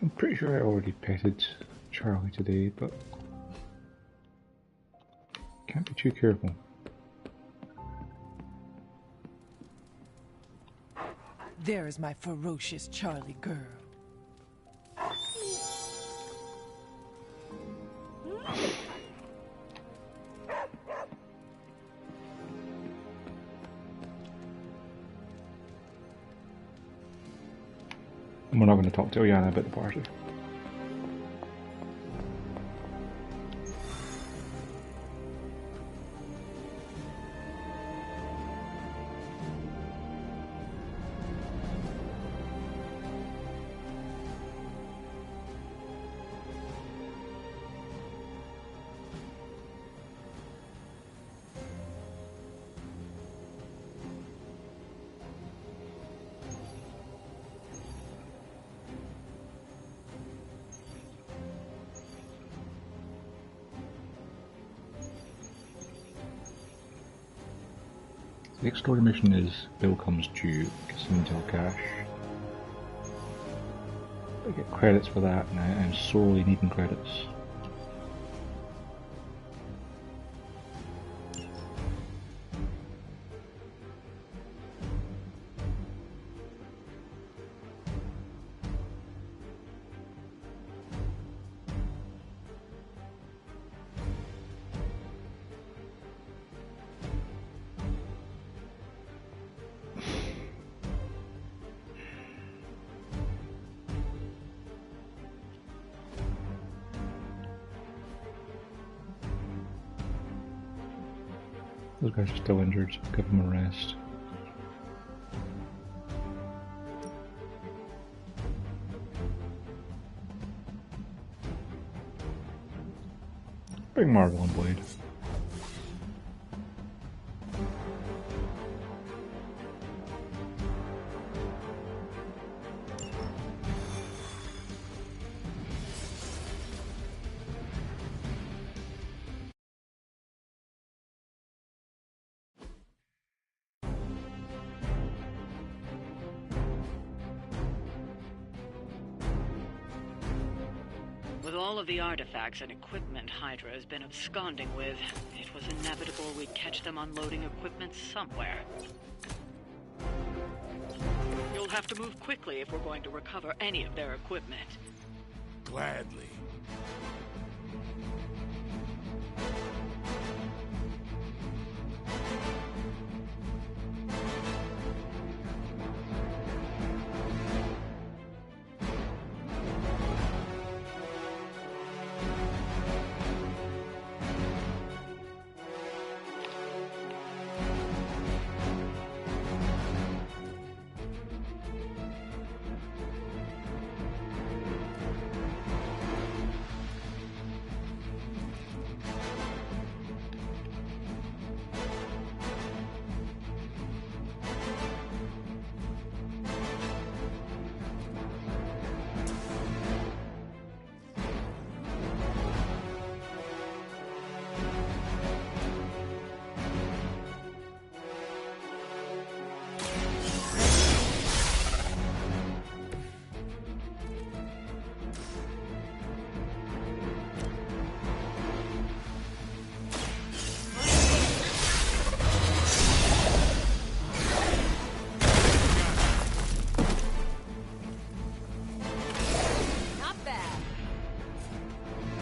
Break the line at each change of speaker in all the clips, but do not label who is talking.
I'm pretty sure I already petted Charlie today, but can't be too careful.
There is my ferocious Charlie girl.
And we're not going to talk to Oyana about the party. The next story mission is Bill Comes Due, get some intel cash. I get credits for that and I'm sorely needing credits. Those guys are still injured, so give them a rest. Bring Marvel and Blade.
With all of the artifacts and equipment Hydra has been absconding with, it was inevitable we'd catch them unloading equipment somewhere. You'll have to move quickly if we're going to recover any of their equipment.
Gladly.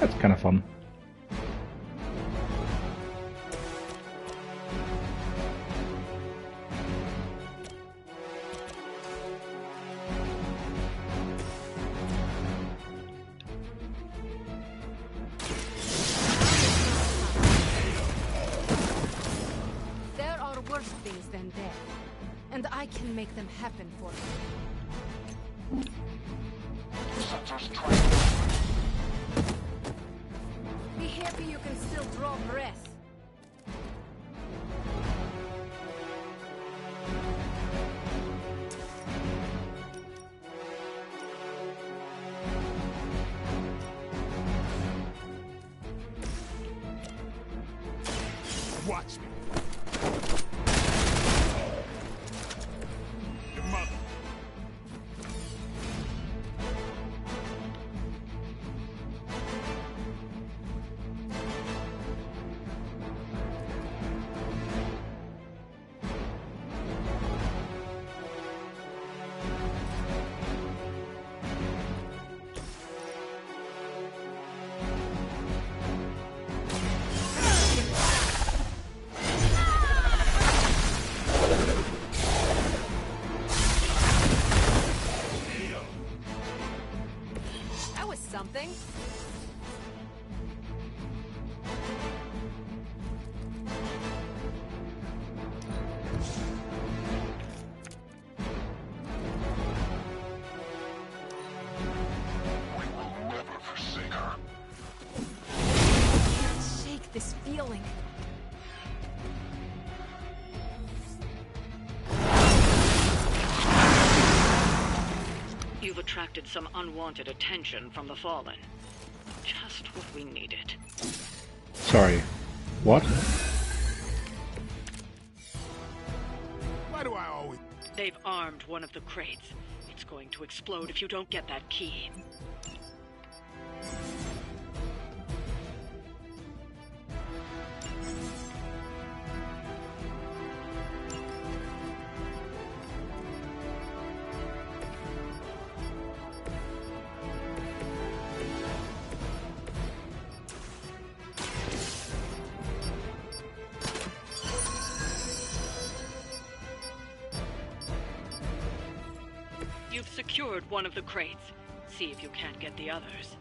That's kind of fun.
There are worse things than death, and I can make them happen for you. Be happy you can still draw breath.
Watch me. Your mother.
something? This feeling.
You've attracted some unwanted attention from the Fallen. Just what we needed.
Sorry. What?
Why do I always...
They've armed one of the crates. It's going to explode if you don't get that key. You've secured one of the crates. See if you can't get the others.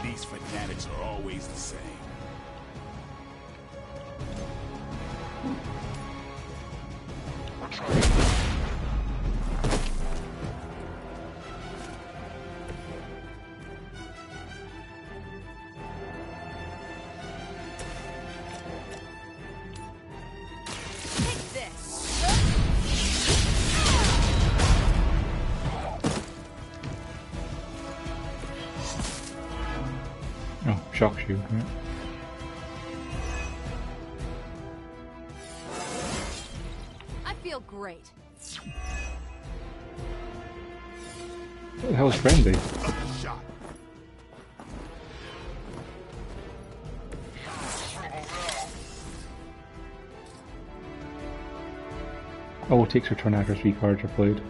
These fanatics are always the same.
Oh, shock shield, right?
I feel great.
What the hell is friendly?
Shot.
Oh, it takes return after 3 cards are played.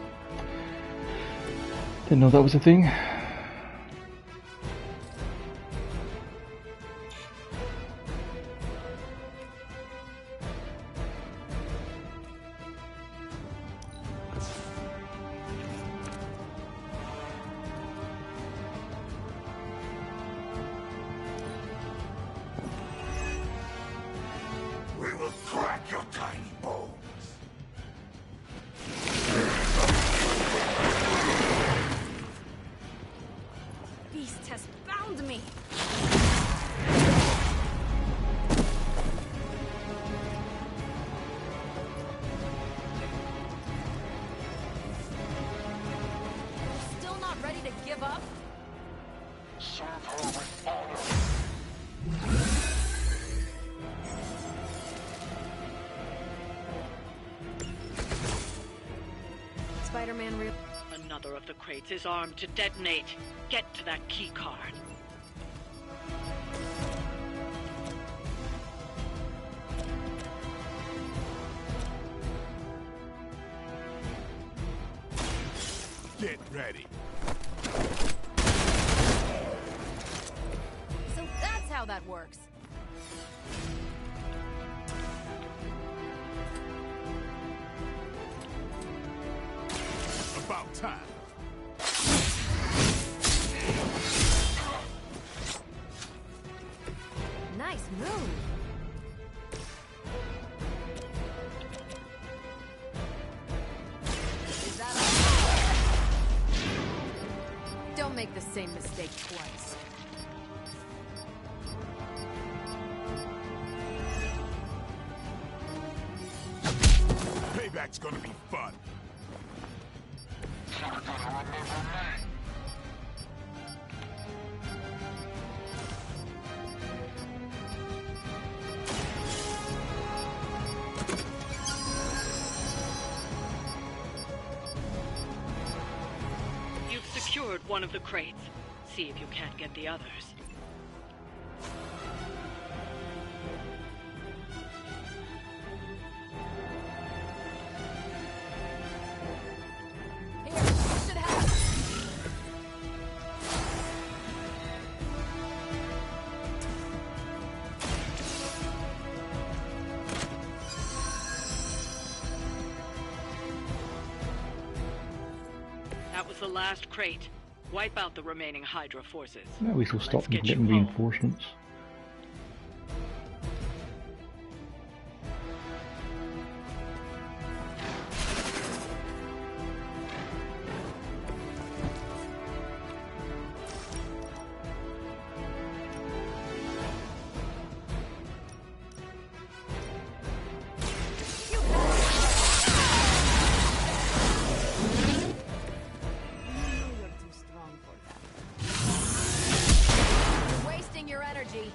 Didn't know that was a thing.
We will crack your tiny bones.
Beast has found me. Still not ready to give up?
Serve her with honor.
Spider-Man real.
Another of the crates is armed to detonate. Get to that key card.
Get ready.
So that's how that works.
About time.
Nice move. Is that all? Don't make the same mistake twice.
Payback's gonna be fun.
You've secured one of the crates. See if you can't get the others. That was the last crate. Wipe out the remaining Hydra forces.
No, we shall stop
Let's
them
get
from
you
getting
home.
reinforcements.
You're too strong for that. You're wasting your energy.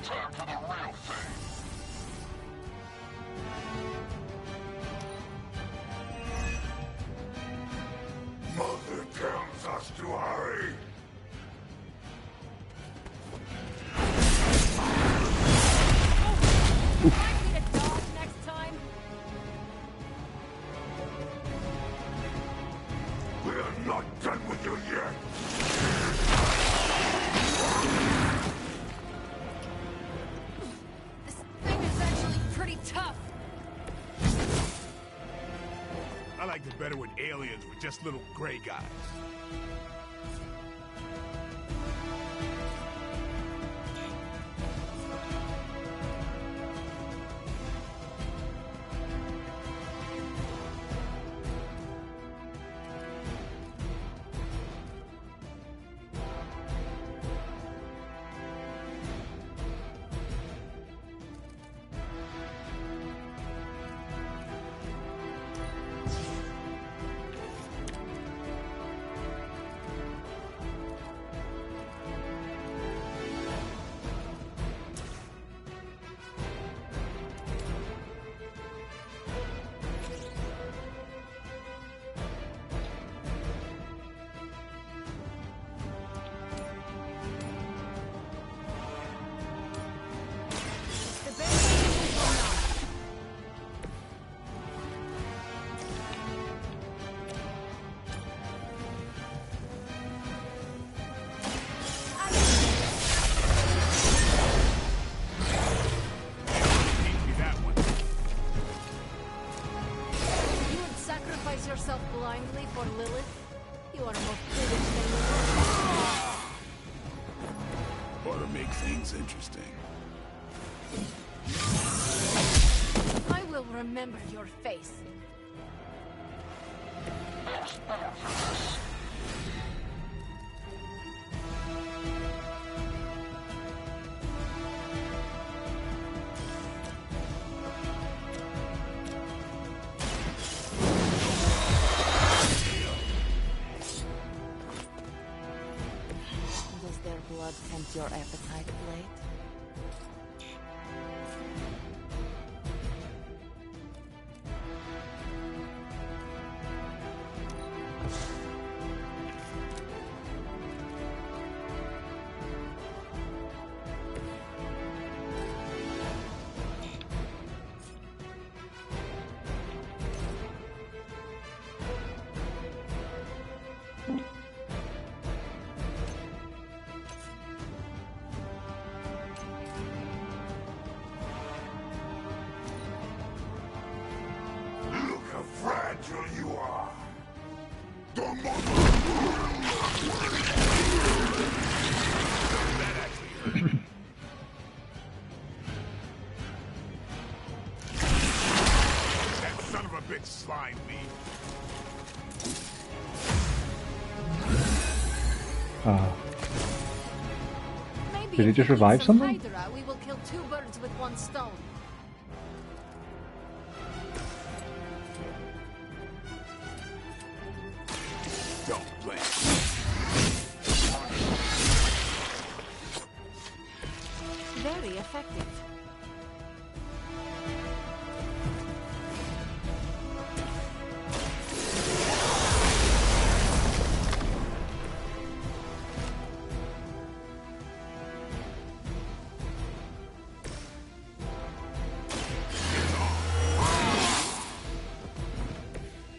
Time for the real thing. Mother tells us to hurry.
Remind me to dodge next time.
We're not done with you yet.
This thing is actually pretty tough.
I liked it better when aliens were just little gray guys.
The base stations will not.
Teach me that one.
You would sacrifice yourself blindly for Lilith? You are more foolish than you
Ought to make things interesting.
look. I will remember your face.
Does their blood tempt your appetite, Blade?
Look how fragile you are. That actually hurt. That son of a bitch slimed me.
Maybe
Did it
if
just
we
revive
kill some
something?
Hydra, we will kill two birds with one stone.
Don't blame.
Very effective.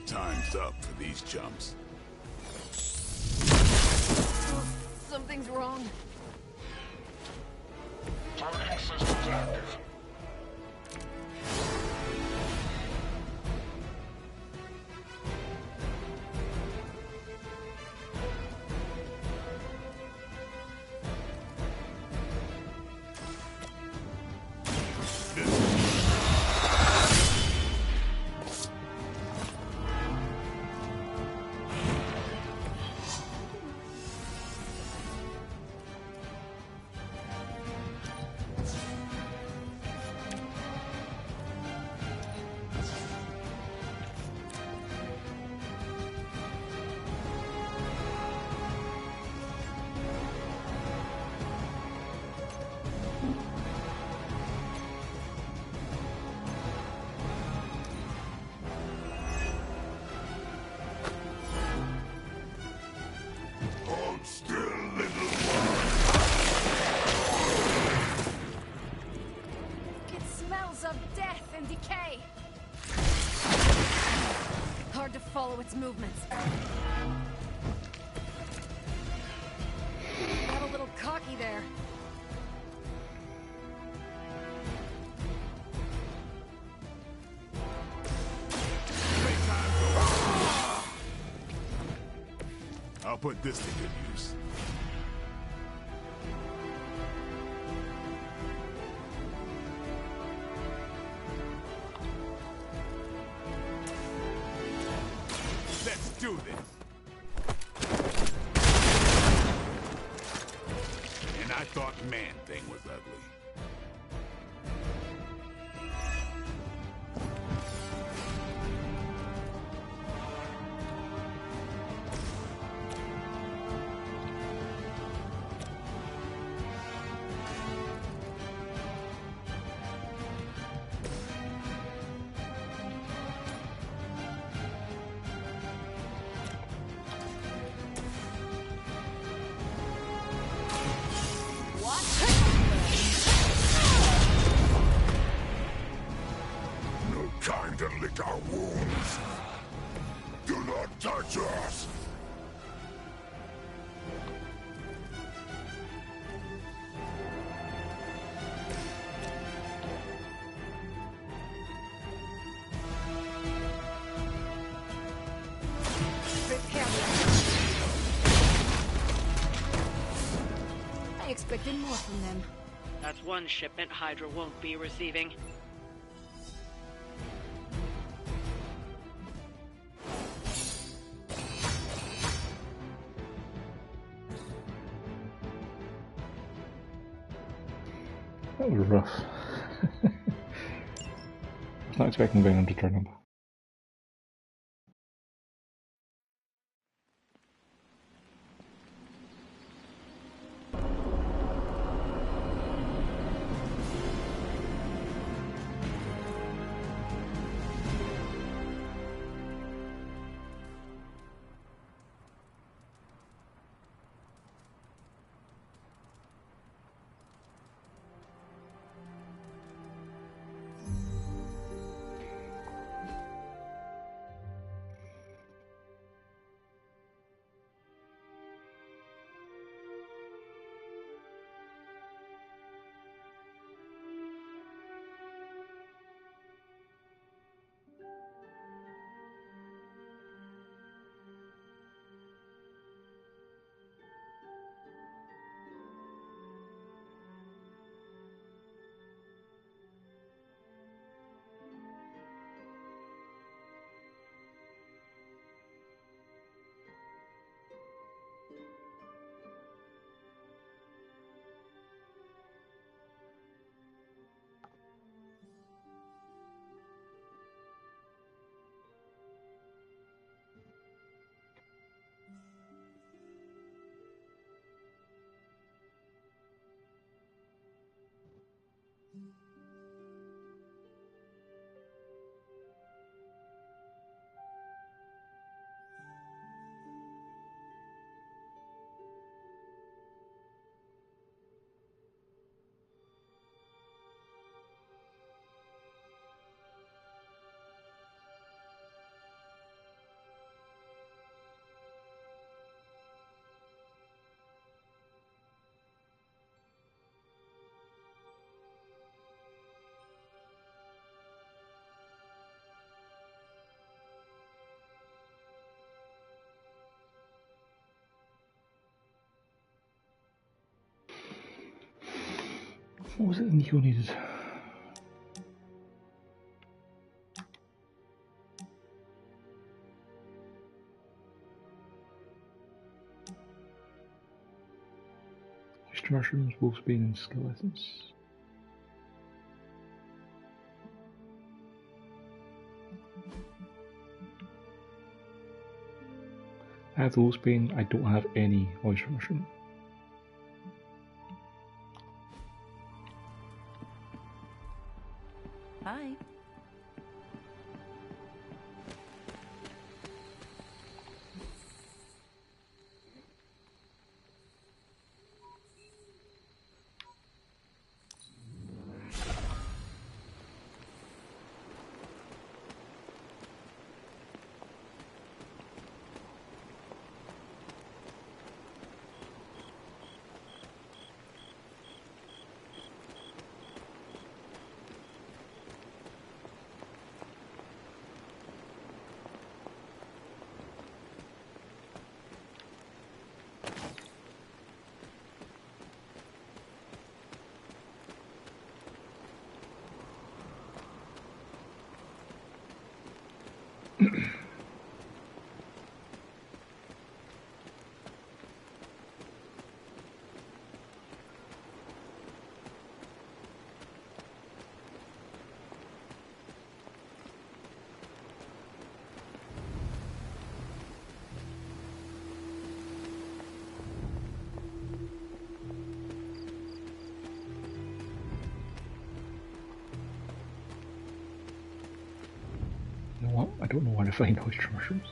Time's up for these chumps.
Something's wrong.
Targeting systems active.
of death and decay. Hard to follow its movements. Got a little cocky there.
I'll put this to good use. Let's do this. And I thought Man-Thing was ugly.
Time to lick our wounds. Do not touch us.
Prepare. I expected more from them.
That's one shipment Hydra won't be receiving.
That was rough. I was not expecting Venom to turn up. What was it Nico needed? Oyster mushrooms, wolfsbane, and skeletons. I have the wolfsbane, I don't have any oyster mushroom.
Hi.
what? I don't know where to find oyster mushrooms.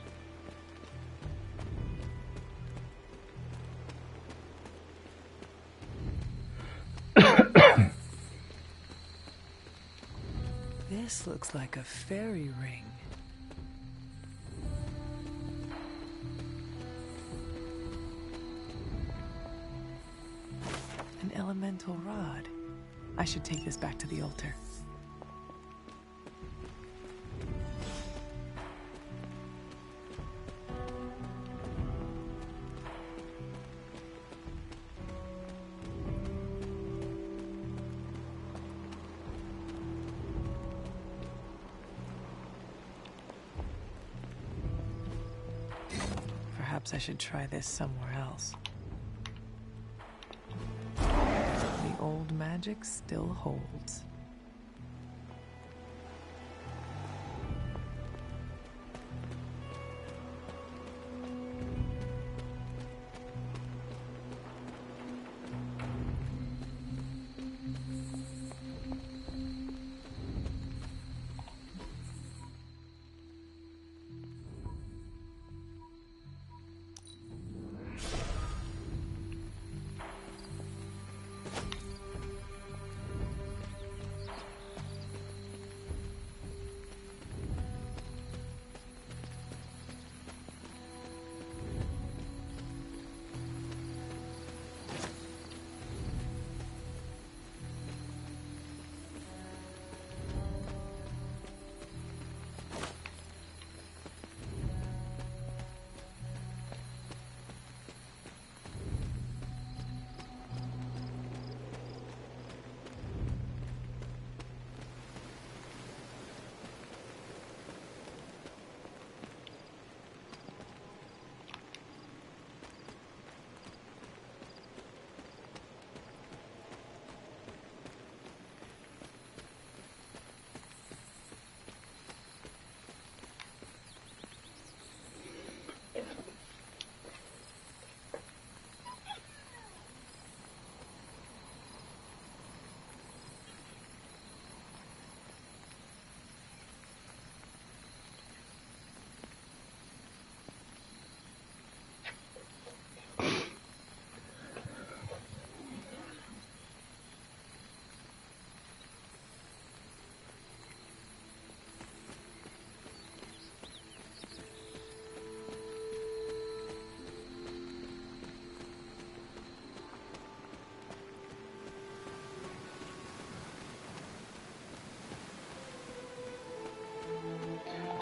This looks like a fairy ring. An elemental rod. I should take this back to the altar. Perhaps I should try this somewhere else. The old magic still holds.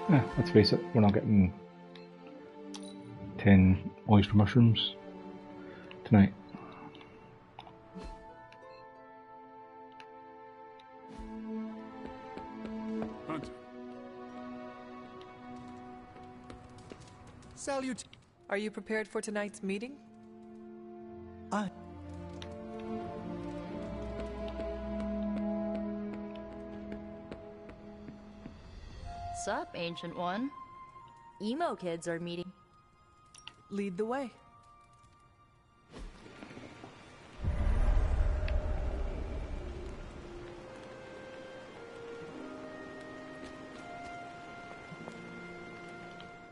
Yeah, let's face it, we're not getting 10 oyster mushrooms tonight.
Hunter.
Salute.
Are you prepared for tonight's meeting?
Sup, Ancient One? Emo kids are meeting.
Lead the way.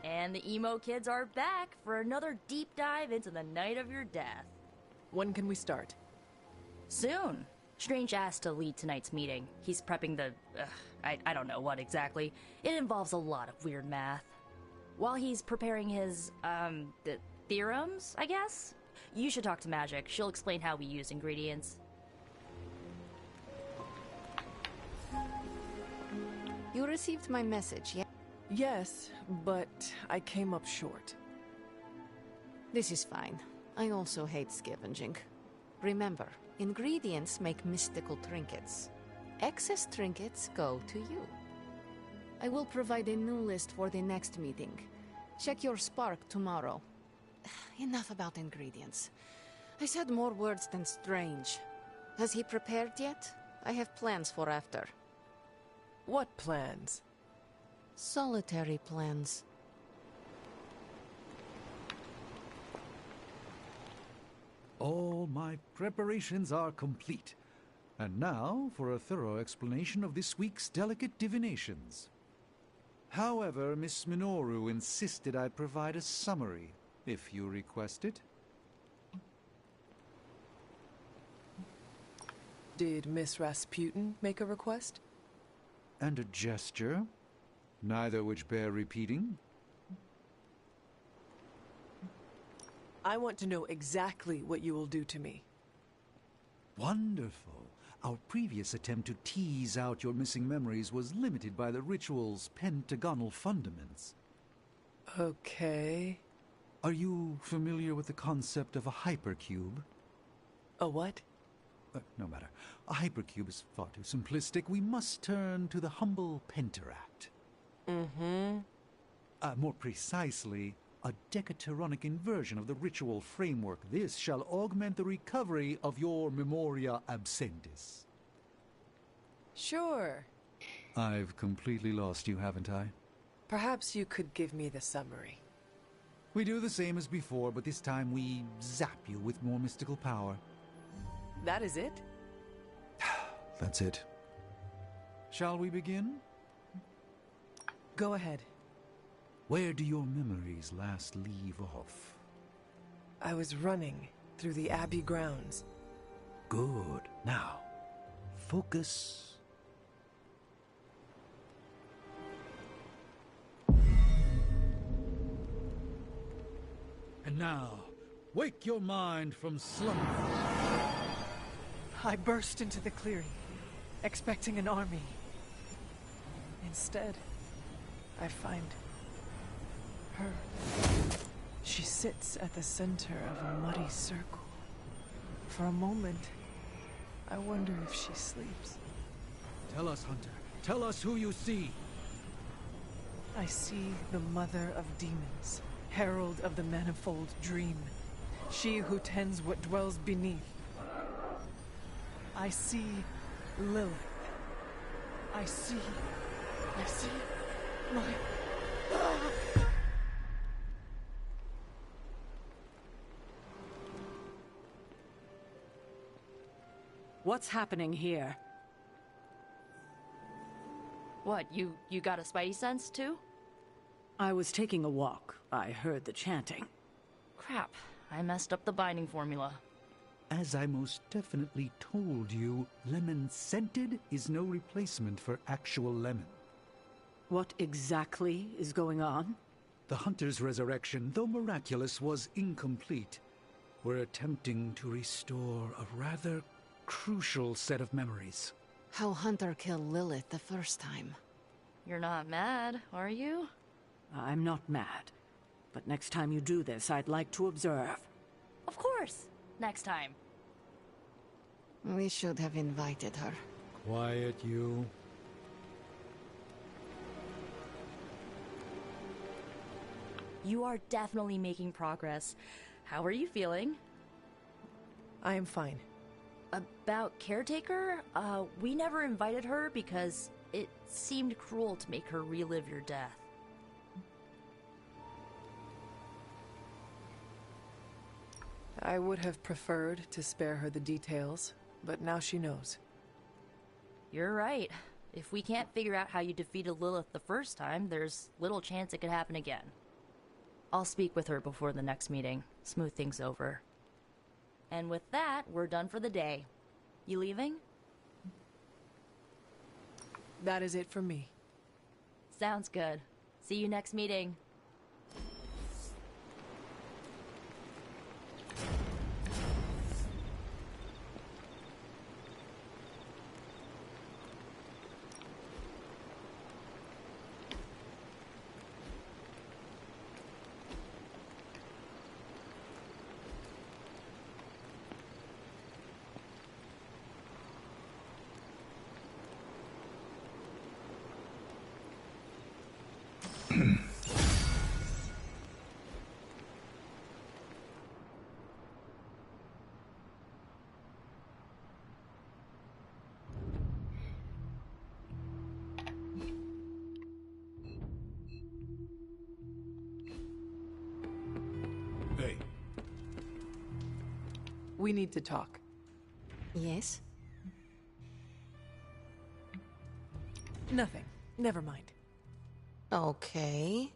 And the emo kids are back for another deep dive into the night of your death.
When can we start?
Soon. Strange asked to lead tonight's meeting. He's prepping the... I don't know what exactly. It involves a lot of weird math. While he's preparing his, the theorems, I guess? You should talk to Magic. She'll explain how we use ingredients.
You received my message, yeah?
Yes, but I came up short.
This is fine. I also hate scavenging. Remember, ingredients make mystical trinkets. Excess trinkets go to you. I will provide a new list for the next meeting. Check your spark tomorrow. Enough about ingredients. I said more words than strange. Has he prepared yet? I have plans for after.
What plans?
Solitary plans.
All my preparations are complete. And now for a thorough explanation of this week's delicate divinations. However, Miss Minoru insisted I provide a summary, if you request it.
Did Miss Rasputin make a request?
And a gesture, neither which bear repeating.
I want to know exactly what you will do to me.
Wonderful. Our previous attempt to tease out your missing memories was limited by the ritual's pentagonal fundaments.
Okay.
Are you familiar with the concept of a hypercube?
A what?
No matter. A hypercube is far too simplistic. We must turn to the humble pentaract. More precisely, a decaturonic inversion of the ritual framework. This shall augment the recovery of your memoria absentis.
Sure.
I've completely lost you, haven't I?
Perhaps you could give me the summary.
We do the same as before, but this time we zap you with more mystical power.
That is it?
That's it. Shall we begin?
Go ahead.
Where do your memories last leave off?
I was running through the Abbey grounds.
Good. Now, focus. And now, wake your mind from slumber.
I burst into the clearing, expecting an army. Instead, I find her. She sits at the center of a muddy circle. For a moment, I wonder if she sleeps.
Tell us, Hunter. Tell us who you see.
I see the mother of demons, herald of the manifold dream, she who tends what dwells beneath. I see Lilith. I see my...
What's happening here?
What, you got a spidey sense too?
I was taking a walk. I heard the chanting.
Crap, I messed up the binding formula.
As I most definitely told you, lemon scented is no replacement for actual lemon.
What exactly is going on?
The Hunter's resurrection, though miraculous, was incomplete. We're attempting to restore a rather crucial set of memories.
How Hunter killed Lilith the first time.
You're not mad, are you?
I'm not mad. But next time you do this, I'd like to observe.
Of course! Next time.
We should have invited her.
Quiet, you.
You are definitely making progress. How are you feeling?
I am fine.
About Caretaker? We never invited her because it seemed cruel to make her relive your death.
I would have preferred to spare her the details, but now she knows.
You're right. If we can't figure out how you defeated Lilith the first time, there's little chance it could happen again. I'll speak with her before the next meeting, smooth things over. And with that, we're done for the day. You leaving?
That is it for me.
Sounds good. See you next meeting.
Hey,
We need to talk.
Yes?
Nothing. Never mind.
Okay.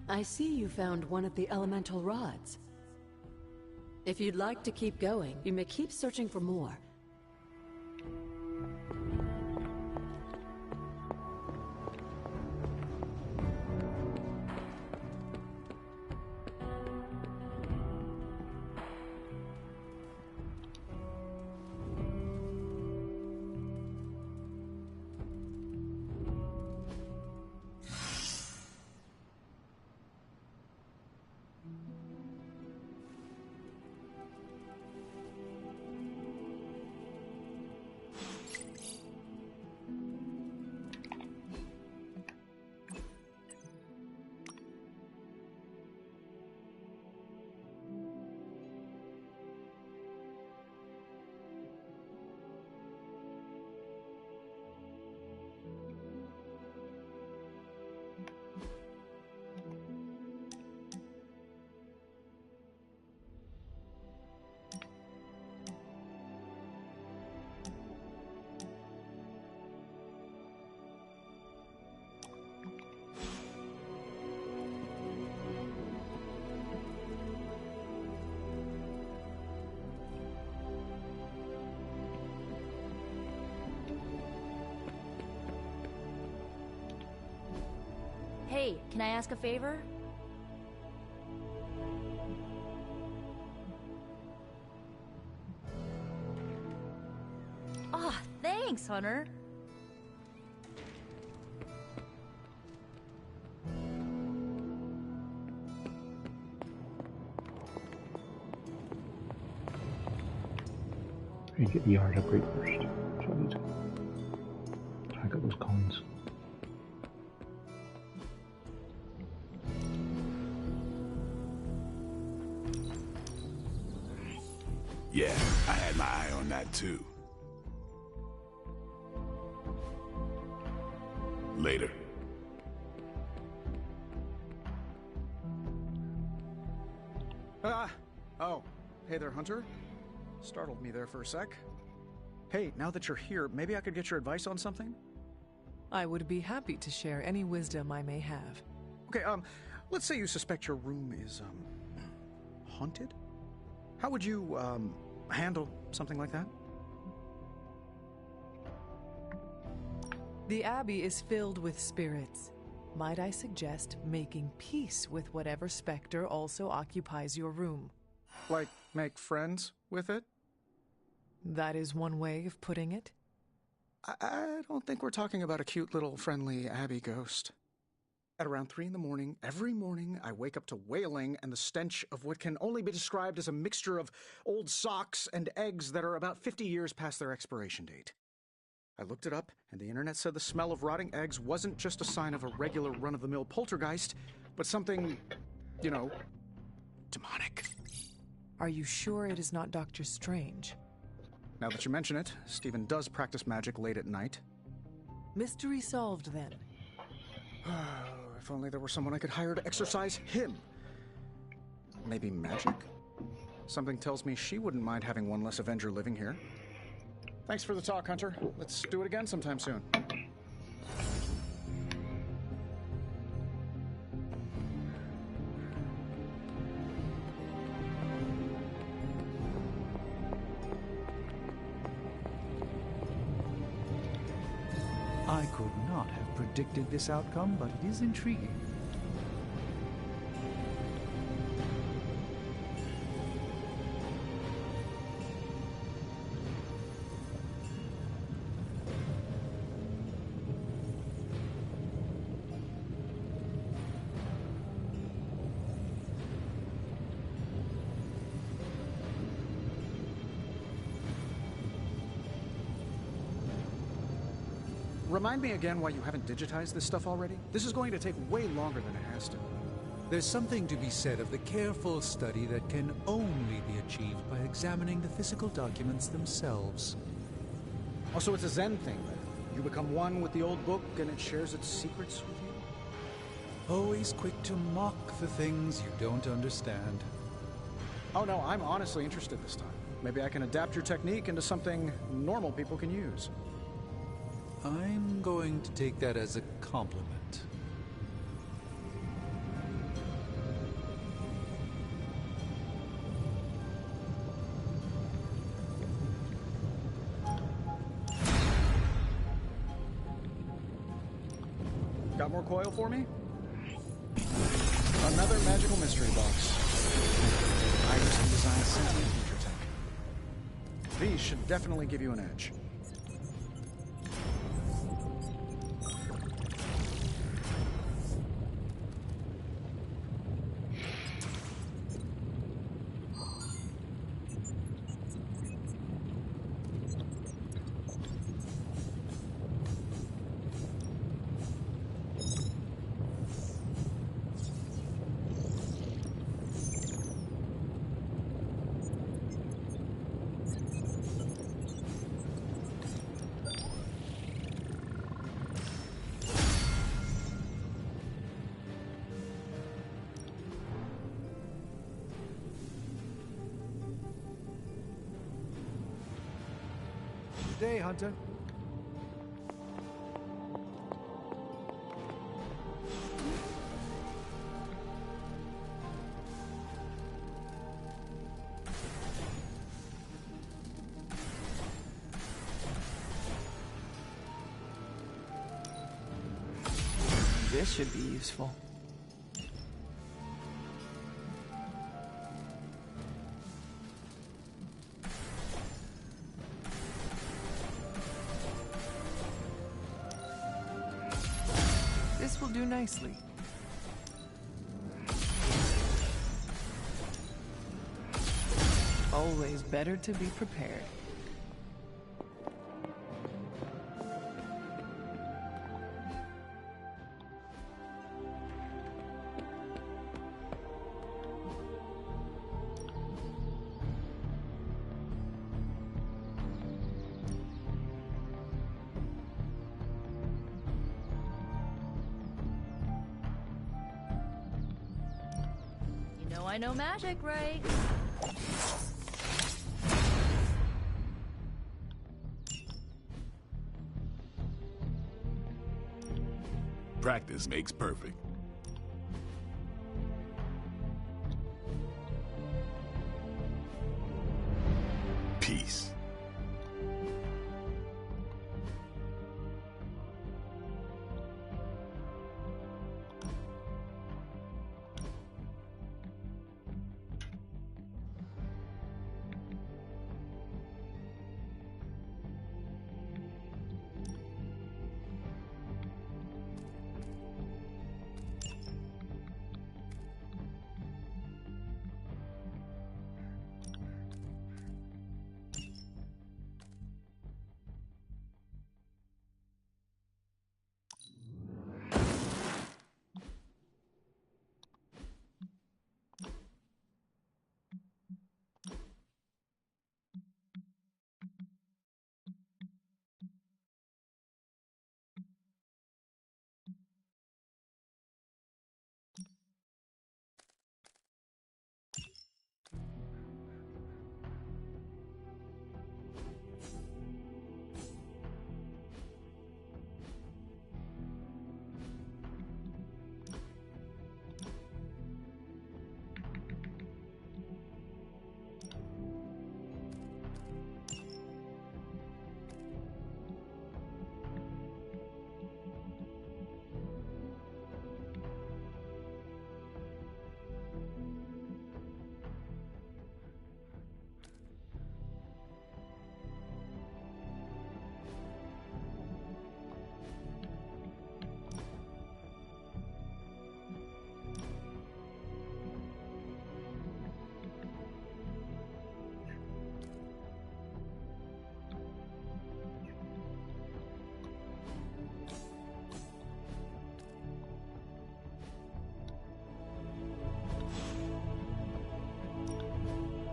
I see you found one of the elemental rods. If you'd like to keep going, you may keep searching for more.
Hey, can I ask a favor? Ah, thanks, Hunter.
You get the art upgrade first. So I need to track up those coins.
Yeah, I had my eye on that too. Later.
Oh. Hey there, Hunter. Startled me there for a sec. Hey, now that you're here, maybe I could get your advice on something?
I would be happy to share any wisdom I may have.
Okay, let's say you suspect your room is, haunted? How would you, handle something like that?
The Abbey is filled with spirits. Might I suggest making peace with whatever specter also occupies your room?
Like, make friends with it?
That is one way of putting it.
I don't think we're talking about a cute little friendly Abbey ghost. At around 3 in the morning, every morning, I wake up to wailing and the stench of what can only be described as a mixture of old socks and eggs that are about 50 years past their expiration date. I looked it up, and the internet said the smell of rotting eggs wasn't just a sign of a regular run-of-the-mill poltergeist, but something, you know, demonic.
Are you sure it is not Dr. Strange?
Now that you mention it, Stephen does practice magic late at night.
Mystery solved, then.
If only there were someone I could hire to exorcise him. Maybe magic? Something tells me she wouldn't mind having one less Avenger living here. Thanks for the talk, Hunter. Let's do it again sometime soon.
I could not have predicted this outcome, but it is intriguing.
Remind me again why you haven't digitized this stuff already? This is going to take way longer than it has to.
There's something to be said of the careful study that can only be achieved by examining the physical documents themselves.
Also, it's a Zen thing, then. You become one with the old book and it shares its secrets with you?
Always quick to mock the things you don't understand.
Oh no, I'm honestly interested this time. Maybe I can adapt your technique into something normal people can use.
I'm going to take that as a compliment.
Got more coil for me? Another magical mystery box. I used to design a sentient future tech. These should definitely give you an edge.
Day, Hunter.
This should be useful. This will do nicely. Always better to be prepared.
I know magic, right?
Practice makes perfect. Peace.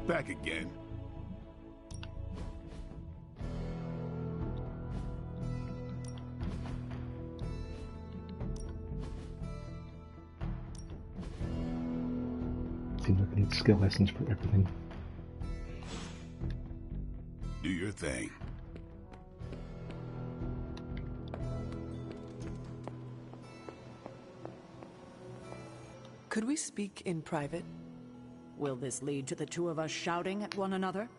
Back again.
Seems like need skill lessons for everything.
Do your thing.
Could we speak in private?
Will this lead to the two of us shouting at one another?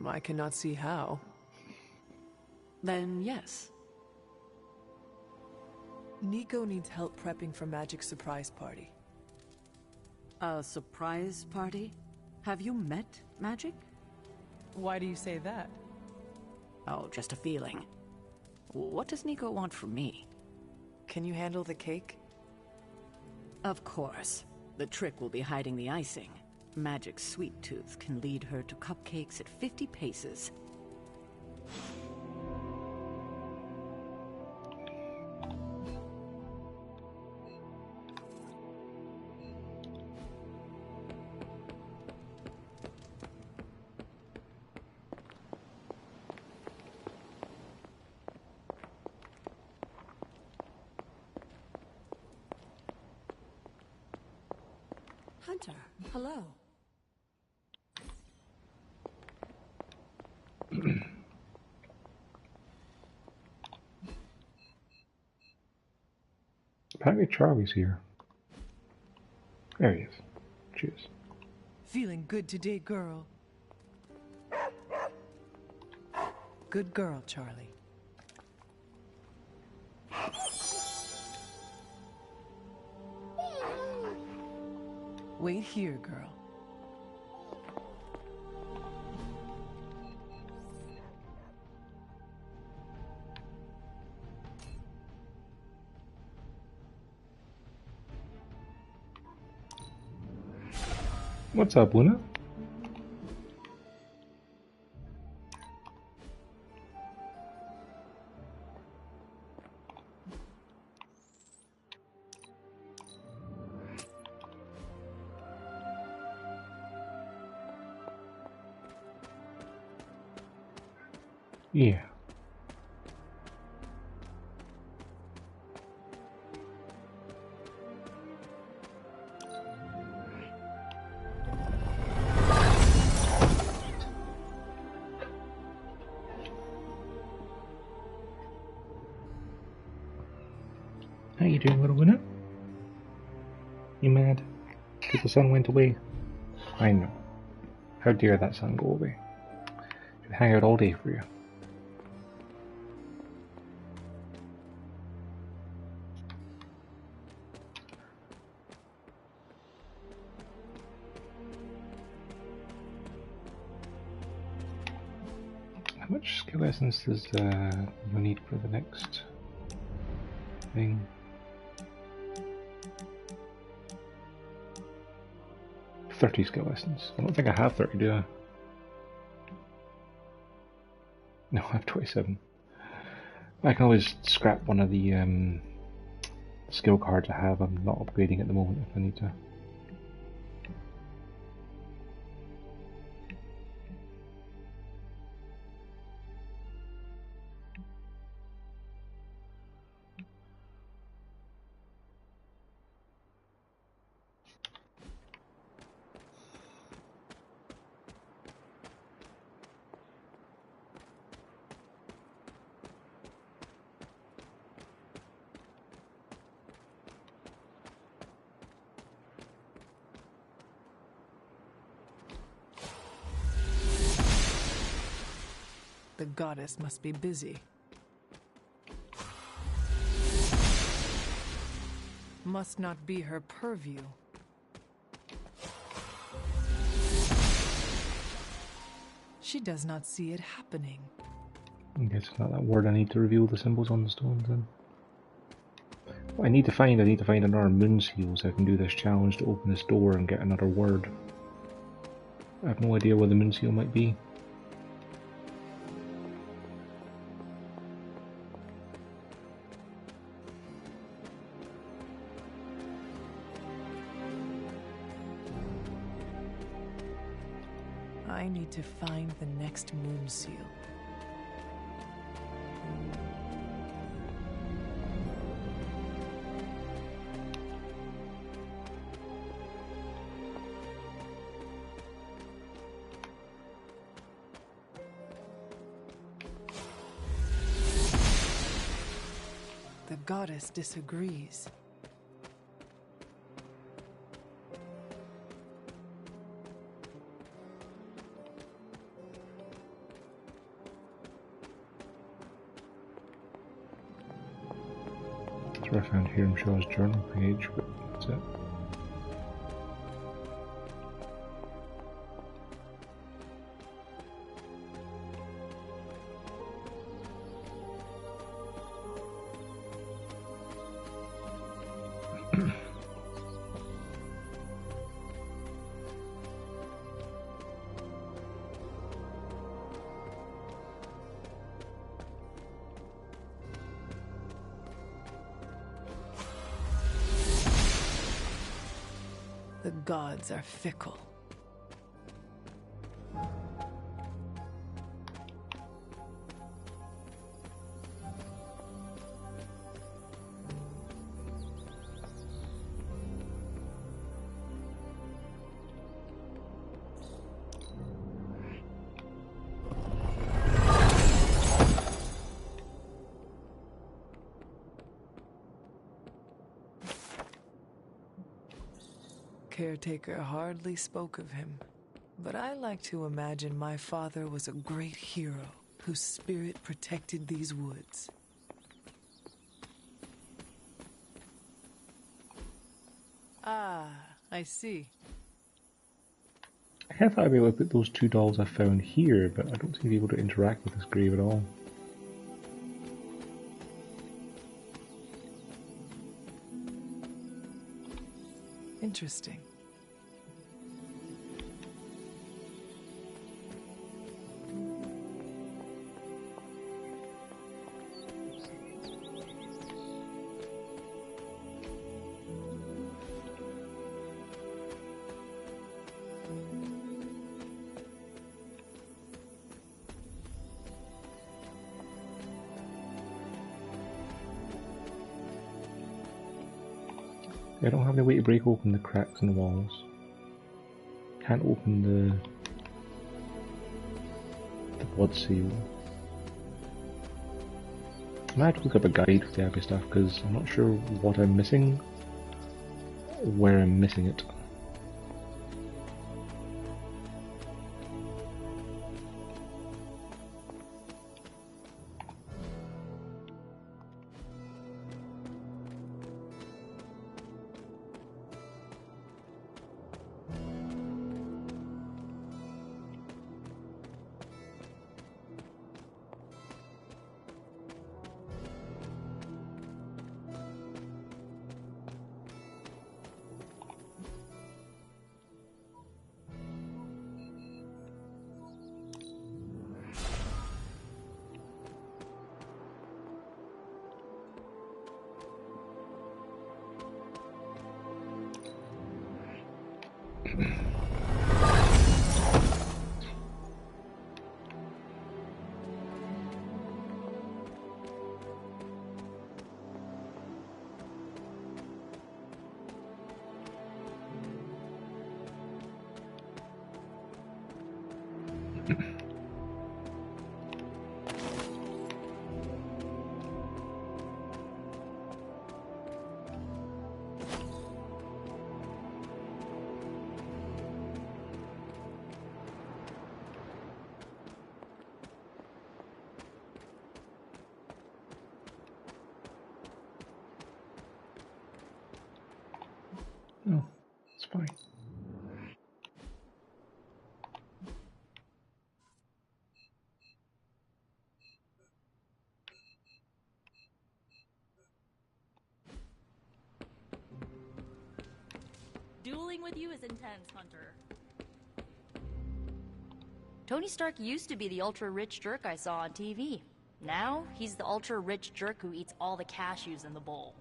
I cannot see how.
Then yes.
Nico needs help prepping for Magic's surprise party.
A surprise party? Have you met Magic?
Why do you say that?
Oh, just a feeling. What does Nico want from me?
Can you handle the cake?
Of course. The trick will be hiding the icing. Magic's sweet tooth can lead her to cupcakes at 50 paces.
Hunter, hello.
Apparently Charlie's here. There he is. Cheers.
Feeling good today, girl. Good girl, Charlie. Wait here, girl.
What's up, Luna? Yeah. How you doing, little Luna? You mad? Because the sun went away? I know. How dare that sun go away? Should hang out all day for you. How much skill essence does you need for the next thing? $30 skill essence. I don't think I have 30, do I? No, I have 27. I can always scrap one of the skill cards I have. I'm not upgrading at the moment if I need to.
The goddess must be busy. Must not be her purview. She does not see it happening.
I guess it's not that word I need to reveal the symbols on the stones then. What I need to find another moon seal so I can do this challenge to open this door and get another word. I have no idea where the moon seal might be.
I need to find the next moon seal. goddess disagrees.
That's where I found Hiram Shaw's journal page, but that's it.
The gods are fickle. Caretaker hardly spoke of him, but I like to imagine my father was a great hero whose spirit protected these woods. Ah, I see.
I thought I'd be able to put those 2 dolls I found here, but I don't seem to be able to interact with this grave at all.
Interesting.
I don't have any way to break open the cracks in the walls. Can't open the blood seal. I might have to look up a guide for the Abbey stuff because I'm not sure what I'm missing, or where I'm missing it. Oh, it's fine.
Dueling with you is intense, Hunter. Tony Stark used to be the ultra-rich jerk I saw on TV. Now, he's the ultra-rich jerk who eats all the cashews in the bowl.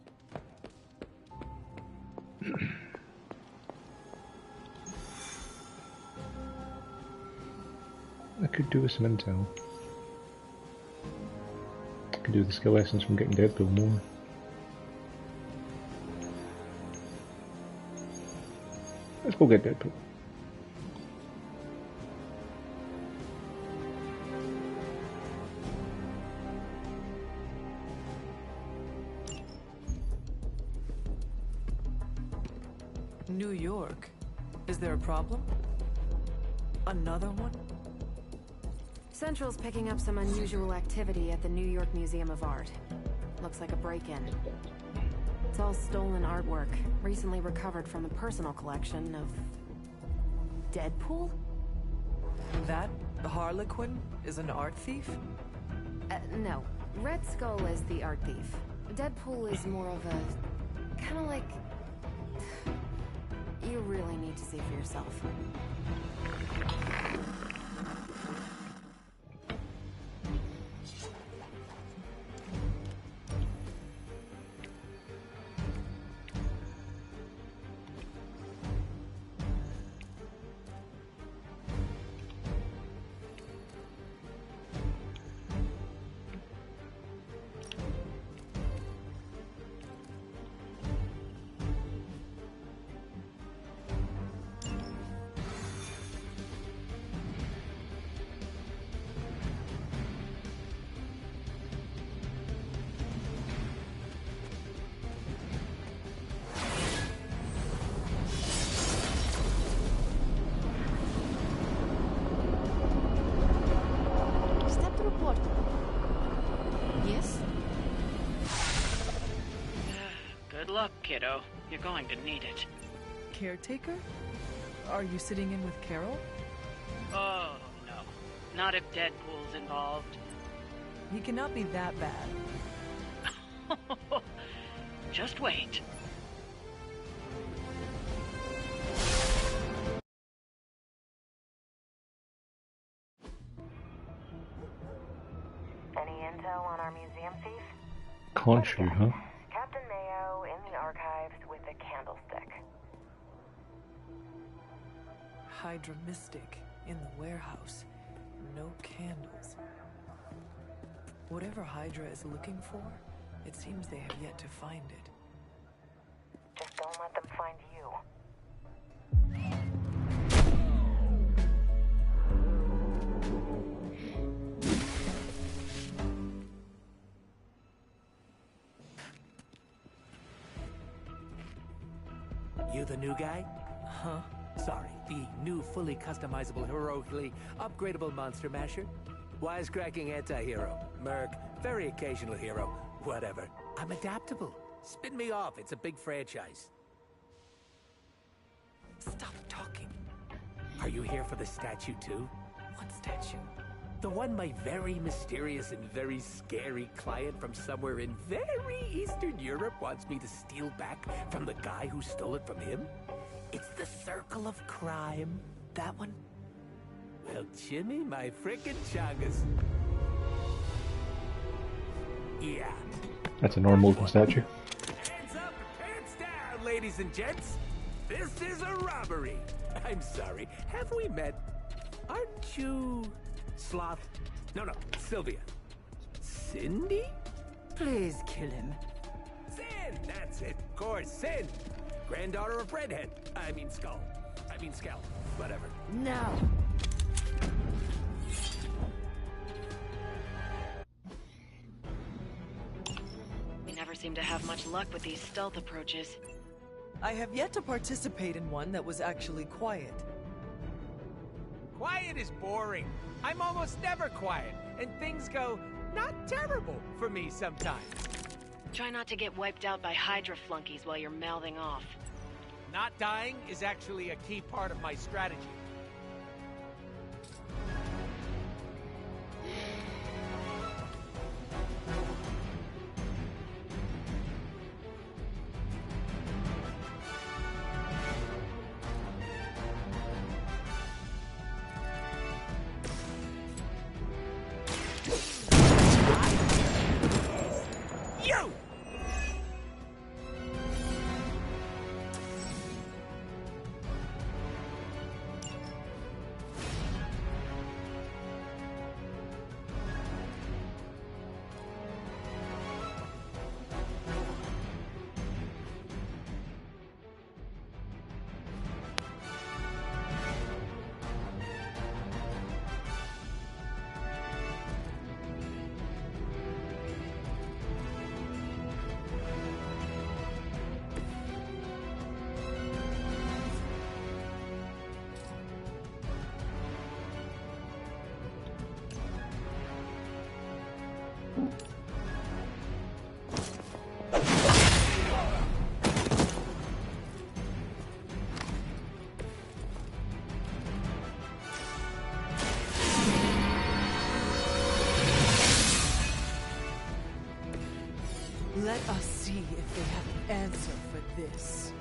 I could do with some intel. I could do the skill essence from getting Deadpool more. Let's go get Deadpool.
New York. Is there a problem? Another one?
Central's picking up some unusual activity at the New York Museum of Art. Looks like a break-in. It's all stolen artwork, recently recovered from the personal collection of... Deadpool?
That Harlequin is an art thief?
No. Red Skull is the art thief. Deadpool is more of a... kinda like... You really need to see for yourself.
Yes?
Good luck, kiddo. You're going to need it.
Caretaker? Are you sitting in with Carol?
Oh, no. Not if Deadpool's involved.
He cannot be that bad.
Just wait.
Any intel on our museum thief?
Khonshu, huh?
Captain Mayo in the archives with a candlestick.
Hydra Mystic in the warehouse. No candles. Whatever Hydra is looking for, it seems they have yet to find it.
Just don't let them find you.
You the new guy?
Huh?
Sorry, the new fully customizable, heroically upgradable monster masher? Wisecracking anti-hero. Merc, very occasional hero. Whatever. I'm adaptable. Spin me off, it's a big franchise.
Stop talking.
Are you here for the statue too?
What statue?
The one my very mysterious and very scary client from somewhere in very Eastern Europe wants me to steal back from the guy who stole it from him? It's the Circle of Crime. That one? Well, Jimmy, my frickin' chungus. Yeah.
That's a normal looking statue.
Hands up, pants down, ladies and gents. This is a robbery. I'm sorry, have we met? Aren't you... Sloth? No, Sylvia. Cindy?
Please kill him.
Sin! That's it, of course, Sin. Granddaughter of Redhead. I mean Skull. I mean Scout. Whatever.
No.
We never seem to have much luck with these stealth approaches.
I have yet to participate in one that was actually quiet.
Quiet is boring. I'm almost never quiet, and things go not terrible for me sometimes.
Try not to get wiped out by Hydra flunkies while you're mouthing off.
Not dying is actually a key part of my strategy.
Let us see if they have an answer for this.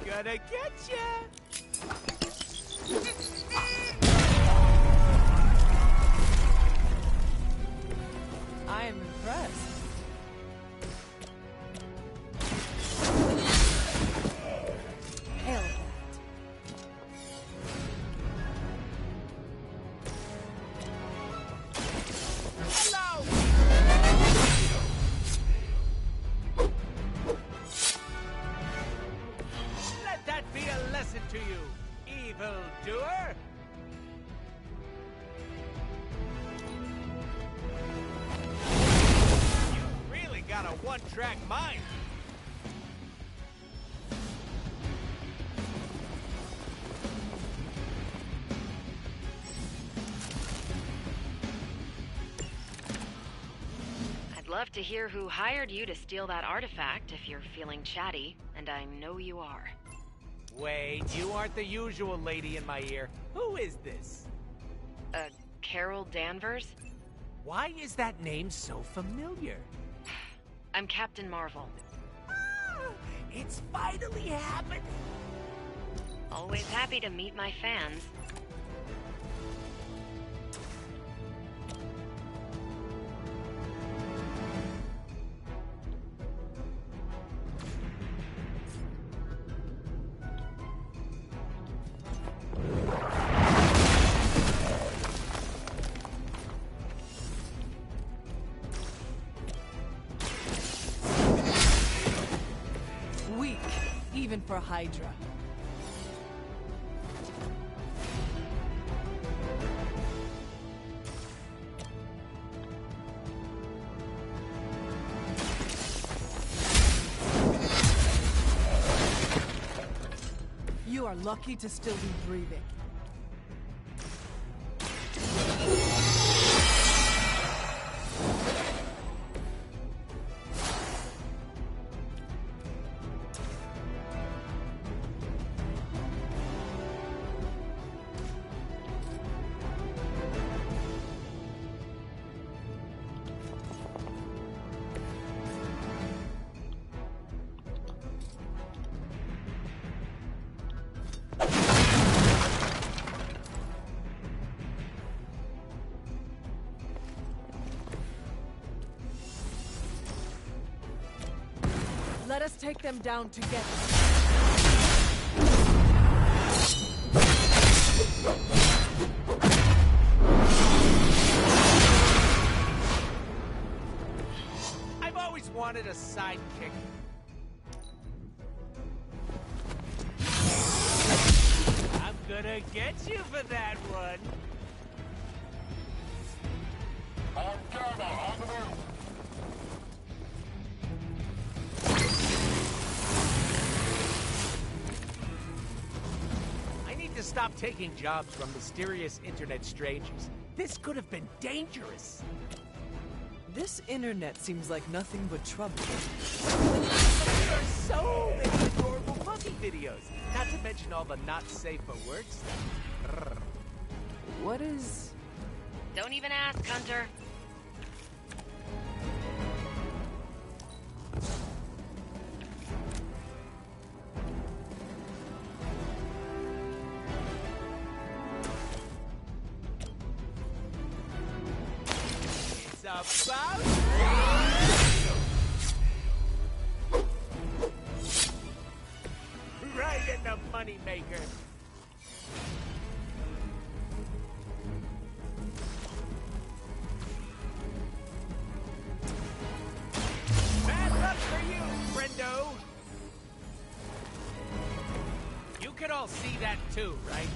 Gonna get ya!
I am impressed. Hell that.
Hello! Let that be a lesson to you, evildoer! You really got a one-track mind.
I'd love to hear who hired you to steal that artifact if you're feeling chatty, and I know you are.
Wait, you aren't the usual lady in my ear. Who is this?
Carol Danvers?
Why is that name so familiar?
I'm Captain Marvel.
It's finally happened!
Always happy to meet my fans.
Weak, even for Hydra. You are lucky to still be breathing. Let us take them down together.
I've always wanted a sidekick. I'm gonna get you for that one. I need to stop taking jobs from mysterious internet strangers. This could have been dangerous.
This internet seems like nothing but trouble.
There are so many adorable puppy videos. Not to mention all the not safe for work stuff.
What is...
Don't even ask, Hunter.
It's about... right in the moneymaker. Bad luck for you, friendo. You could all see that too, right?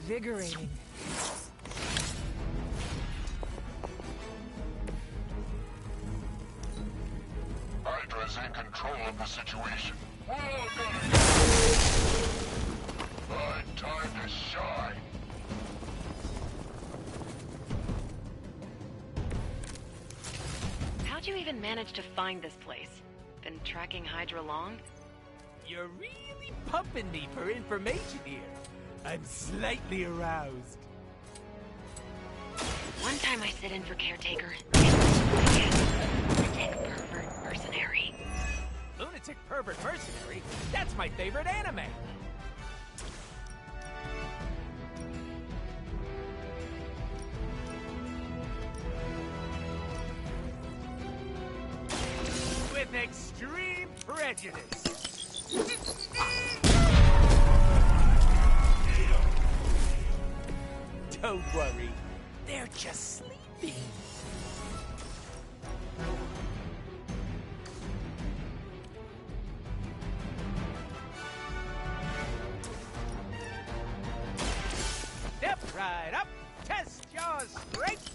Invigorating.
Hydra's in control of the situation. My time to shine.
How'd you even manage to find this place? Been tracking Hydra long?
You're really pumping me for information here. I'm slightly aroused.
One time I sit in for caretaker. Lunatic pervert mercenary.
Lunatic pervert mercenary? That's my favorite anime. With extreme prejudice. Don't worry, they're just sleeping. Step right up, test your strength.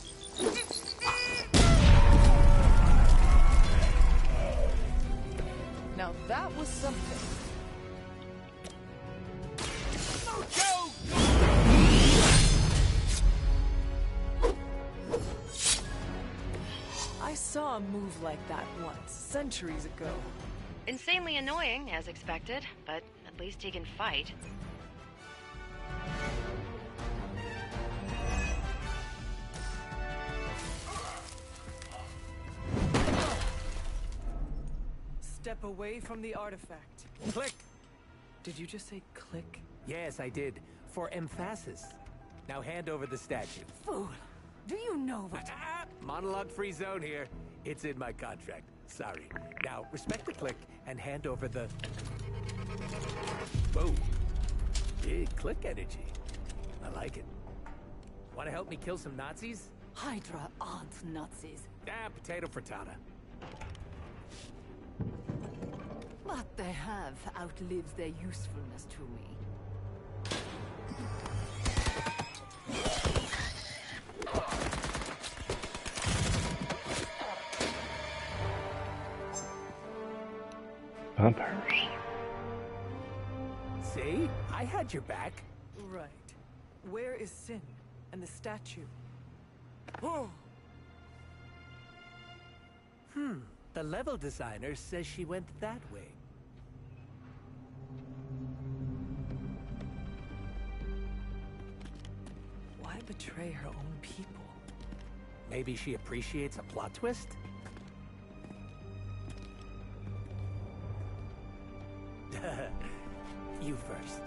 Now that was something. I saw a move like that once, centuries ago.
Insanely annoying, as expected, but at least he can fight.
Step away from the artifact.
Click.
Did you just say click?
Yes, I did. For emphasis. Now hand over the statue.
Fool! Do you know what...
Monologue-free zone here. It's in my contract. Sorry. Now, respect the click and hand over the... Whoa. Big click energy. I like it. Want to help me kill some Nazis?
Hydra aren't Nazis.
Potato frittata.
What they have outlives their usefulness to me.
Vampires.
See? I had your back.
Right. Where is Sin and the statue?
The level designer says she went that way.
Why betray her own people?
Maybe she appreciates a plot twist? You first.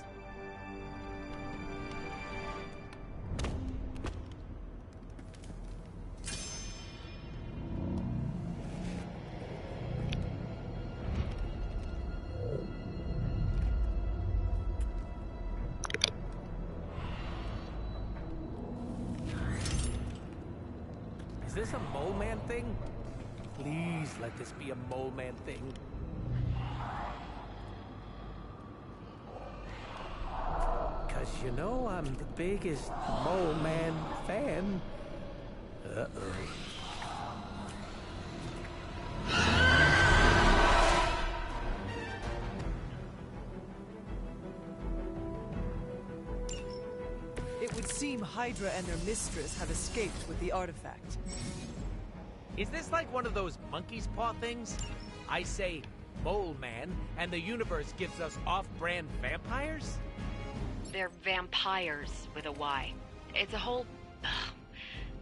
Is this a mole man thing? Please let this be a mole man thing. Cause you know I'm the biggest Mole Man fan. Uh-oh.
It would seem Hydra and their mistress have escaped with the artifact.
Is this like one of those monkey's paw things? I say Mole Man, and the universe gives us off-brand vampires?
They're vampires with a Y. It's a whole...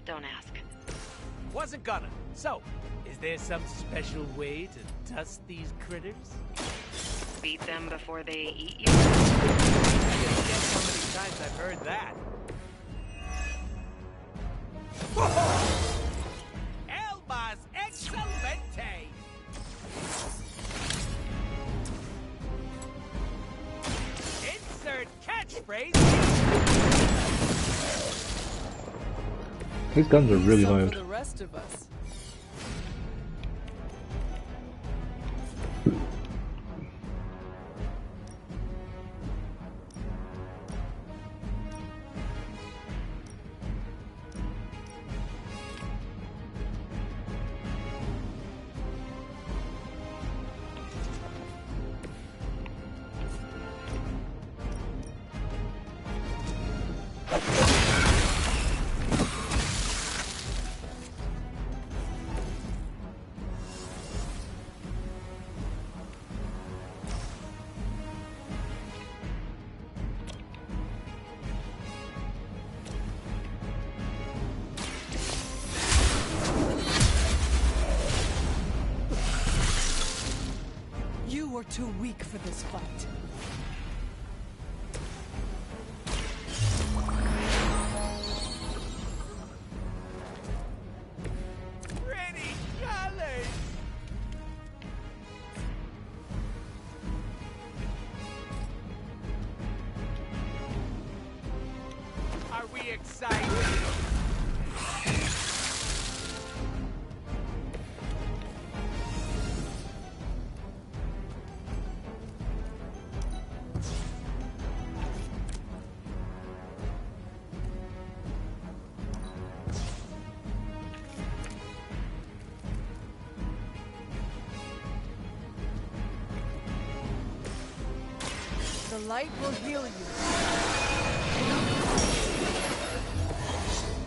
Don't ask.
Wasn't gonna. So, is there some special way to dust these critters?
Beat them before they eat you?
Guess how many times I've heard that. El más excelente! Insert catchphrase.
These guns are really
Some
loud.
for the rest of us. You're too weak for this fight.
Pretty colors! Are we excited?
The light will heal you.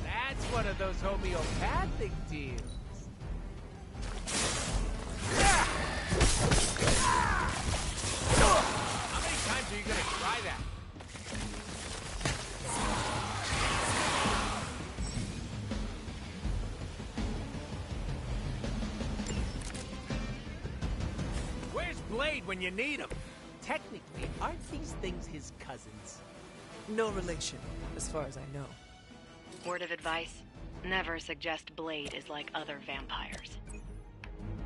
That's one of those homeopathic deals. How many times are you gonna try that? Where's Blade when you need him? Technically, aren't these things his cousins?
No relation, as far as I know.
Word of advice: never suggest Blade is like other vampires.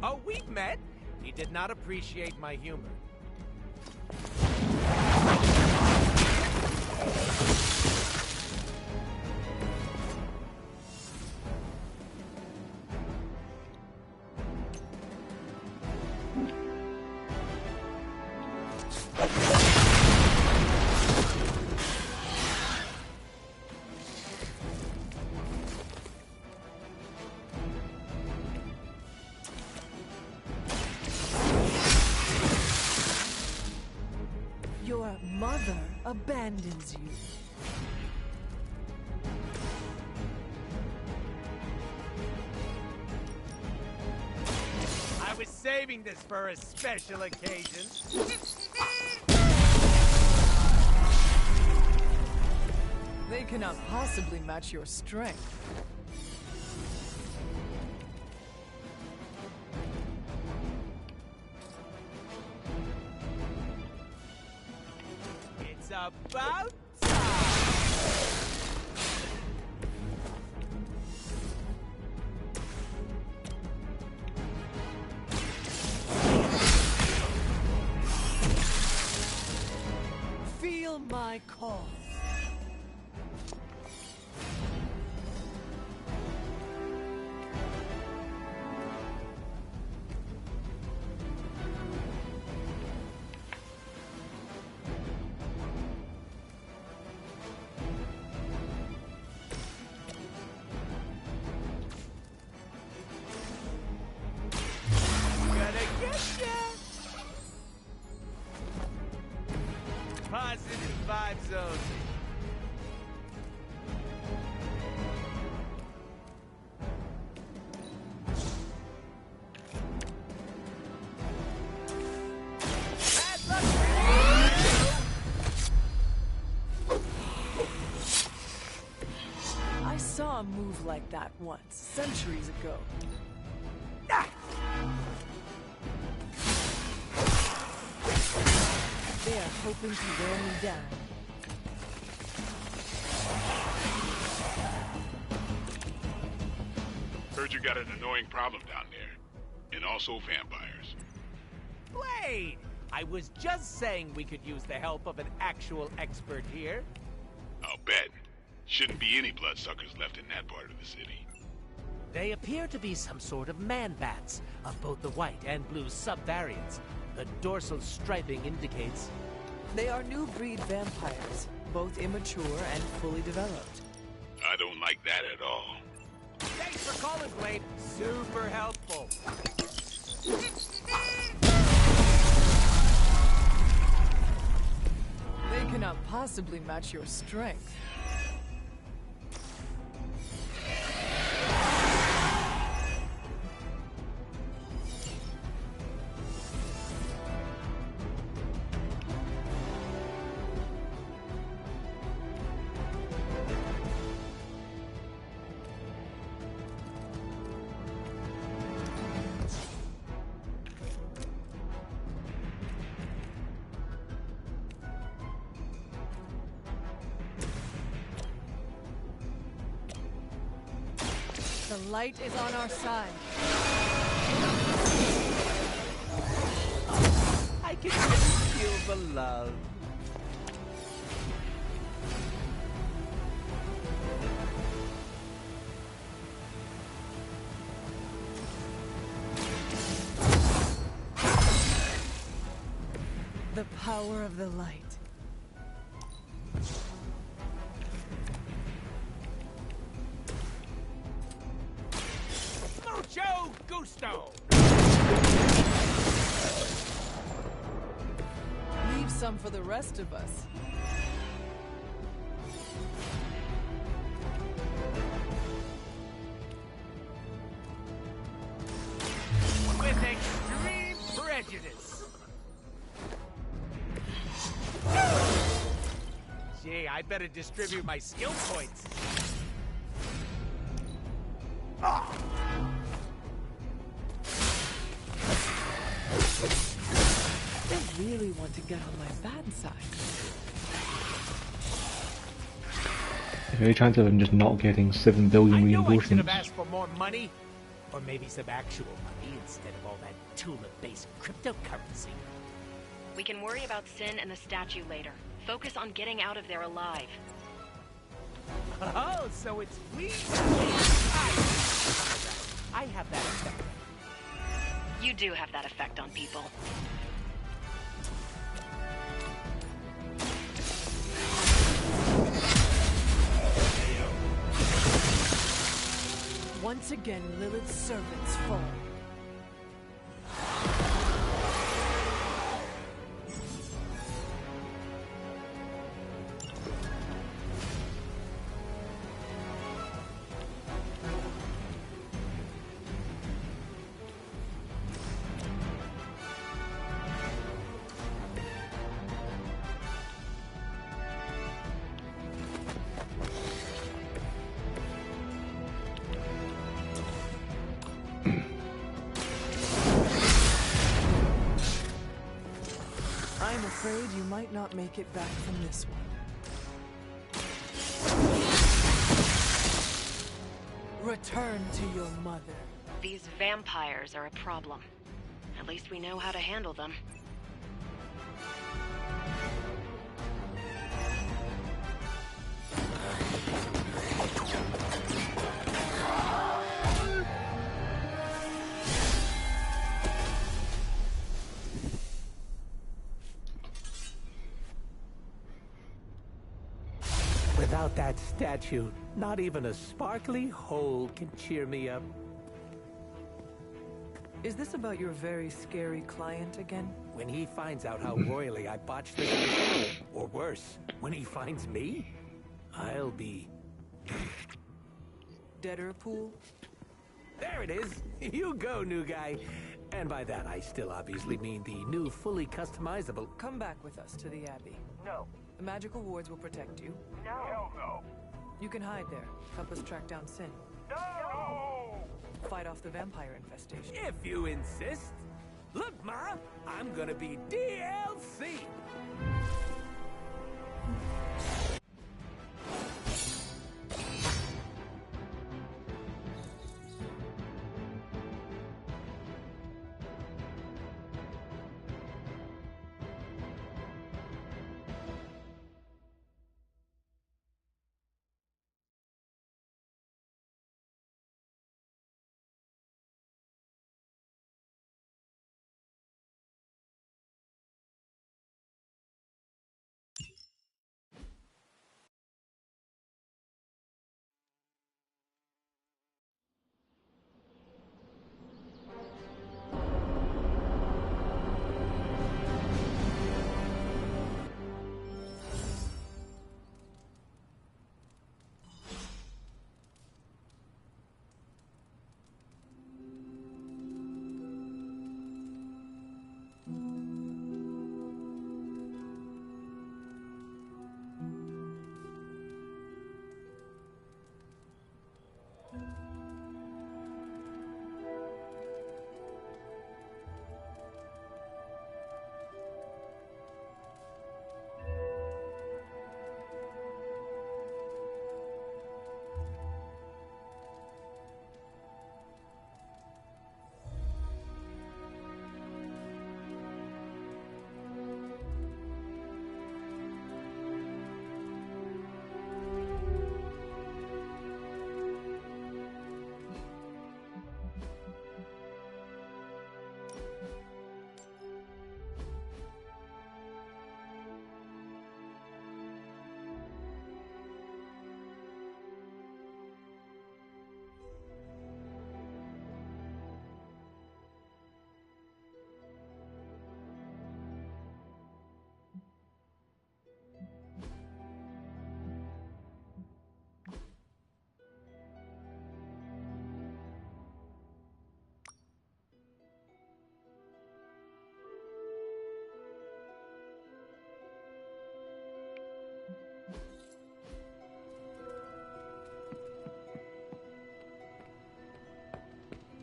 Oh, we've met? He did not appreciate my humor.
Your mother abandons you.
I was saving this for a special occasion.
They cannot possibly match your strength.
It's about
Feel my call.
gonna get ya! Positive vibes only. Bad luck for
I saw a move like that once, centuries ago. They are hoping to wear me down.
Heard you got an annoying problem down there. And also vampires.
Blade! I was just saying we could use the help of an actual expert here.
I'll bet. Shouldn't be any bloodsuckers left in that part of the city.
They appear to be some sort of man-bats, of both the white and blue subvariants. The dorsal striping indicates...
They are new breed vampires, both immature and fully developed.
I don't like that at all.
Thanks for calling, Blade. Super helpful.
They cannot possibly match your strength. light is on our side.
I can just feel the love.
The power of the light.
Mucho gusto!
Leave some for the rest of us.
With extreme prejudice. Gee, I better distribute my skill points.
They really want to get on my bad side.
Any chance of him just not getting 7 billion
I should
reinforcements?
have asked for more money. Or maybe some actual money instead of all that Tula-based cryptocurrency.
We can worry about Sin and the statue later. Focus on getting out of there alive.
Oh, so it's we. I have that effect.
You do have that effect on people.
Once again, Lilith's servants fall. I'm afraid you might not make it back from this one. Return to your mother.
These vampires are a problem. At least we know how to handle them.
Without that statue, not even a sparkly hole can cheer me up.
Is this about your very scary client again?
When he finds out how royally I botched this, or worse, when he finds me, I'll be...
Deader pool?
There it is! You go, new guy! And by that, I still obviously mean the new, fully customizable...
Come back with us to the Abbey.
No.
The magical wards will protect you.
No! Hell no!
You can hide there. Help us track down Sin.
No!
Fight off the vampire infestation.
If you insist. Look, Ma, I'm gonna be DLC!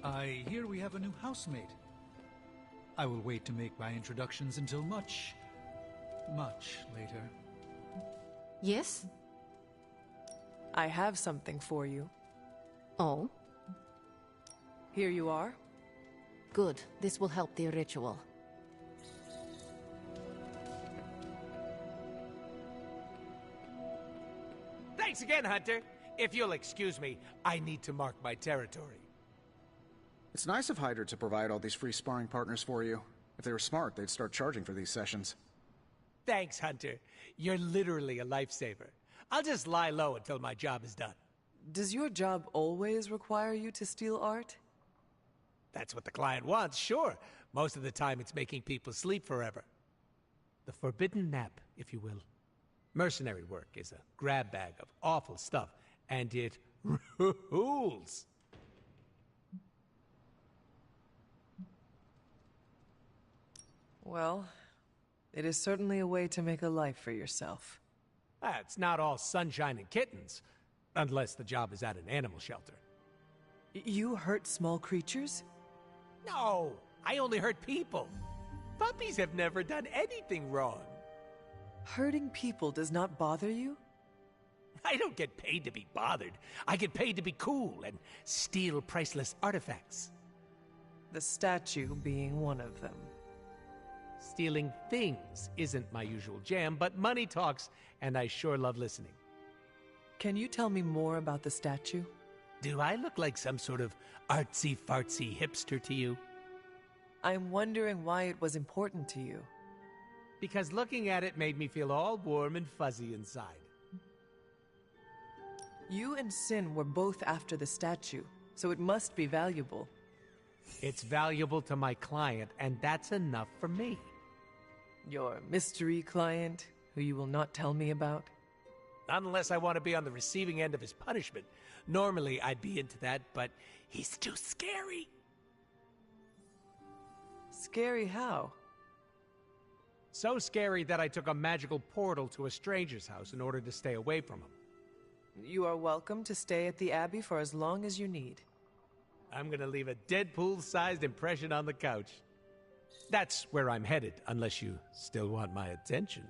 I hear we have a new housemate. I will wait to make my introductions until much later.
Yes?
I have something for you.
Oh?
Here you are.
Good. This will help the ritual.
Thanks again, Hunter. If you'll excuse me, I need to mark my territory.
It's nice of Hydra to provide all these free sparring partners for you. If they were smart, they'd start charging for these sessions.
Thanks, Hunter. You're literally a lifesaver. I'll just lie low until my job is done.
Does your job always require you to steal art?
That's what the client wants, sure. Most of the time it's making people sleep forever. The forbidden nap, if you will. Mercenary work is a grab bag of awful stuff, and it rules.
Well, it is certainly a way to make a life for yourself.
It's not all sunshine and kittens, unless the job is at an animal shelter.
You hurt small creatures?
No, I only hurt people. Puppies have never done anything wrong.
Hurting people does not bother you?
I don't get paid to be bothered. I get paid to be cool and steal priceless artifacts.
The statue being one of them.
Stealing things isn't my usual jam, but money talks, and I sure love listening.
Can you tell me more about the statue?
Do I look like some sort of artsy-fartsy hipster to you?
I'm wondering why it was important to you.
Because looking at it made me feel all warm and fuzzy inside.
You and Sin were both after the statue, so it must be valuable.
It's valuable to my client, and that's enough for me.
Your mystery client, who you will not tell me about?
Not unless I want to be on the receiving end of his punishment. Normally, I'd be into that, but he's too scary.
Scary how?
So scary that I took a magical portal to a stranger's house in order to stay away from him.
You are welcome to stay at the Abbey for as long as you need.
I'm gonna leave a Deadpool-sized impression on the couch. That's where I'm headed, unless you still want my attention.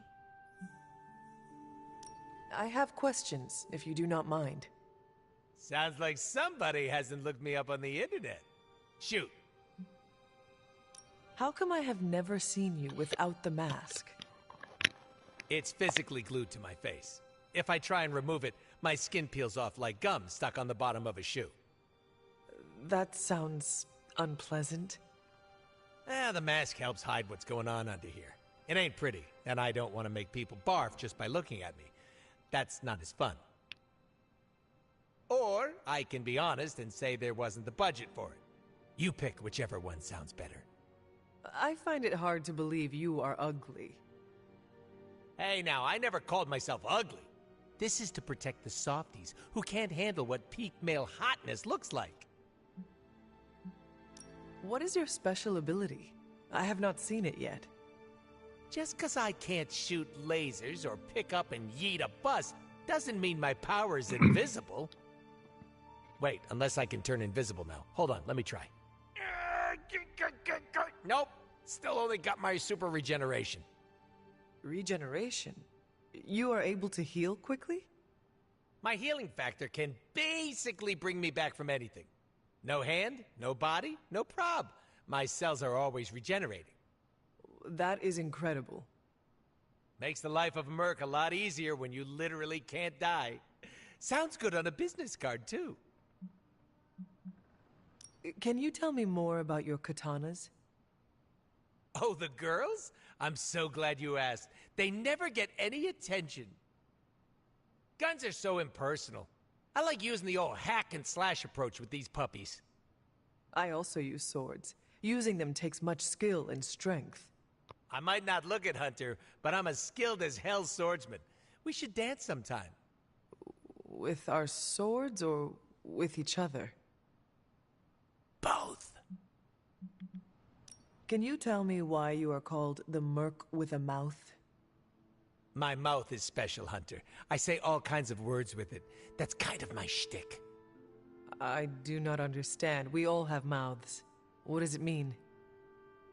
I have questions, if you do not mind.
Sounds like somebody hasn't looked me up on the internet. Shoot.
How come I have never seen you without the mask?
It's physically glued to my face. If I try and remove it, my skin peels off like gum stuck on the bottom of a shoe.
That sounds unpleasant.
The mask helps hide what's going on under here. It ain't pretty, and I don't want to make people barf just by looking at me. That's not as fun. Or I can be honest and say there wasn't the budget for it. You pick whichever one sounds better.
I find it hard to believe you are ugly.
Hey now, I never called myself ugly. This is to protect the softies who can't handle what peak male hotness looks like.
What is your special ability? I have not seen it yet.
Just 'cause I can't shoot lasers or pick up and yeet a bus doesn't mean my power is invisible. Wait, unless I can turn invisible now. Hold on, let me try. Nope, still only got my super regeneration.
Regeneration? You are able to heal quickly?
My healing factor can basically bring me back from anything. No hand, no body, no prob. My cells are always regenerating.
That is incredible.
Makes the life of a merc a lot easier when you literally can't die. Sounds good on a business card, too.
Can you tell me more about your katanas?
Oh, the girls? I'm so glad you asked. They never get any attention. Guns are so impersonal. I like using the old hack and slash approach with these puppies.
I also use swords. Using them takes much skill and strength.
I might not look it, Hunter, but I'm as skilled as hell's swordsman. We should dance sometime.
With our swords or with each other?
Both.
Can you tell me why you are called the Merc with a Mouth?
My mouth is special, Hunter. I say all kinds of words with it. That's kind of my shtick.
I do not understand. We all have mouths. What does it mean?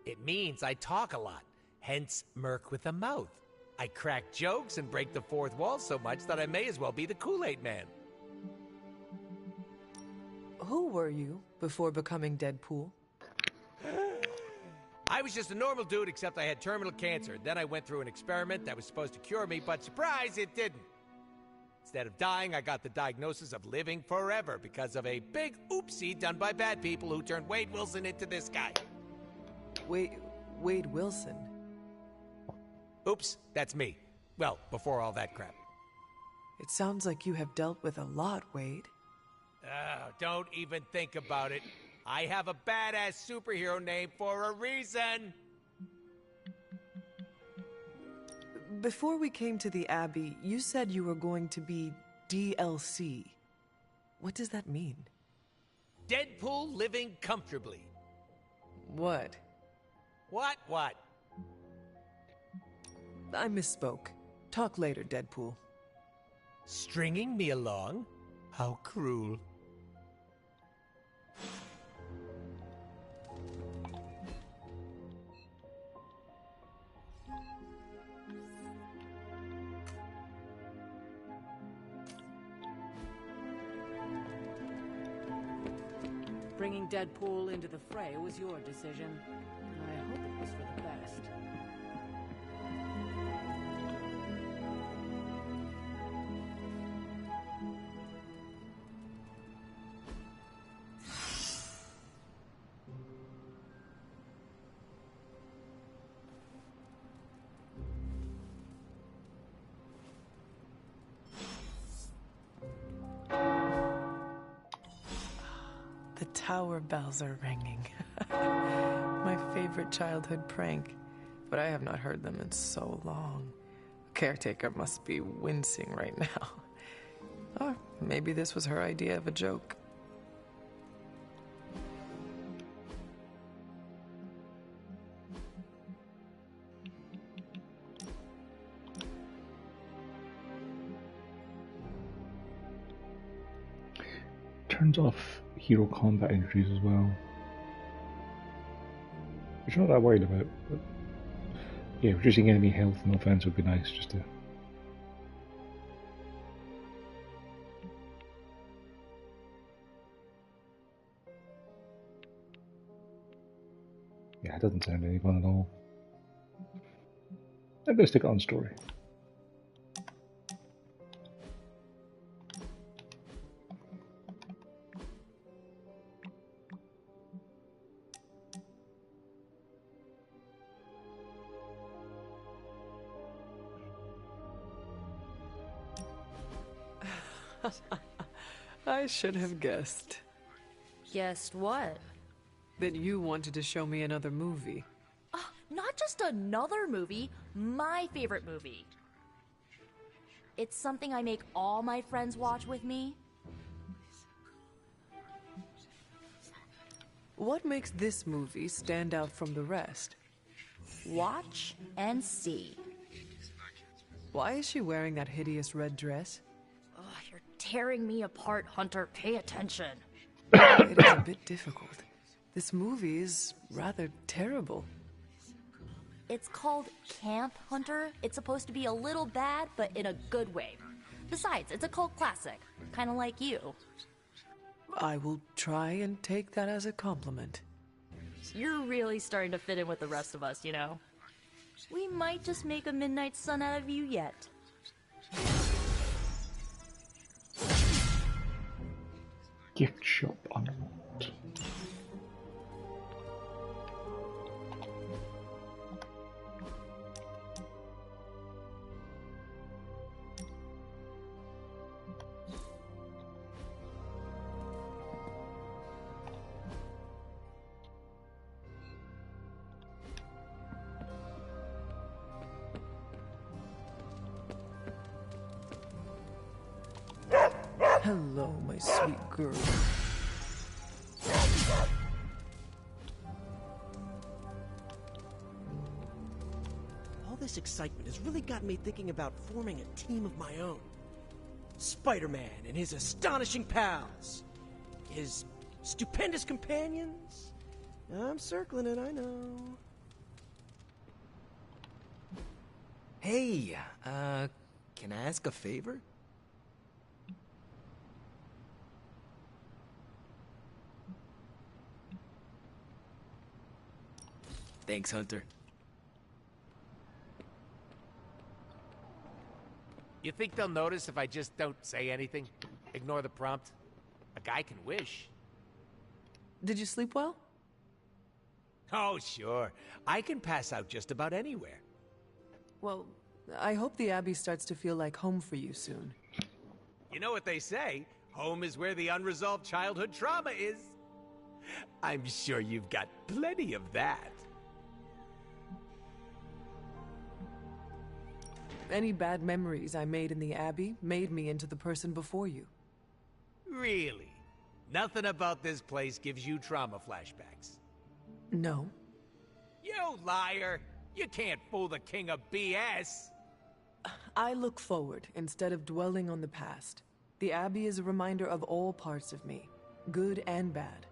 It means I talk a lot, hence Merc with a mouth. I crack jokes and break the fourth wall so much that I may as well be the Kool-Aid Man.
Who were you before becoming Deadpool?
I was just a normal dude, except I had terminal cancer. Then I went through an experiment that was supposed to cure me, but surprise, it didn't. Instead of dying, I got the diagnosis of living forever because of a big oopsie done by bad people who turned Wade Wilson into this guy.
Wade Wilson?
Oops, that's me. Well, before all that crap.
It sounds like you have dealt with a lot, Wade.
Don't even think about it. I have a badass superhero name for a reason.
Before we came to the Abbey, you said you were going to be DLC. What does that mean?
Deadpool living comfortably.
What?
What?
I misspoke. Talk later, Deadpool.
Stringing me along? How cruel.
Bringing Deadpool into the fray was your decision, and I hope it was for the best.
The tower bells are ringing. My favorite childhood prank, but I have not heard them in so long. Caretaker must be wincing right now. Or maybe this was her idea of a joke.
Turns off hero combat entries as well, which I'm not that worried about, but yeah, reducing enemy health and offense would be nice just to... Yeah, it doesn't sound any fun at all. I'm gonna stick it on story.
I should have guessed.
Guessed what?
That you wanted to show me another movie.
Not just another movie, my favorite movie. It's something I make all my friends watch with me.
What makes this movie stand out from the rest?
Watch and see.
Why is she wearing that hideous red dress?
Ugh, you're tearing me apart, Hunter. Pay attention.
It is a bit difficult. This movie is rather terrible.
It's called Camp Hunter. It's supposed to be a little bad, but in a good way. Besides, it's a cult classic, kind of like you.
I will try and take that as a compliment.
You're really starting to fit in with the rest of us, you know? We might just make a Midnight Sun out of you yet.
Gift shop unlocked.
Hello, my sweet girl.
All this excitement has really got me thinking about forming a team of my own. Spider-Man and his astonishing pals. his stupendous companions. I'm circling it, I know. Hey, can I ask a favor? Thanks, Hunter.
You think they'll notice if I just don't say anything? Ignore the prompt? A guy can wish.
Did you sleep well?
Oh, sure. I can pass out just about anywhere.
Well, I hope the Abbey starts to feel like home for you soon.
You know what they say? Home is where the unresolved childhood trauma is. I'm sure you've got plenty of that.
Any bad memories I made in the Abbey made me into the person before you.
Really? Nothing about this place gives you trauma flashbacks?
No.
You liar! You can't fool the king of BS!
I look forward instead of dwelling on the past. The Abbey is a reminder of all parts of me, good and bad.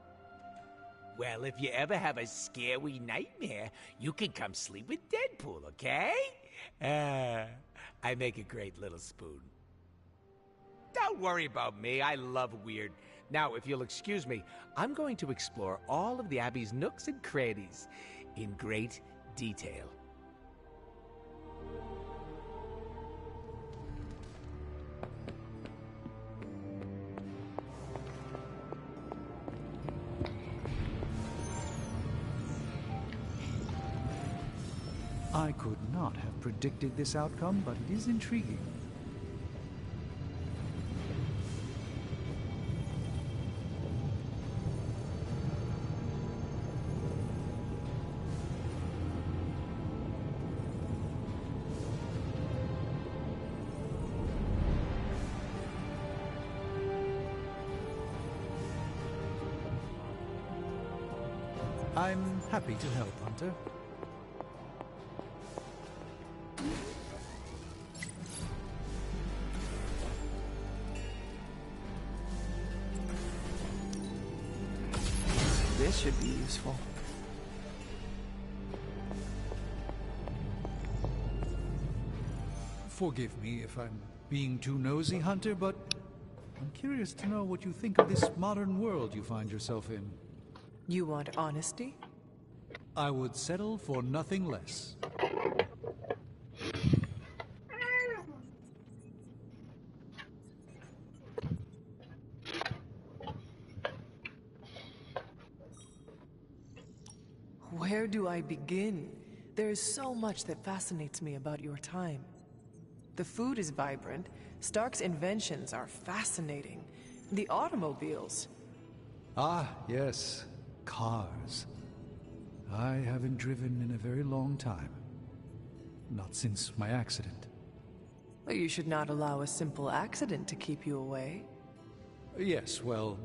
Well, if you ever have a scary nightmare, you can come sleep with Deadpool, okay? I make a great little spoon. Don't worry about me, I love weird. Now, if you'll excuse me, I'm going to explore all of the Abbey's nooks and crannies in great detail.
I could not have predicted this outcome, but it is intriguing. I'm happy to help, Hunter.
This should be useful.
Forgive me if I'm being too nosy, Hunter, but I'm curious to know what you think of this modern world you find yourself in.
You want honesty?
I would settle for nothing less.
Where do I begin? There is so much that fascinates me about your time. The food is vibrant, Stark's inventions are fascinating, the automobiles.
Ah, yes. Cars. I haven't driven in a very long time. Not since my accident.
Well, you should not allow a simple accident to keep you away.
Yes, well,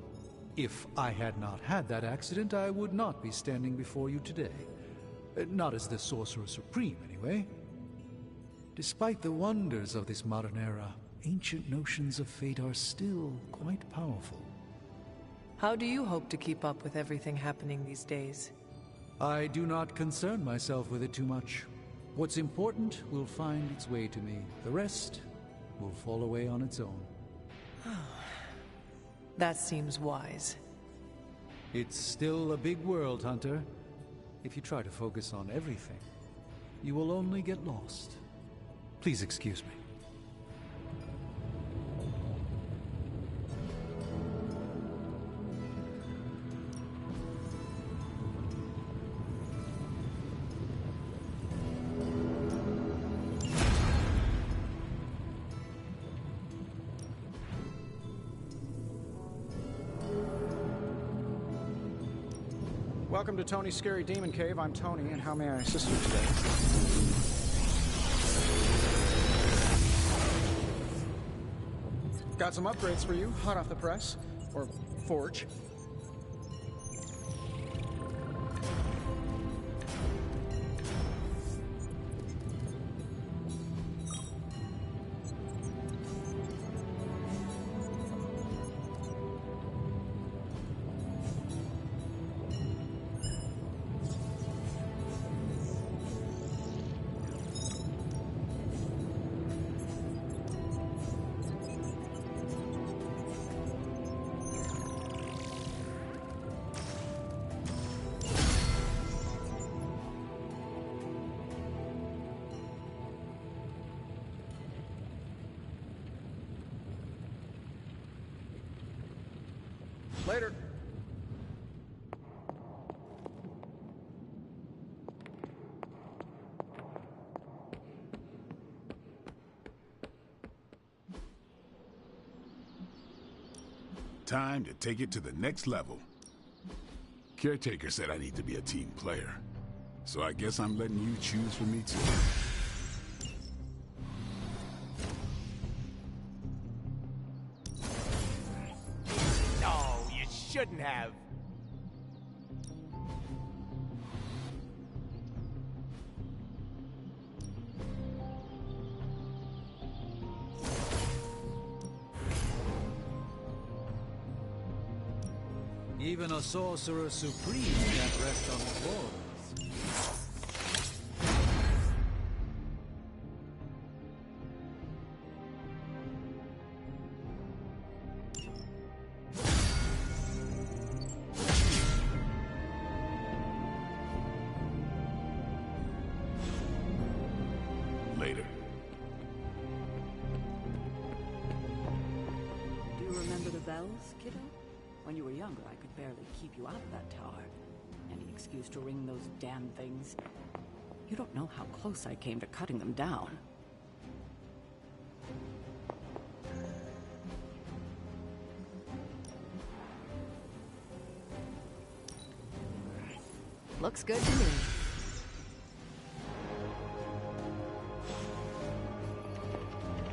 if I had not had that accident, I would not be standing before you today. Not as the Sorcerer Supreme, anyway. Despite the wonders of this modern era, ancient notions of fate are still quite powerful.
How do you hope to keep up with everything happening these days?
I do not concern myself with it too much. What's important will find its way to me. The rest will fall away on its own.
That seems wise.
It's still a big world, Hunter. If you try to focus on everything, you will only get lost. Please excuse me.
Welcome to Tony's Scary Demon Cave. I'm Tony, and how may I assist you today? Got some upgrades for you, hot off the press. Or forge. Later.
Time to take it to the next level. Caretaker said I need to be a team player. So I guess I'm letting you choose for me too.
No, you shouldn't have.
Even a sorcerer supreme can't rest on his laurels.
Later.
Do you remember the bells, kiddo? When you were younger, I could barely keep you out of that tower. Any excuse to ring those damn things. You don't know how close I came to cutting them down.
Looks good to me.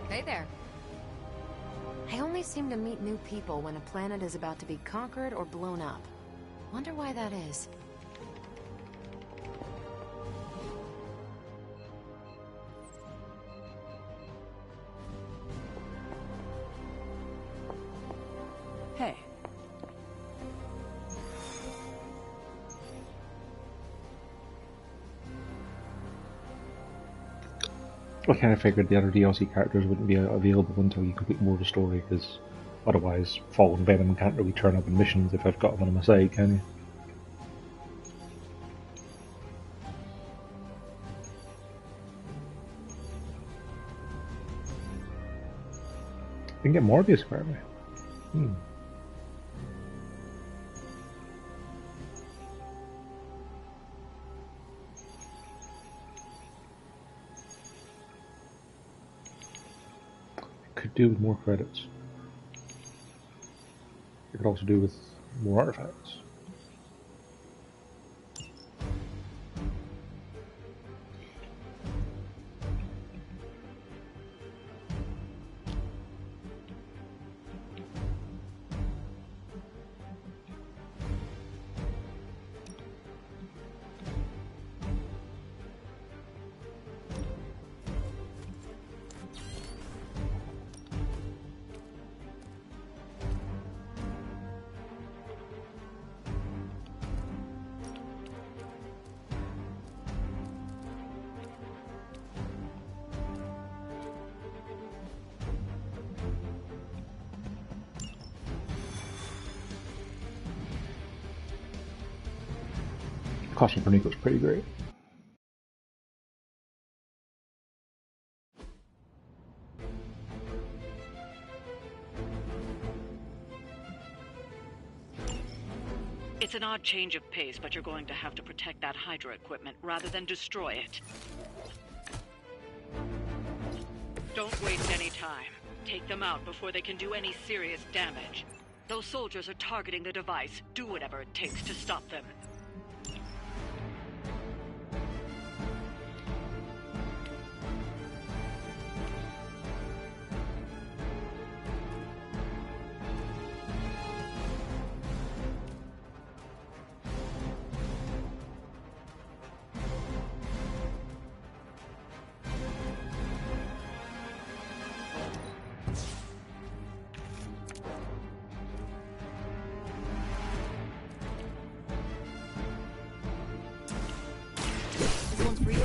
Hey there.
I only seem to meet new people when a planet is about to be conquered or blown up. Wonder why that is.
Hey.
I kind of figured the other DLC characters wouldn't be available until you complete more of the story, because otherwise Fallen Venom can't really turn up in missions if I've got them on my side, can you? I can get Morbius apparently. Could do with more credits. It could also do with more artifacts. Costume for Nico's pretty great.
It's an odd change of pace, but you're going to have to protect that Hydra equipment rather than destroy it. Don't waste any time. Take them out before they can do any serious damage. Those soldiers are targeting the device. Do whatever it takes to stop them.
This one's for you.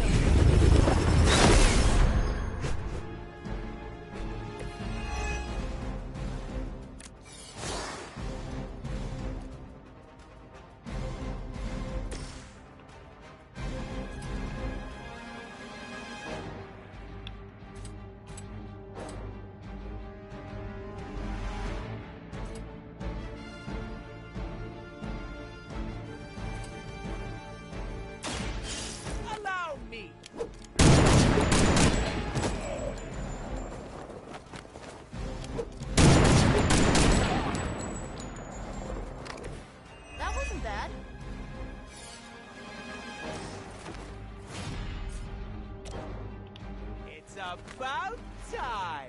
About time!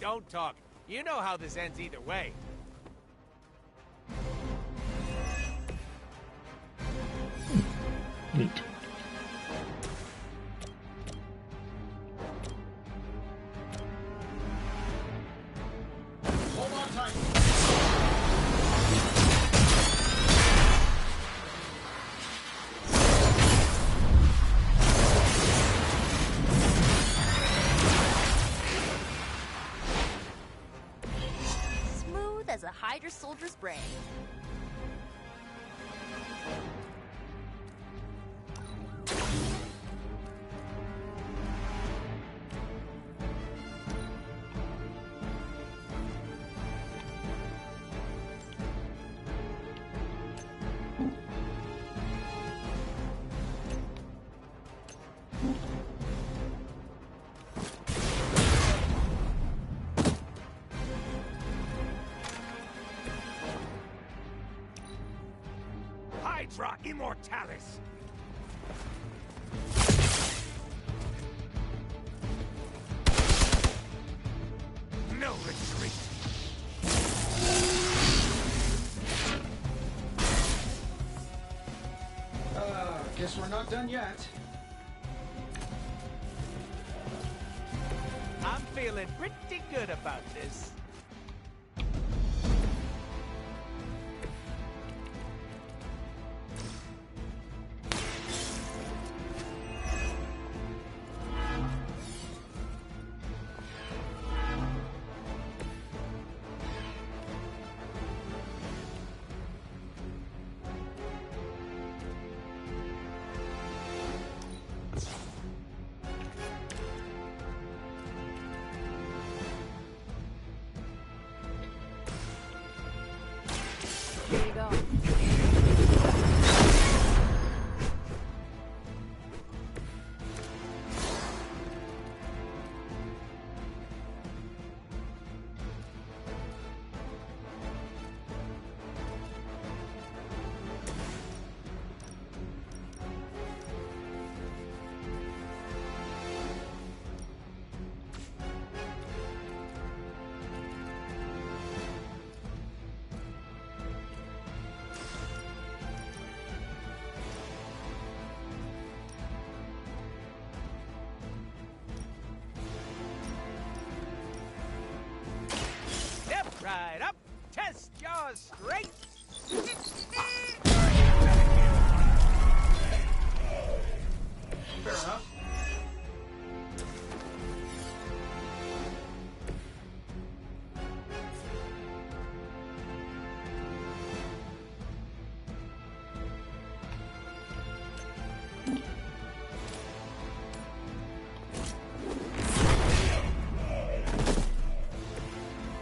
Don't talk. You know how this ends either way.
Neat.
Hold on tight.
As a Hydra soldier's brain.
Hydra Immortalis! No retreat!
Guess we're not done yet.
I'm feeling pretty good about this.
Here you go.
Right up, test your strength.
Fair enough.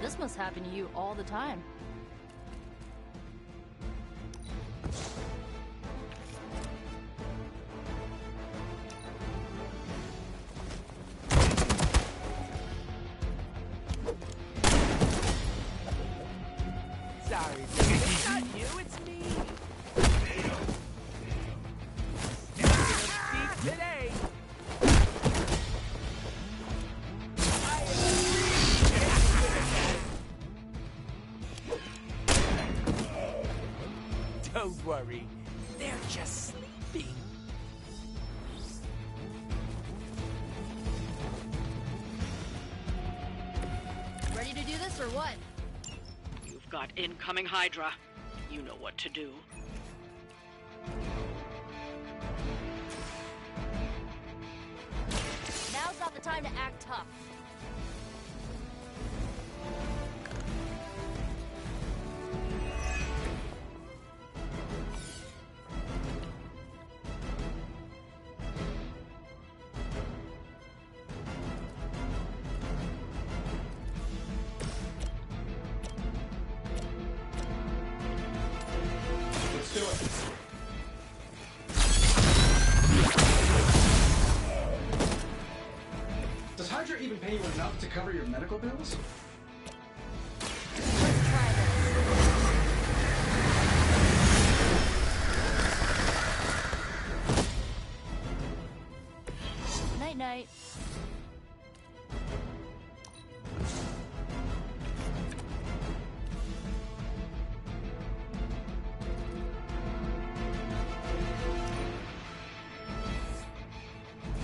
This must happen to you all the time.
Sorry, it's not you, it's me. Deep today. Don't worry, they're just sleeping.
Ready to do this or what?
You've got incoming Hydra. You know what to do.
Now's not the time to act tough.
Does Hydra even pay you enough to cover your medical bills?
Night-night.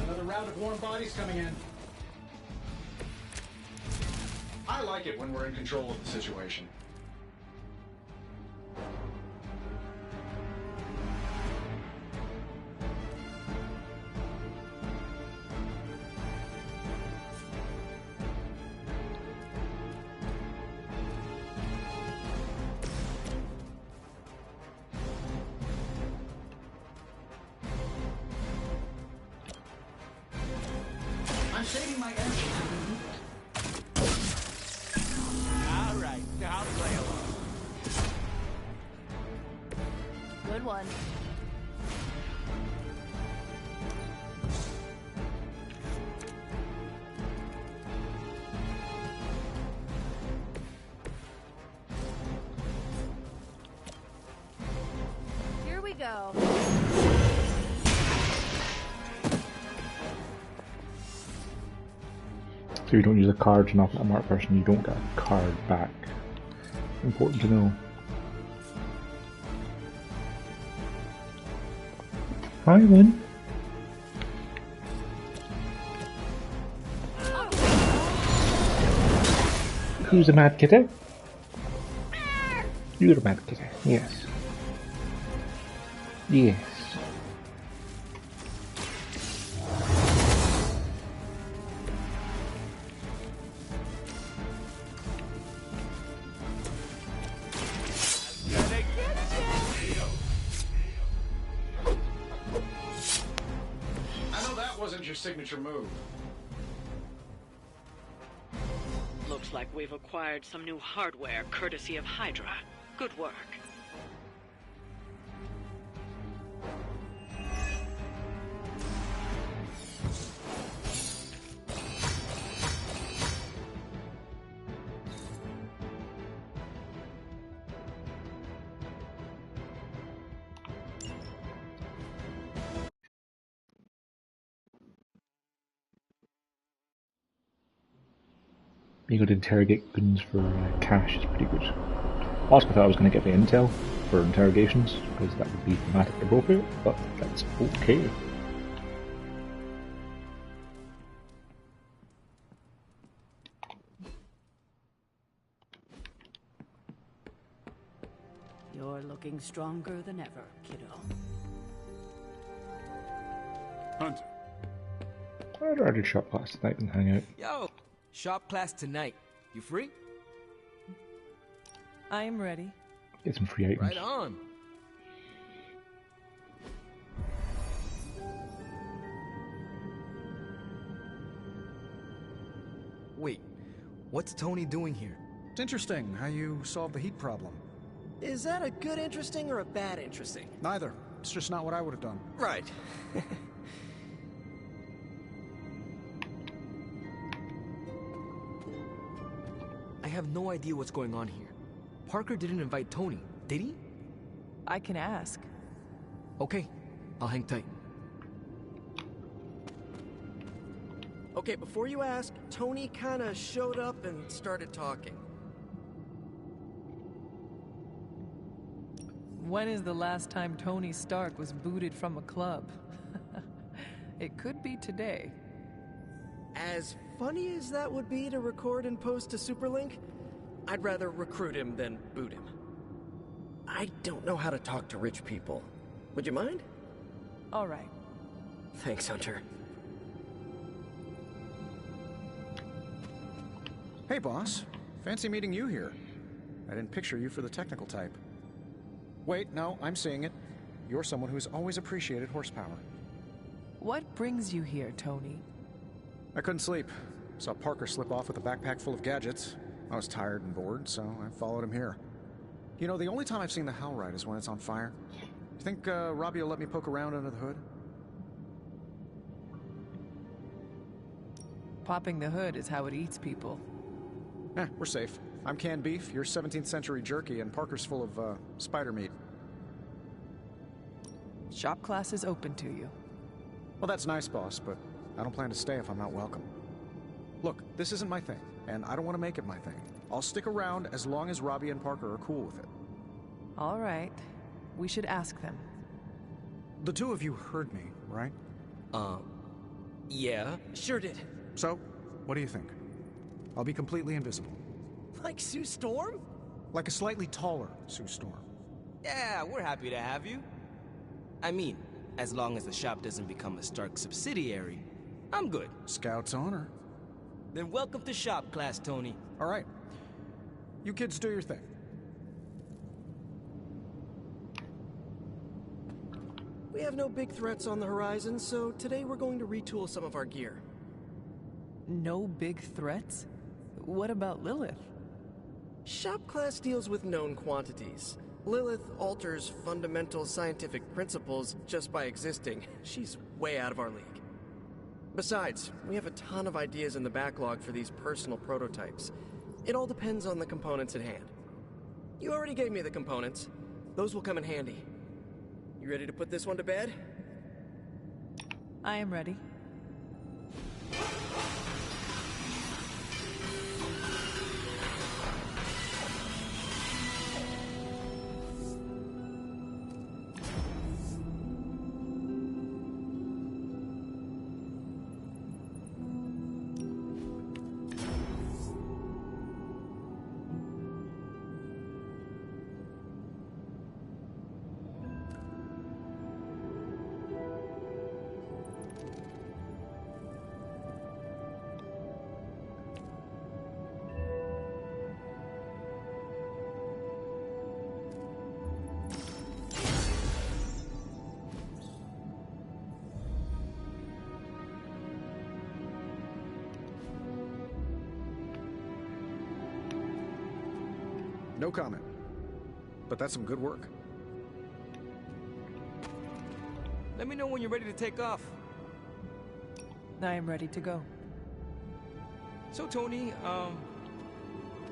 Another round of warm bodies coming in. I like it when we're in control of the situation. I'm saving my energy.
All right, now play along.
Good one. Here we go.
So you don't use a card to knock out a marked person, you don't get a card back. Important to know. Hi, Lynn. Who's the mad kitty? You're the mad kitty, yes. Yes.
Signature move.
Looks like we've acquired some new hardware courtesy of Hydra. Good work.
Being able to interrogate goons for cash is pretty good. Also, I thought I was going to get the intel for interrogations, because that would be thematically appropriate, but that's okay.
You're looking stronger than ever, kiddo.
Hunter.
I'd rather shop last night and hang out.
Yo! Shop class tonight. You free?
I am ready.
Get some free items.
Right on. Wait, what's Tony doing here?
It's interesting how you solved the heat problem.
Is that a good interesting or a bad interesting?
Neither. It's just not what I would have done.
Right.
I have no idea what's going on here. Parker didn't invite Tony, did he?
I can ask.
Okay, I'll hang tight.
Okay, before you ask, Tony kinda showed up and started talking.
When is the last time Tony Stark was booted from a club? It could be today.
As funny as that would be to record and post to Superlink, I'd rather recruit him than boot him. I don't know how to talk to rich people. Would you mind?
All right.
Thanks, Hunter.
Hey, boss. Fancy meeting you here. I didn't picture you for the technical type. Wait, no, I'm seeing it. You're someone who's always appreciated horsepower.
What brings you here, Tony?
I couldn't sleep. Saw Parker slip off with a backpack full of gadgets. I was tired and bored, so I followed him here. You know, the only time I've seen the Hellride is when it's on fire. Think Robbie will let me poke around under the hood?
Popping the hood is how it eats people.
We're safe. I'm canned beef, you're 17th century jerky, and Parker's full of, spider meat.
Shop class is open to you.
Well, that's nice, boss, but I don't plan to stay if I'm not welcome. Look, this isn't my thing, and I don't want to make it my thing. I'll stick around as long as Robbie and Parker are cool with it.
All right. We should ask them.
The two of you heard me, right?
Yeah. Sure did.
So, what do you think? I'll be completely invisible.
Like Sue Storm?
Like a slightly taller Sue Storm.
Yeah, we're happy to have you. I mean, as long as the shop doesn't become a Stark subsidiary, I'm good.
Scout's honor.
Then welcome to shop class, Tony.
All right. You kids do your thing.
We have no big threats on the horizon, so today we're going to retool some of our gear.
No big threats? What about Lilith?
Shop class deals with known quantities. Lilith alters fundamental scientific principles just by existing. She's way out of our league. Besides, we have a ton of ideas in the backlog for these personal prototypes. It all depends on the components at hand. You already gave me the components. Those will come in handy. You ready to put this one to bed?
I am ready.
No comment. But that's some good work.
Let me know when you're ready to take off.
I am ready to go.
So, Tony,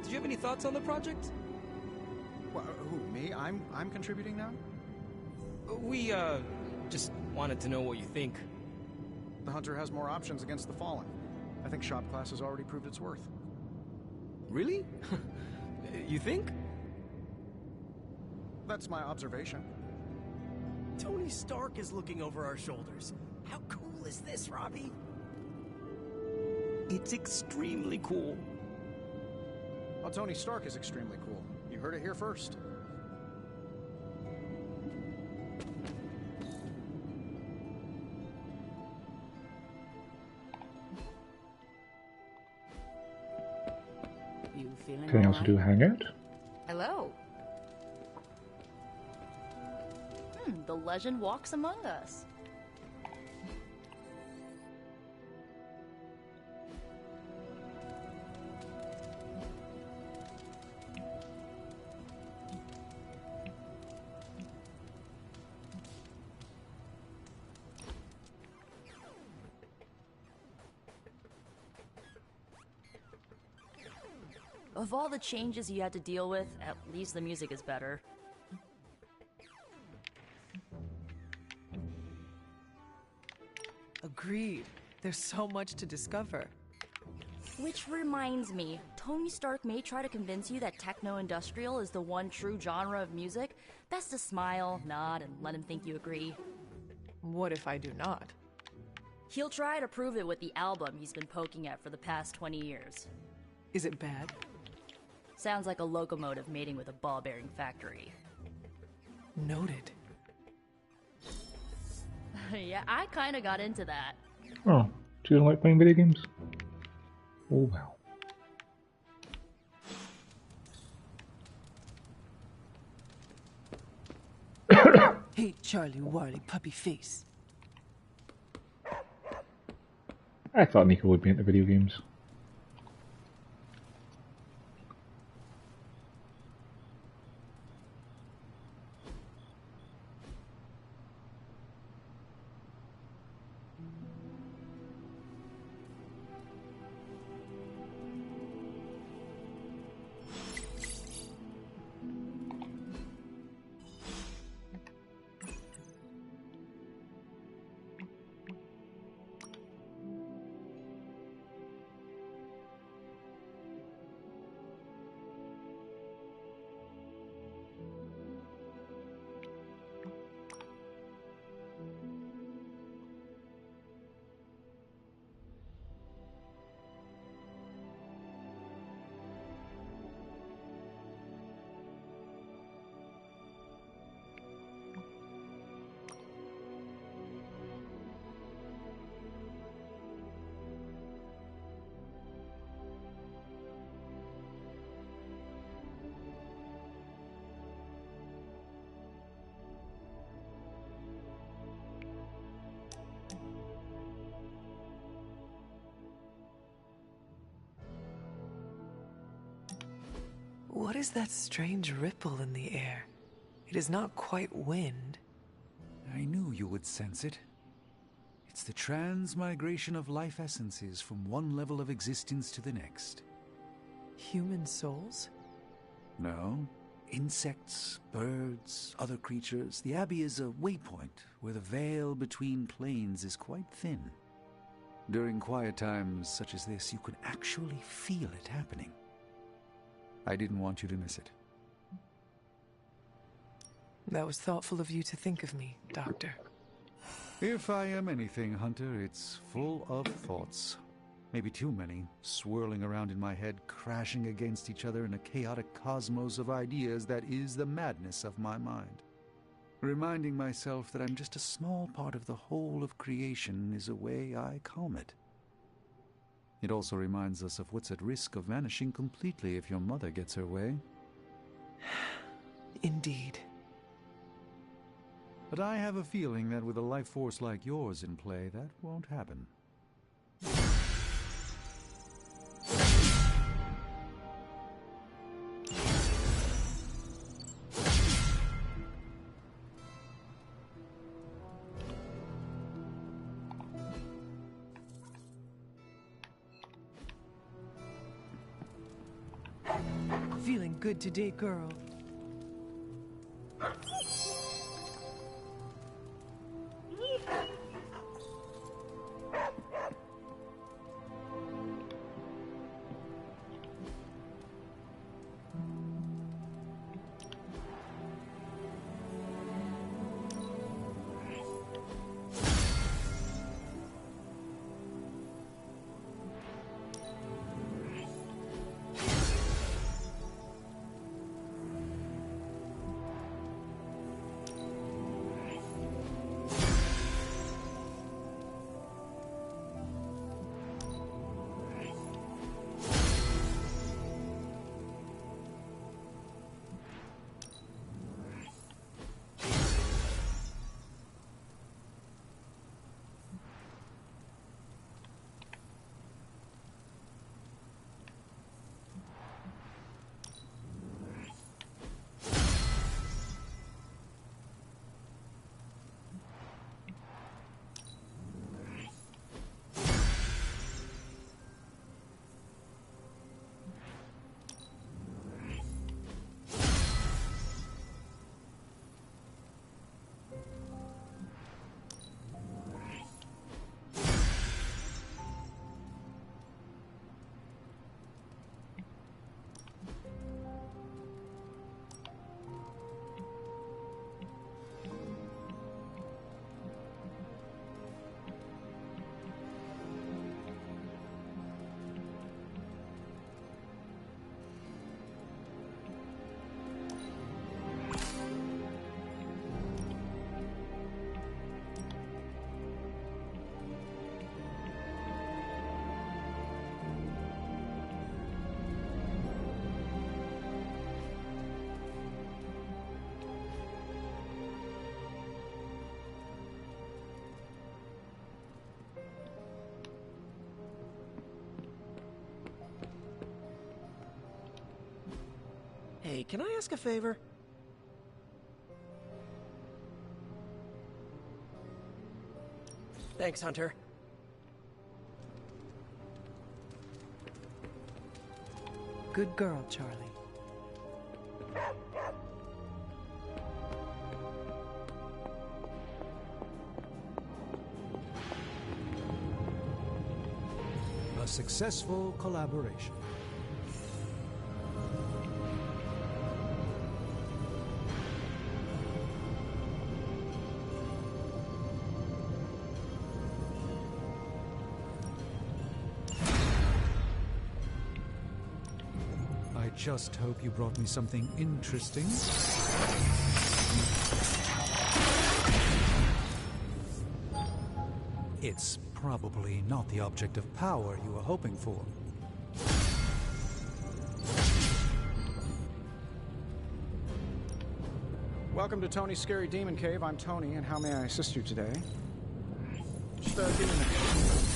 did you have any thoughts on the project?
Well, who, me? I'm contributing now?
We, just wanted to know what you think.
The Hunter has more options against the Fallen. I think shop class has already proved its worth.
Really? You think?
That's my observation.
Tony Stark is looking over our shoulders. How cool is this, Robbie?
It's extremely cool.
Well, Tony Stark is extremely cool. You heard it here first.
You feeling
Can I also do a hangout?
Hello. The legend walks among us. Of all the changes you had to deal with, at least the music is better.
Agreed. There's so much to discover.
Which reminds me, Tony Stark may try to convince you that techno-industrial is the one true genre of music. Best to smile, nod, and let him think you agree.
What if I do not?
He'll try to prove it with the album he's been poking at for the past 20 years.
Is it bad?
Sounds like a locomotive mating with a ball-bearing factory.
Noted.
Yeah, I kinda got into that.
Oh, do you like playing video games? Oh well.
Hey, Charlie Warley puppy face.
I thought Nico would be into video games.
is that strange ripple in the air? It is not quite wind.
I knew you would sense it. It's the transmigration of life essences from one level of existence to the next.
Human souls?
No. Insects, birds, other creatures. The Abbey is a waypoint where the veil between planes is quite thin. During quiet times such as this, you can actually feel it happening. I didn't want you to miss it.
That was thoughtful of you to think of me, Doctor.
If I am anything, Hunter, it's full of thoughts. Maybe too many, swirling around in my head, crashing against each other in a chaotic cosmos of ideas that is the madness of my mind. Reminding myself that I'm just a small part of the whole of creation is a way I calm it. It also reminds us of what's at risk of vanishing completely if your mother gets her way.
Indeed.
But I have a feeling that with a life force like yours in play, that won't happen.
Feeling good today, girl.
Hey, can I ask a favor? Thanks, Hunter.
Good girl, Charlie.
A successful collaboration. I just hope you brought me something interesting. It's probably not the object of power you were hoping for.
Welcome to Tony's Scary Demon Cave. I'm Tony, and how may I assist you today? Just give me a minute.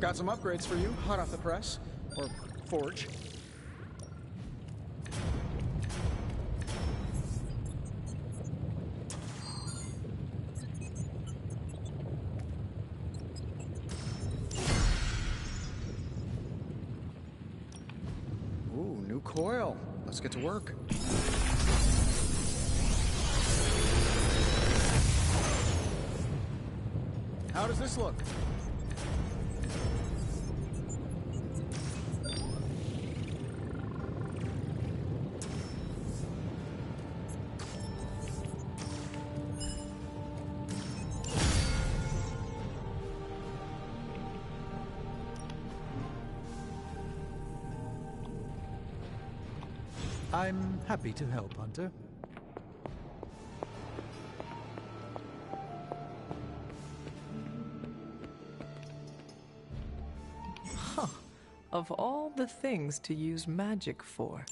Got some upgrades for you, hot off the press. Or forge. Ooh, new coil. Let's get to work. How does this look?
I'm happy to help, Hunter.
Huh. Of all the things to use magic for.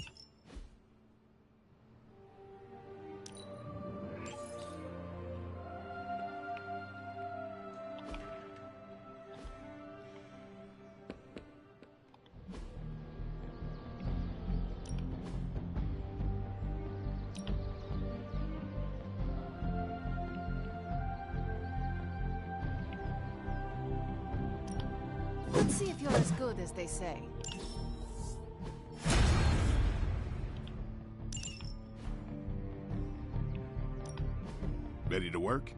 Let's see if you're as good as they say.
Ready to work?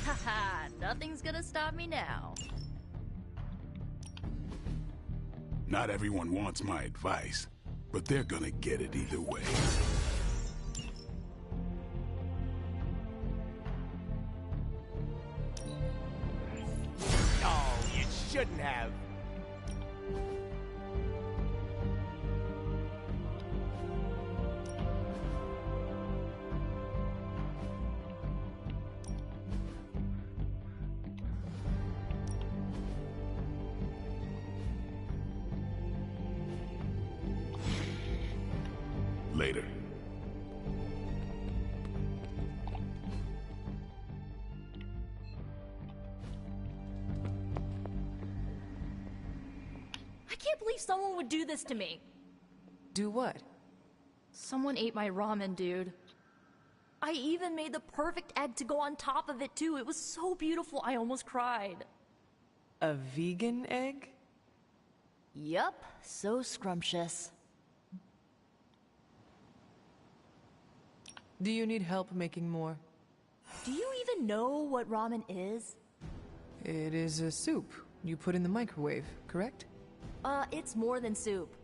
Haha, nothing's gonna stop me now.
Not everyone wants my advice, but they're gonna get it either way.
Oh, you shouldn't have.
Later.
I can't believe someone would do this to me.
Do what?
Someone ate my ramen, dude. I even made the perfect egg to go on top of it, too. It was so beautiful, I almost cried.
A vegan egg?
Yup, so scrumptious.
Do you need help making more?
Do you even know what ramen is?
It is a soup you put in the microwave, correct?
It's more than soup.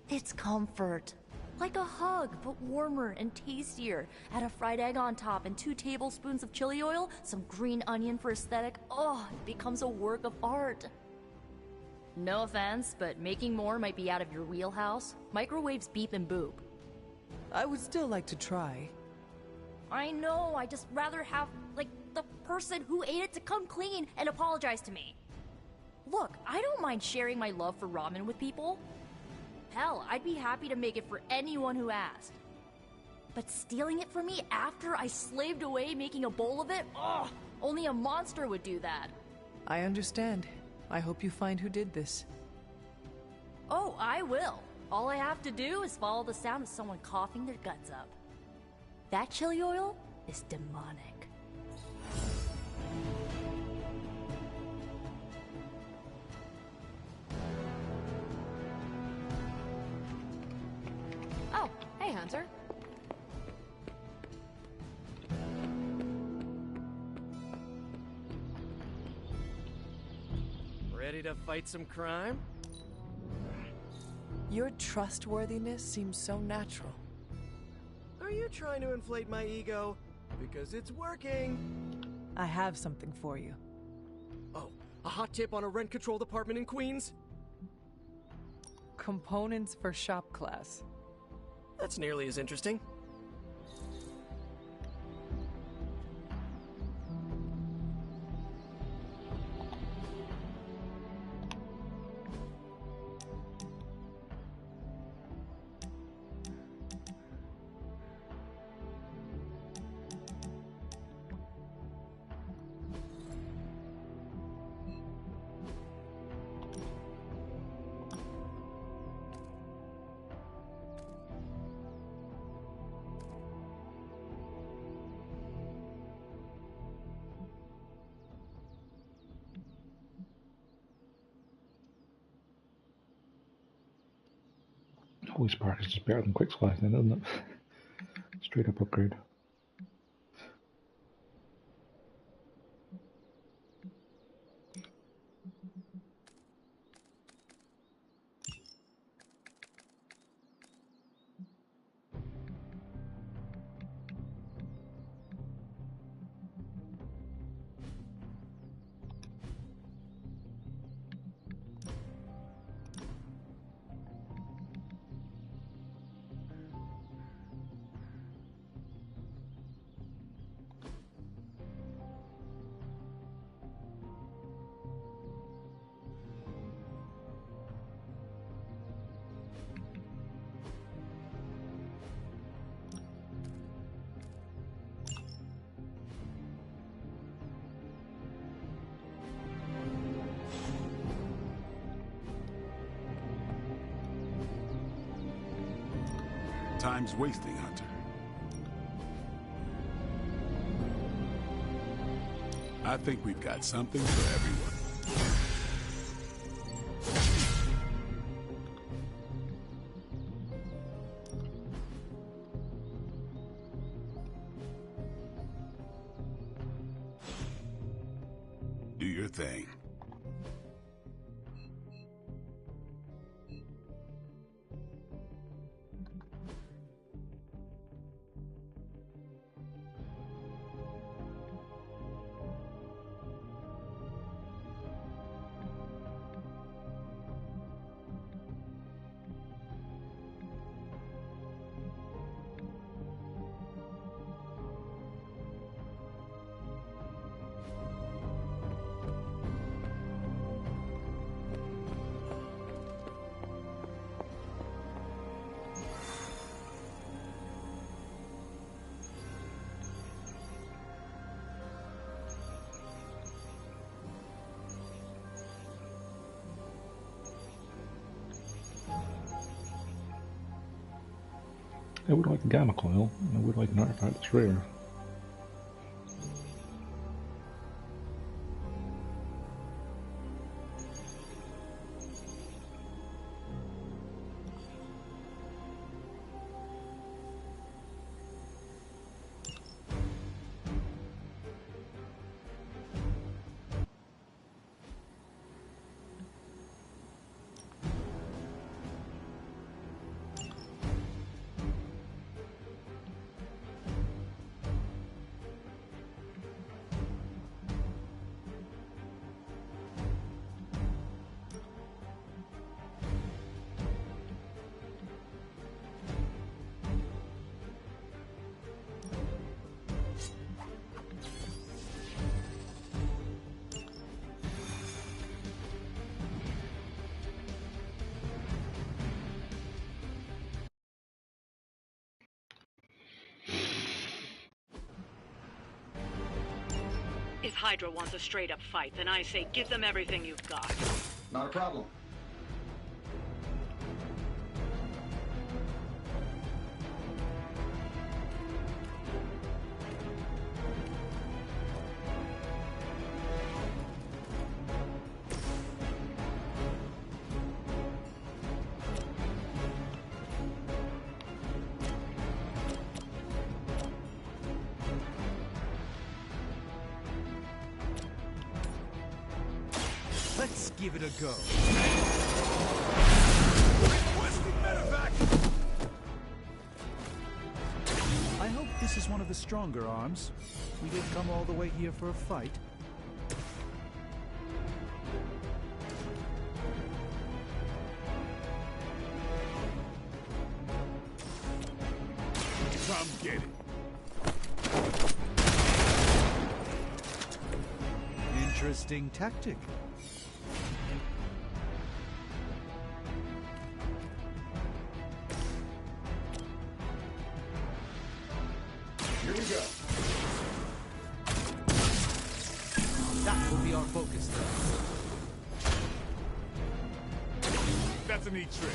It's comfort. Like a hug, but warmer and tastier. Add a fried egg on top and 2 tablespoons of chili oil, some green onion for aesthetic. Oh, it becomes a work of art. No offense, but making more might be out of your wheelhouse. Microwaves beep and boop.
I would still like to try.
I know, I just rather have, like, the person who ate it to come clean and apologize to me. Look, I don't mind sharing my love for ramen with people. Hell, I'd be happy to make it for anyone who asked. But stealing it from me after I slaved away making a bowl of it? Ugh, only a monster would do that.
I understand. I hope you find who did this.
Oh, I will. All I have to do is follow the sound of someone coughing their guts up. That chili oil is demonic.
Oh, hey, Hunter.
Ready to fight some crime?
Your trustworthiness seems so natural.
Are you trying to inflate my ego? Because it's working.
I have something for you.
Oh, a hot tip on a rent-controlled apartment in Queens?
Components for shop class.
That's nearly as interesting.
Voice Spark is just better than Quick Splash then, isn't it? Straight up upgrade.
Time's wasting, Hunter. I think we've got something for everyone. Do your thing.
I would like the Gamma Coil, and I would like an artifact that's rare.
If Hydra wants a straight-up fight, then I say give them everything you've got.
Not a problem.
Let's give it a go.
Requesting medevac!
I hope this is one of the stronger arms. We didn't come all the way here for a fight.
Come get it.
Interesting tactic.
Here we go.
That will be our focus then.
That's a neat trick.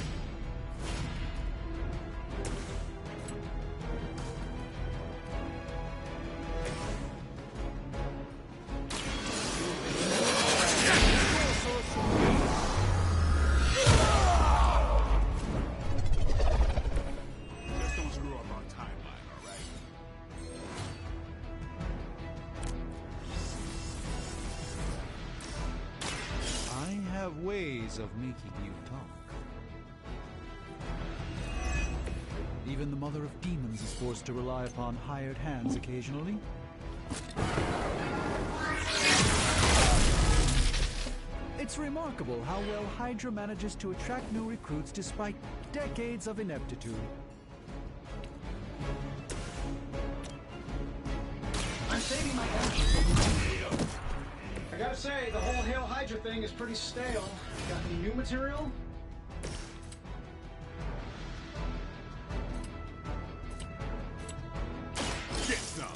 have ways of making you talk. Even the Mother of Demons is forced to rely upon hired hands occasionally. It's remarkable how well Hydra manages to attract new recruits despite decades of ineptitude.
I'm saving my energy. I gotta say, the whole Hail Hydra thing is pretty stale. Got any new material?
Get some.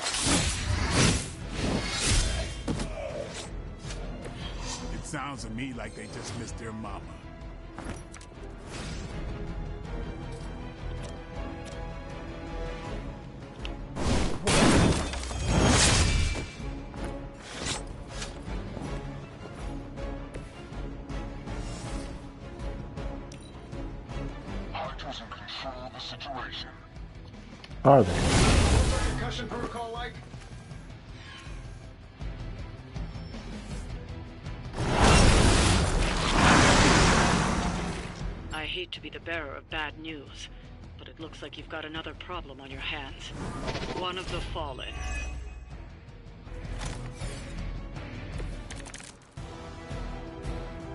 It sounds to me like they just missed their mama.
Hydra's in control of the situation.
Are they?
What's the concussion protocol like?
I hate to be the bearer of bad news, but it looks like you've got another problem on your hands. One of the Fallen.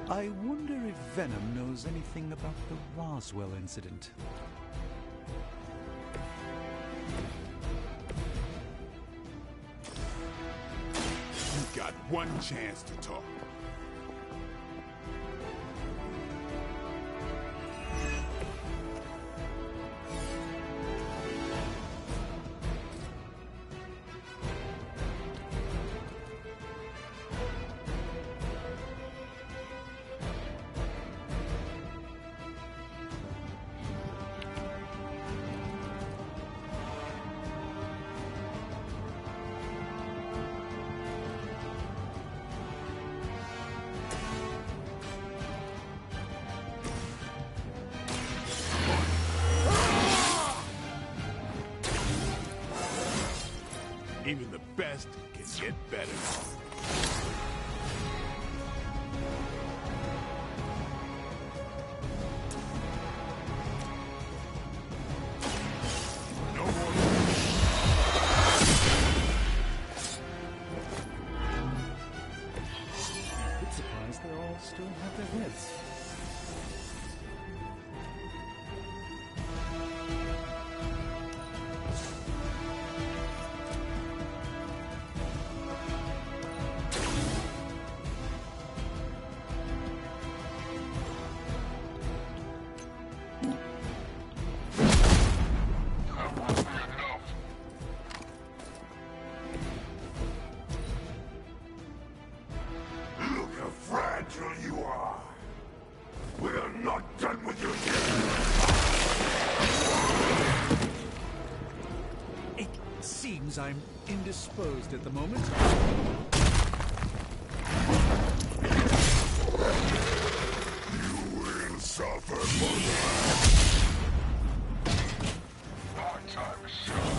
I wonder if Venom knows anything about the Roswell incident.
You've got one chance to talk. Even the best can get better. No more.
Bit surprised they all still have their heads.
Look how fragile you are. We are not done with you yet.
It seems I'm indisposed at the moment.
You will suffer for that. Our time is short.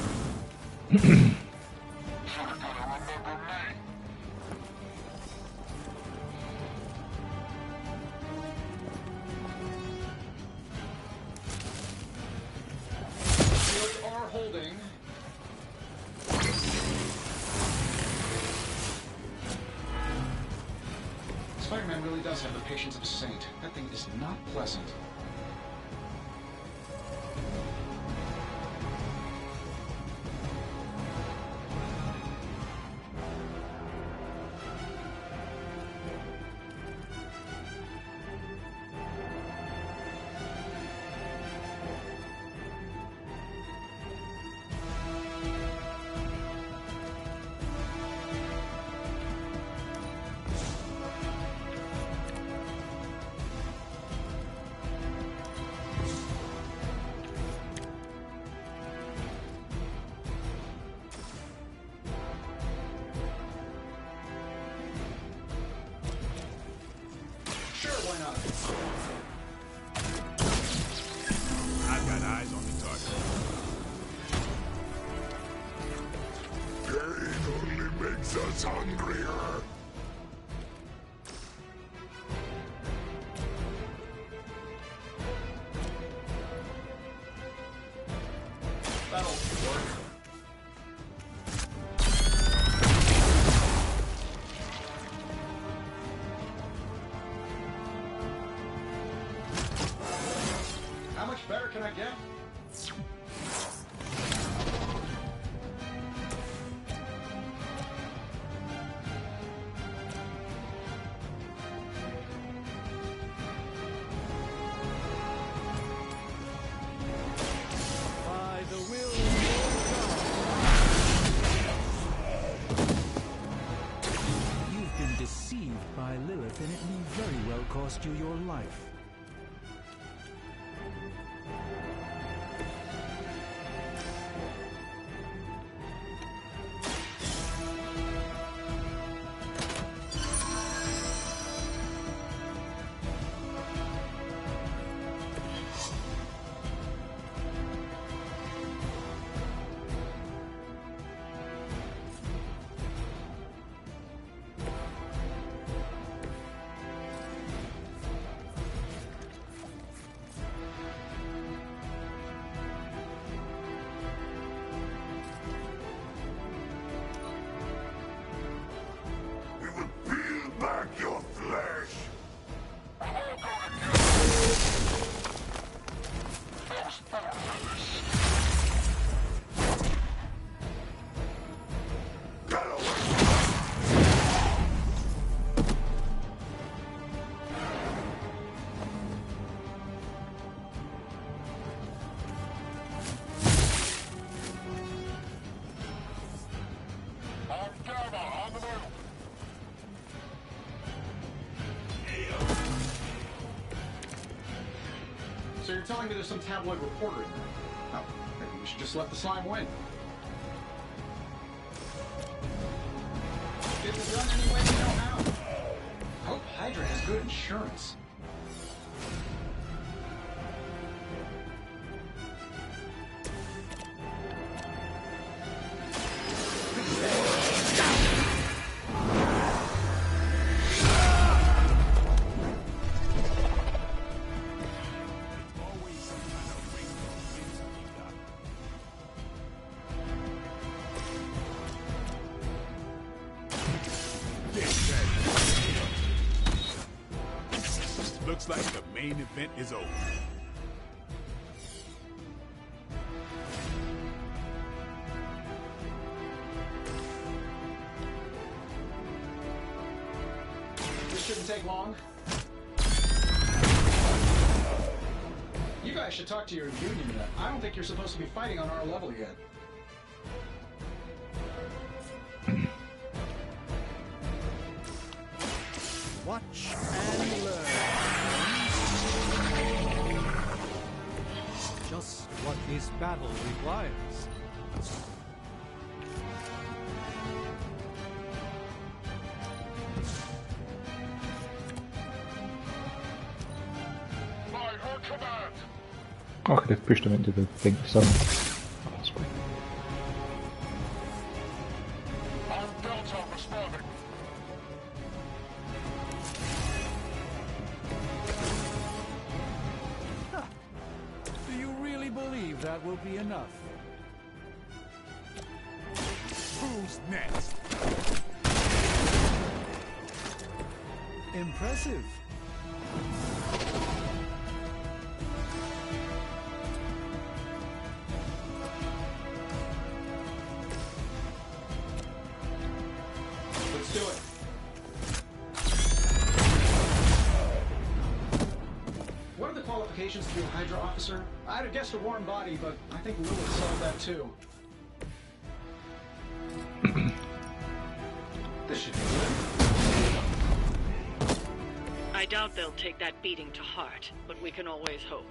You're gonna remember me.
Shields are holding. Spider-Man really does have the patience of a saint. That thing is not pleasant. Sure, why not?
I've got eyes on the target.
Pain only makes us hungrier.
cost you your life.
Back your flesh!
So you're telling me there's some tabloid reporter in there? Oh, maybe we should just let the slime win. Get it done any way you know how. I hope Hydra has good insurance.
Looks like the main event is over.
This shouldn't take long. You guys should talk to your union rep. I don't think you're supposed to be fighting on our level yet.
Watch and learn. Just what this battle requires.
Oh, I could have pushed him into the thing sun. Oh, that's great.
Do you really believe that will be enough?
Who's next?
Impressive.
Let's do it. What are the qualifications to be a Hydra officer? I'd have guessed a warm body, but I think Lilith solved that too. This should be good.
I doubt they'll take that beating to heart, but we can always hope.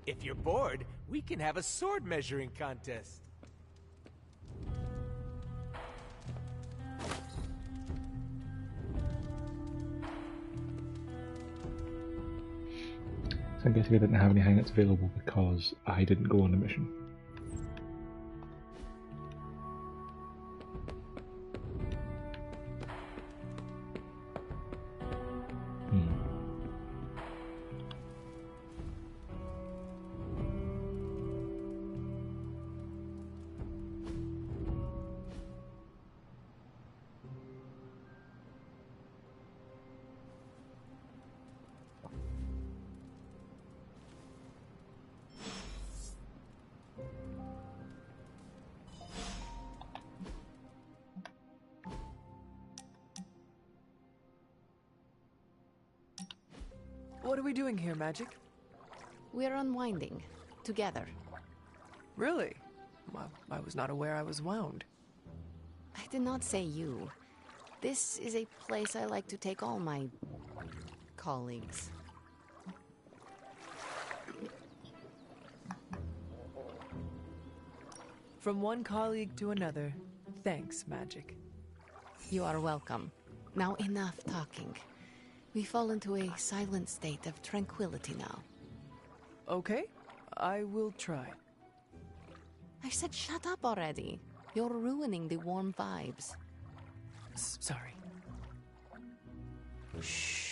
If you're bored, we can have a sword measuring contest.
So I'm guessing I didn't have any hangouts available because I didn't go on the mission.
What are we doing here, Magic?
We're unwinding. Together.
Really? Well, I was not aware I was wound.
I did not say you. This is a place I like to take all my colleagues.
From one colleague to another, thanks, Magic.
You are welcome. Now enough talking. We fall into a silent state of tranquility now.
Okay, I will try.
I said shut up already. You're ruining the warm vibes.
Sorry.
Shh.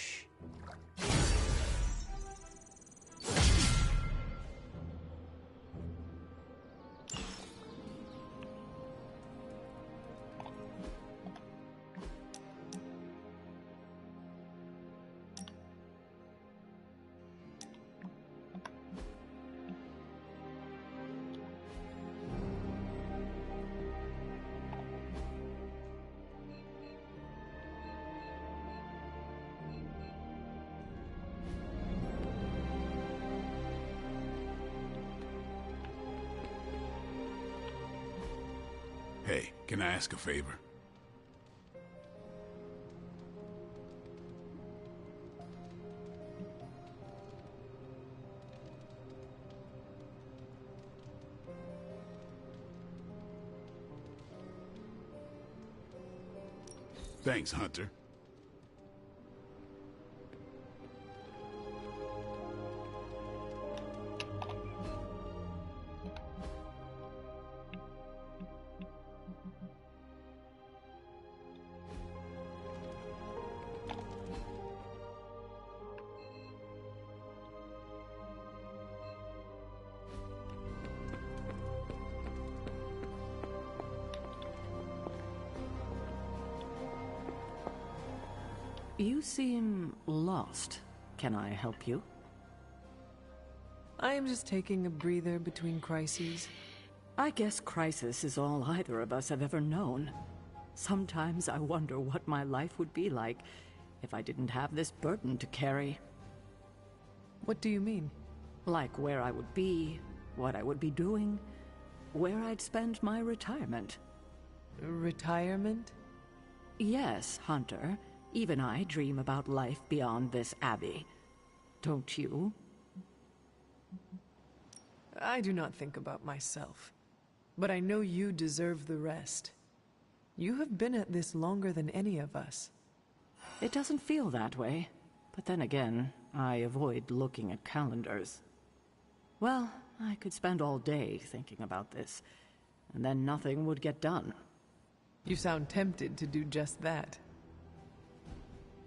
Hey, can I ask a favor? Thanks, Hunter.
You seem lost. Can I help you?
I am just taking a breather between crises.
I guess crisis is all either of us have ever known. Sometimes I wonder what my life would be like if I didn't have this burden to carry.
What do you mean?
Like where I would be, what I would be doing, where I'd spend my retirement.
Retirement?
Yes, Hunter. Even I dream about life beyond this abbey. Don't you?
I do not think about myself. But I know you deserve the rest. You have been at this longer than any of us.
It doesn't feel that way. But then again, I avoid looking at calendars. Well, I could spend all day thinking about this, and then nothing would get done.
You sound tempted to do just that.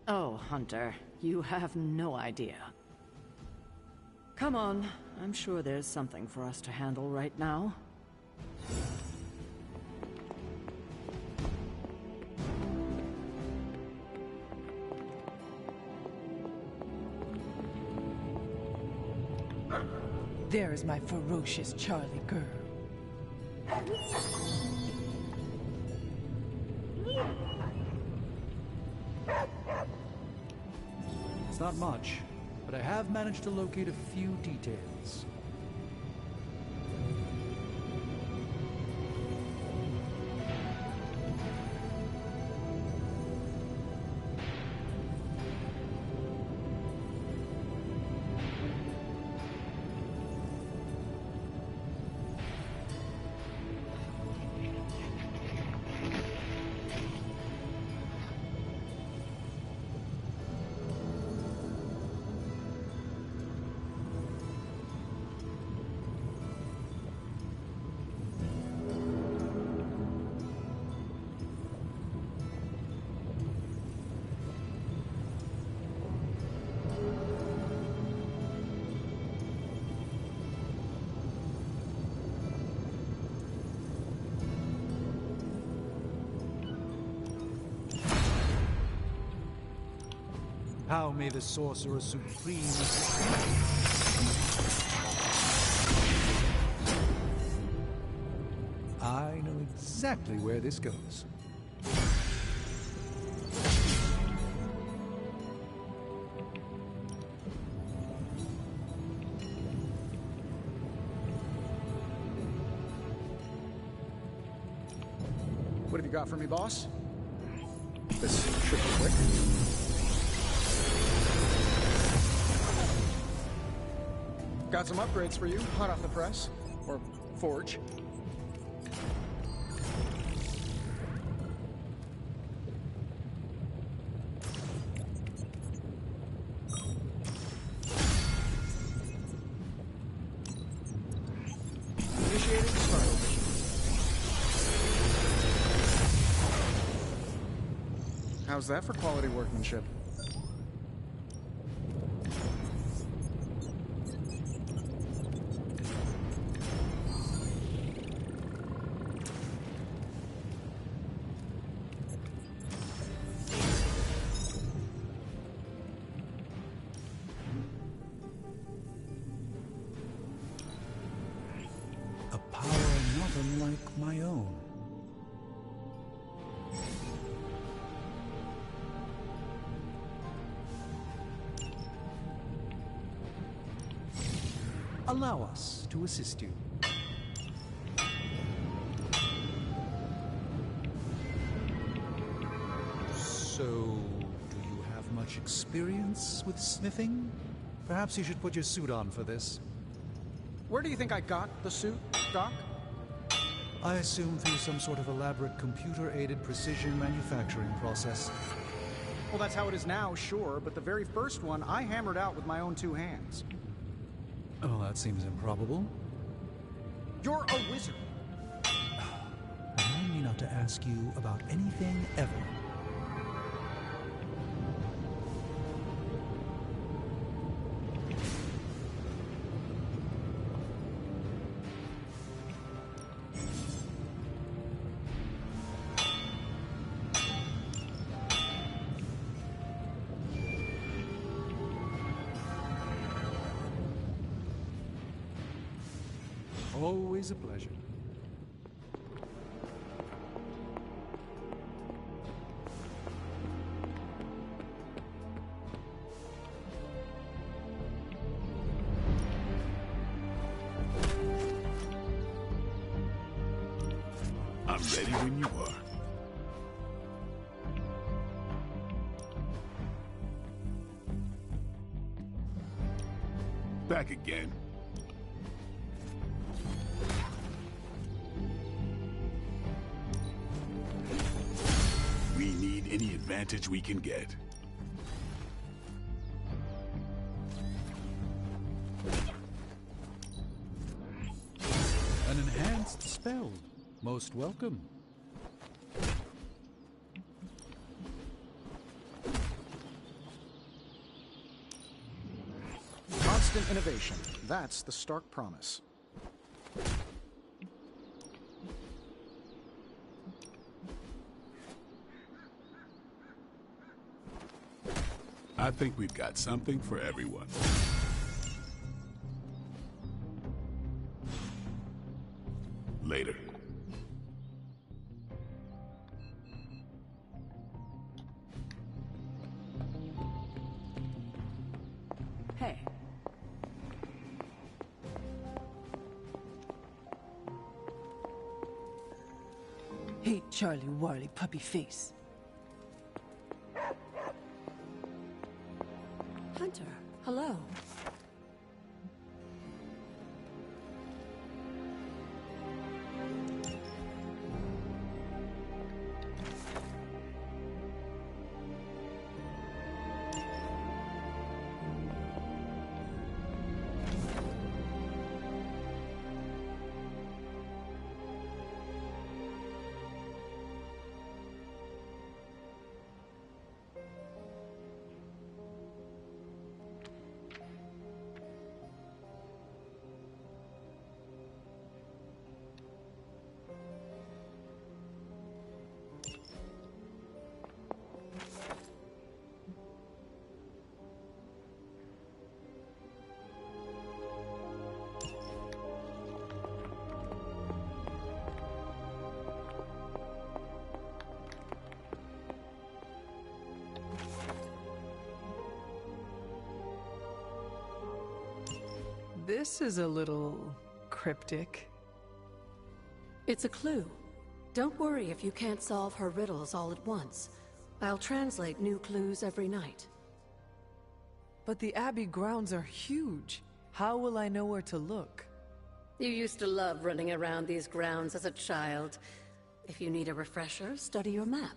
Oh, Hunter, you have no idea. Come on, I'm sure there's something for us to handle right now.
There is my ferocious Charlie girl.
It's not much, but I have managed to locate a few details. How may the Sorcerer Supreme... I know exactly where this goes.
got for me, boss? This should be quick. Got some upgrades for you, hot off the press. Or forge. Initiating spiral mission. How's that for quality workmanship?
A power not unlike my own. Allow us to assist you. So, do you have much experience with smithing? Perhaps you should put your suit on for this.
Where do you think I got the suit, Doc?
I assume through some sort of elaborate computer-aided precision manufacturing process.
Well, that's how it is now, sure, but the very first one I hammered out with my own two hands.
Oh, that seems improbable.
You're a wizard.
Remind me not to ask you about anything ever. Always a pleasure.
I'm ready when you are. Back again. We need any advantage we can get.
An enhanced spell. Most welcome.
Constant innovation. That's the Stark promise.
I think we've got something for everyone. Later.
Hey.
Hey, Charlie Warley puppy face.
Hunter, hello.
This is a little cryptic.
It's a clue. Don't worry if you can't solve her riddles all at once. I'll translate new clues every night.
But the Abbey grounds are huge. How will I know where to look?
You used to love running around these grounds as a child. If you need a refresher, study your map.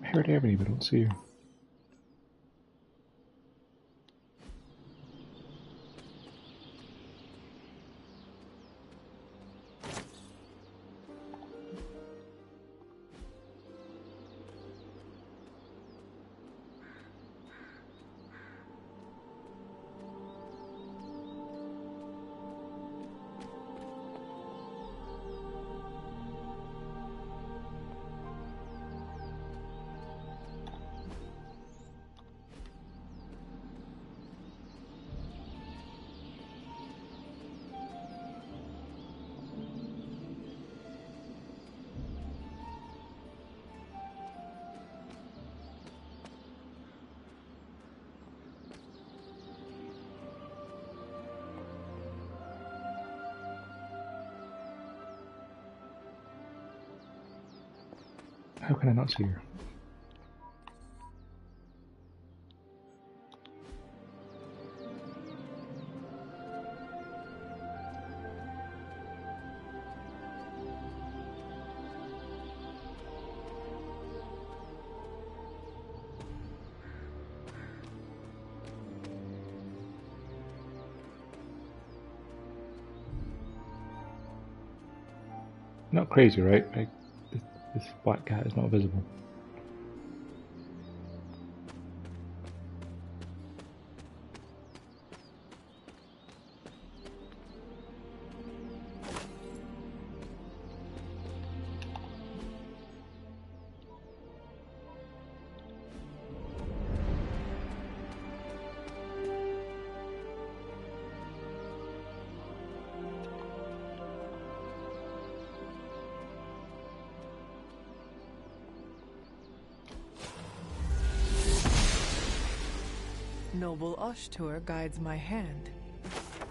I heard Ebony, but I don't see her. How can I not see her? Not crazy, right? This black cat is not visible.
Noble Ashtur guides my hand.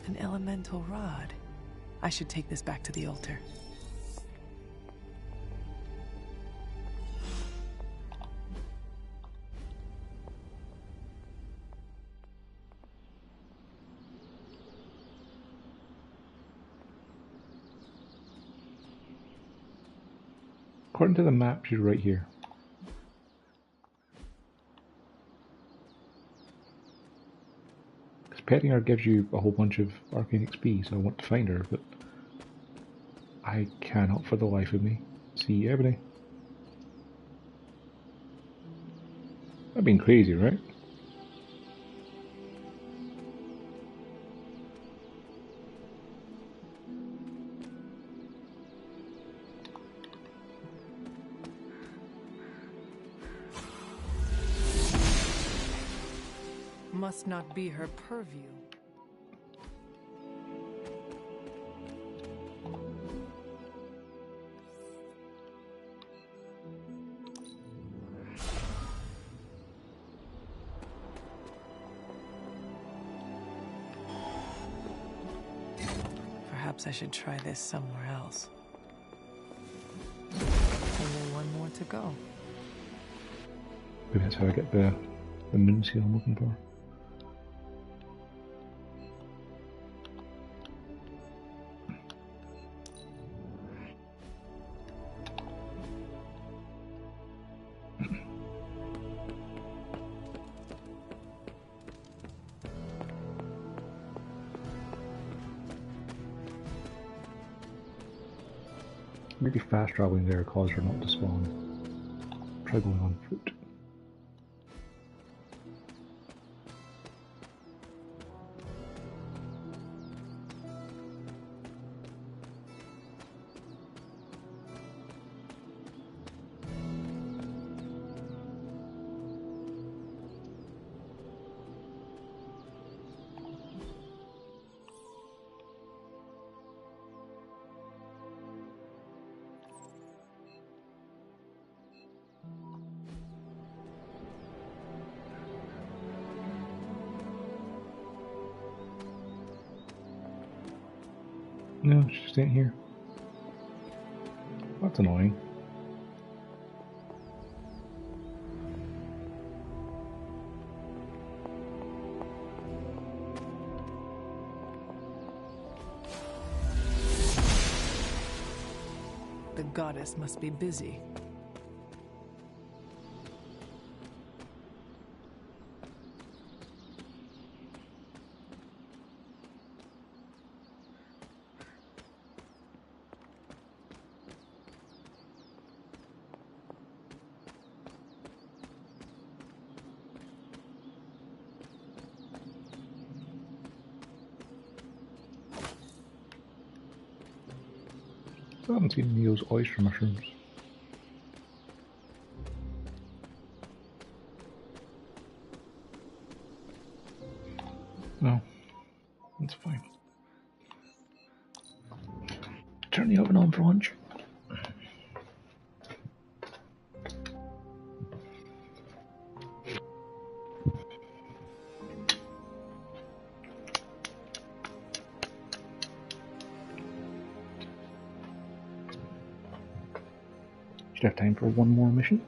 An elemental rod. I should take this back to the altar.
According to the map, she's right here. Petting her gives you a whole bunch of arcane XP, so I want to find her, but I cannot for the life of me see Ebony. I've been crazy, right?
Must not be her purview. Perhaps I should try this somewhere else. Only one more to go.
Maybe that's how I get the moon seal I'm looking for. Maybe fast traveling there caused her not to spawn. Try going on foot. No, she just ain't here. That's annoying.
The goddess must be busy.
I haven't seen Neo's oyster mushrooms. No, that's fine. Turn the oven on for lunch. Should have time for one more mission.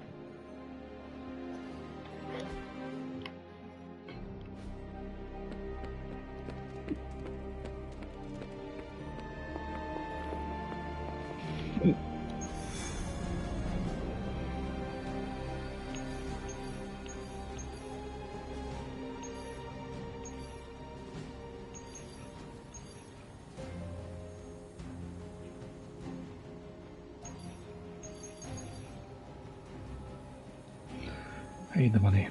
I need the money.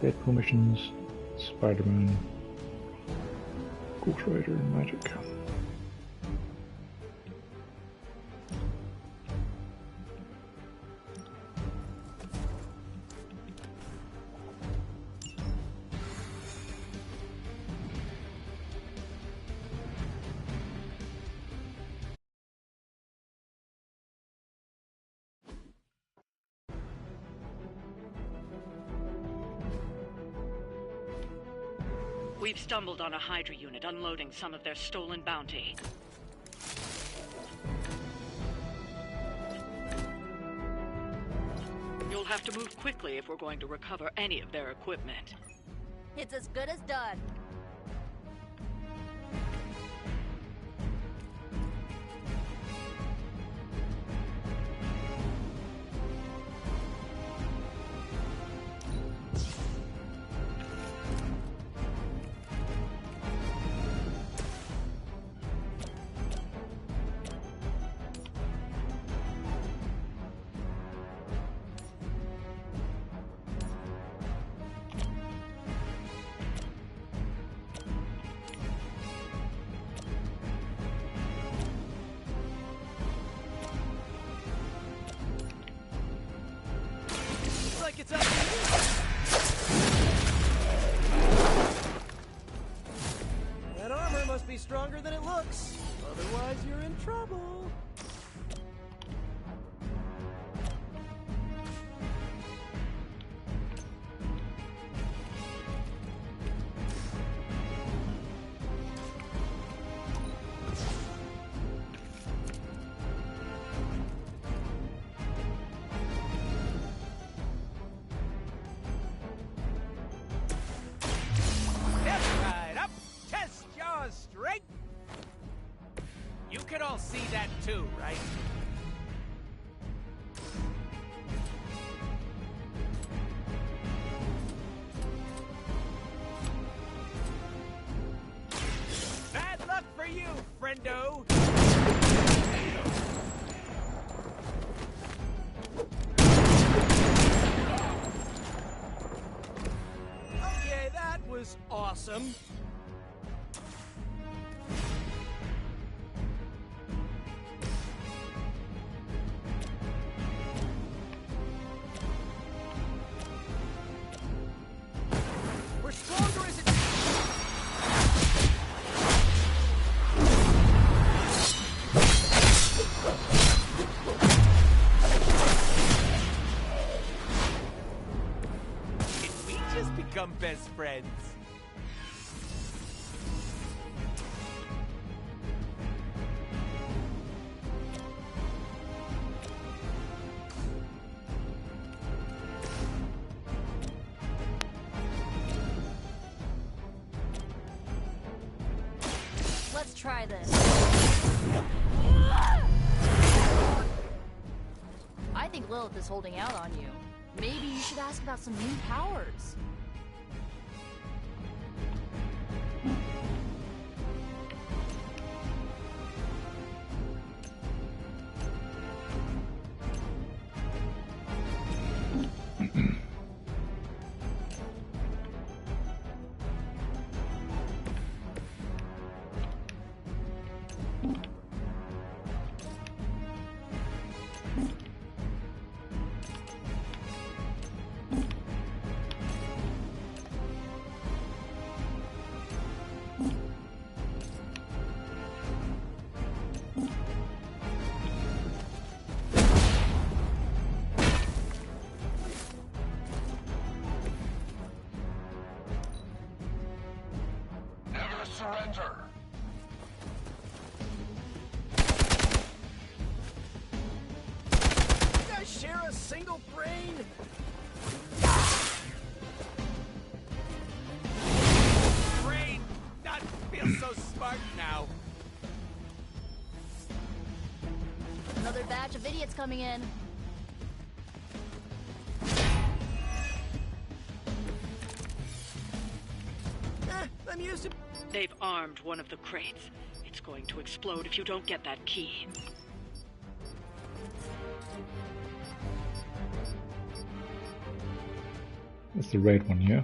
Deadpool missions, Spider-Man, Ghost Rider, and Magic.
We've stumbled on a Hydra unit unloading some of their stolen bounty. You'll have to move quickly if we're going to recover any of their equipment.
It's as good as done.
It's up to you. That armor must be stronger than it looks. Otherwise, you're in trouble. You can all see that too, right? Bad luck for you, friendo! Okay, that was awesome. friends.
Let's try this. I think Lilith is holding out on you. Maybe you should ask about some new powers.
Surrender!
You guys share a single brain?
Brain not feel so smart now.
Another batch of idiots coming in.
I'm used to...
They've armed one of the crates. It's going to explode if you don't get that key.
That's the red one, yeah?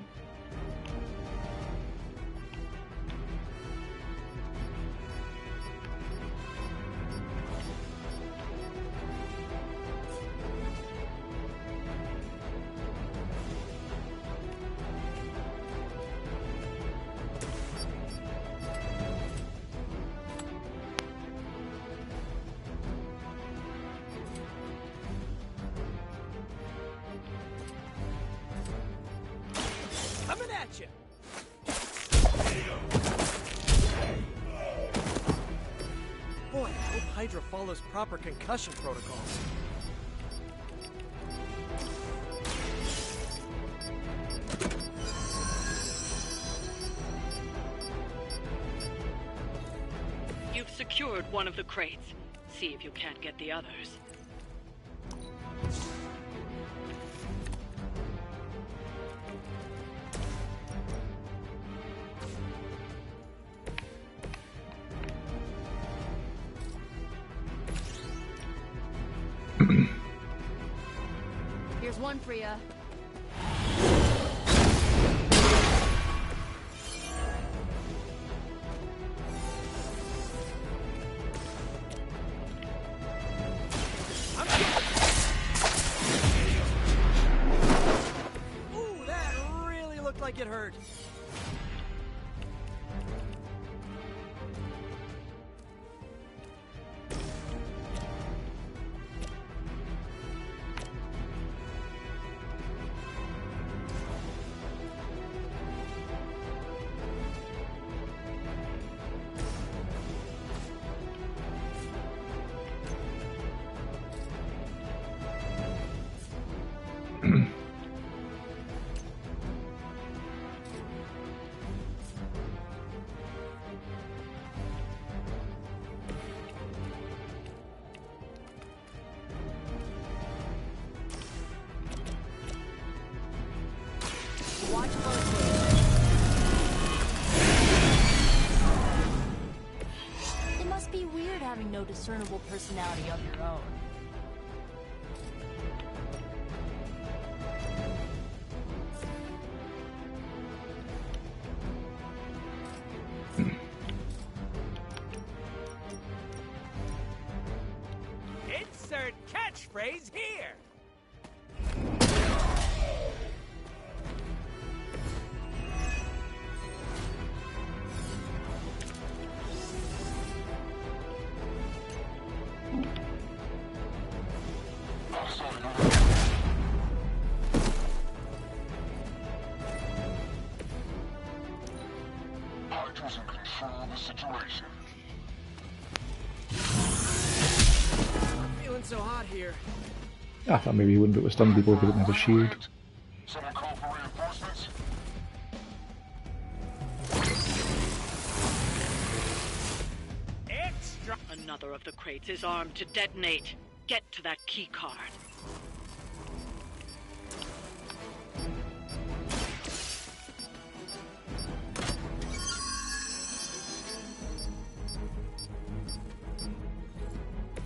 Coming at you.
Boy, I hope Hydra follows proper concussion protocols.
You've secured one of the crates. See if you can't get the others.
Here's one for ya.
Ooh, that really looked like it hurt.
Watch closely. It must be weird having no discernible personality of your own.
Insert catchphrase here.
control the situation.
Feeling so hot here.
I thought maybe he wouldn't be able to stun people if he didn't have a shield.
Someone call for reinforcements?
Extra! Another of the crates is armed to detonate. Get to that key card.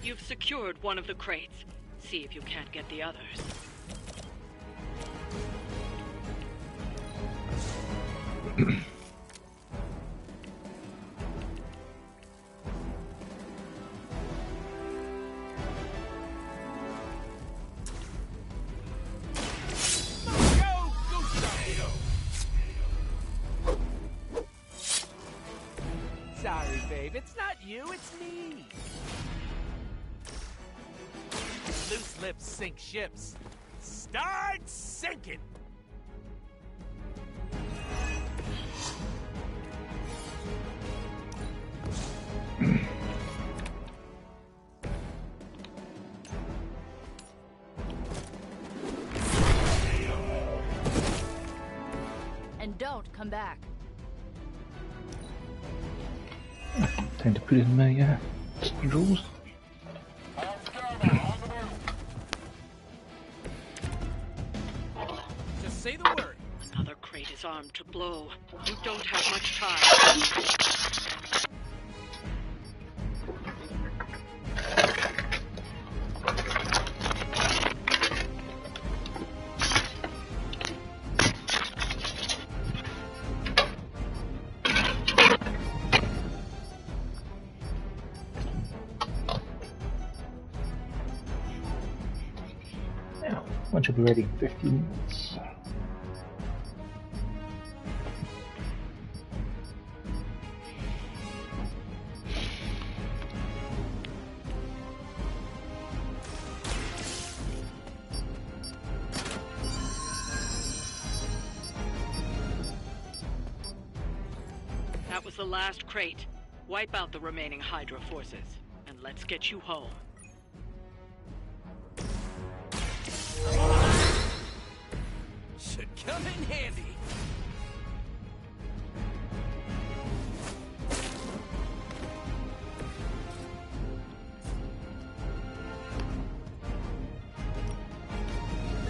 You've secured one of the crates. See if you can't get the others.
Sorry, babe. It's not you, it's me. Loose lips sink ships. Start sinking!
And don't come back.
Time to put in my rolls.
Just say the word.
Another crate is armed to blow. You don't have much time.
One should be ready in 15 minutes.
That was the last crate. Wipe out the remaining Hydra forces, and let's get you home.
Should come in handy.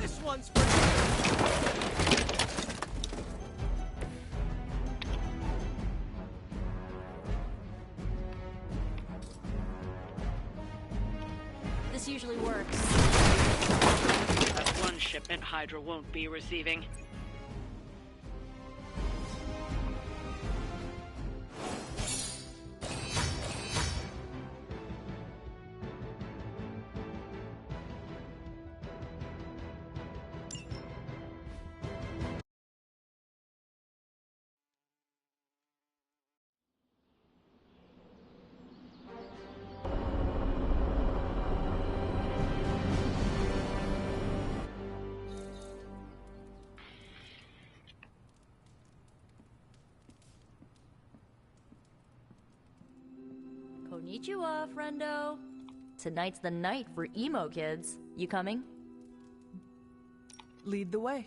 This one's for you.
This usually works.
That's one shipment Hydra won't be receiving.
Konnichiwa, friendo. Tonight's the night for emo kids. You coming?
Lead the way.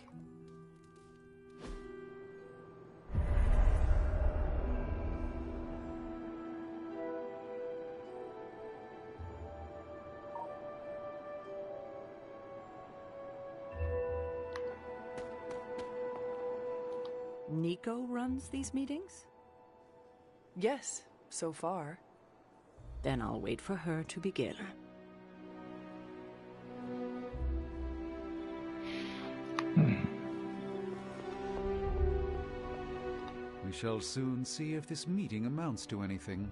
Nico runs these meetings?
Yes, so far.
Then I'll wait for her to begin.
We shall soon see if this meeting amounts to anything.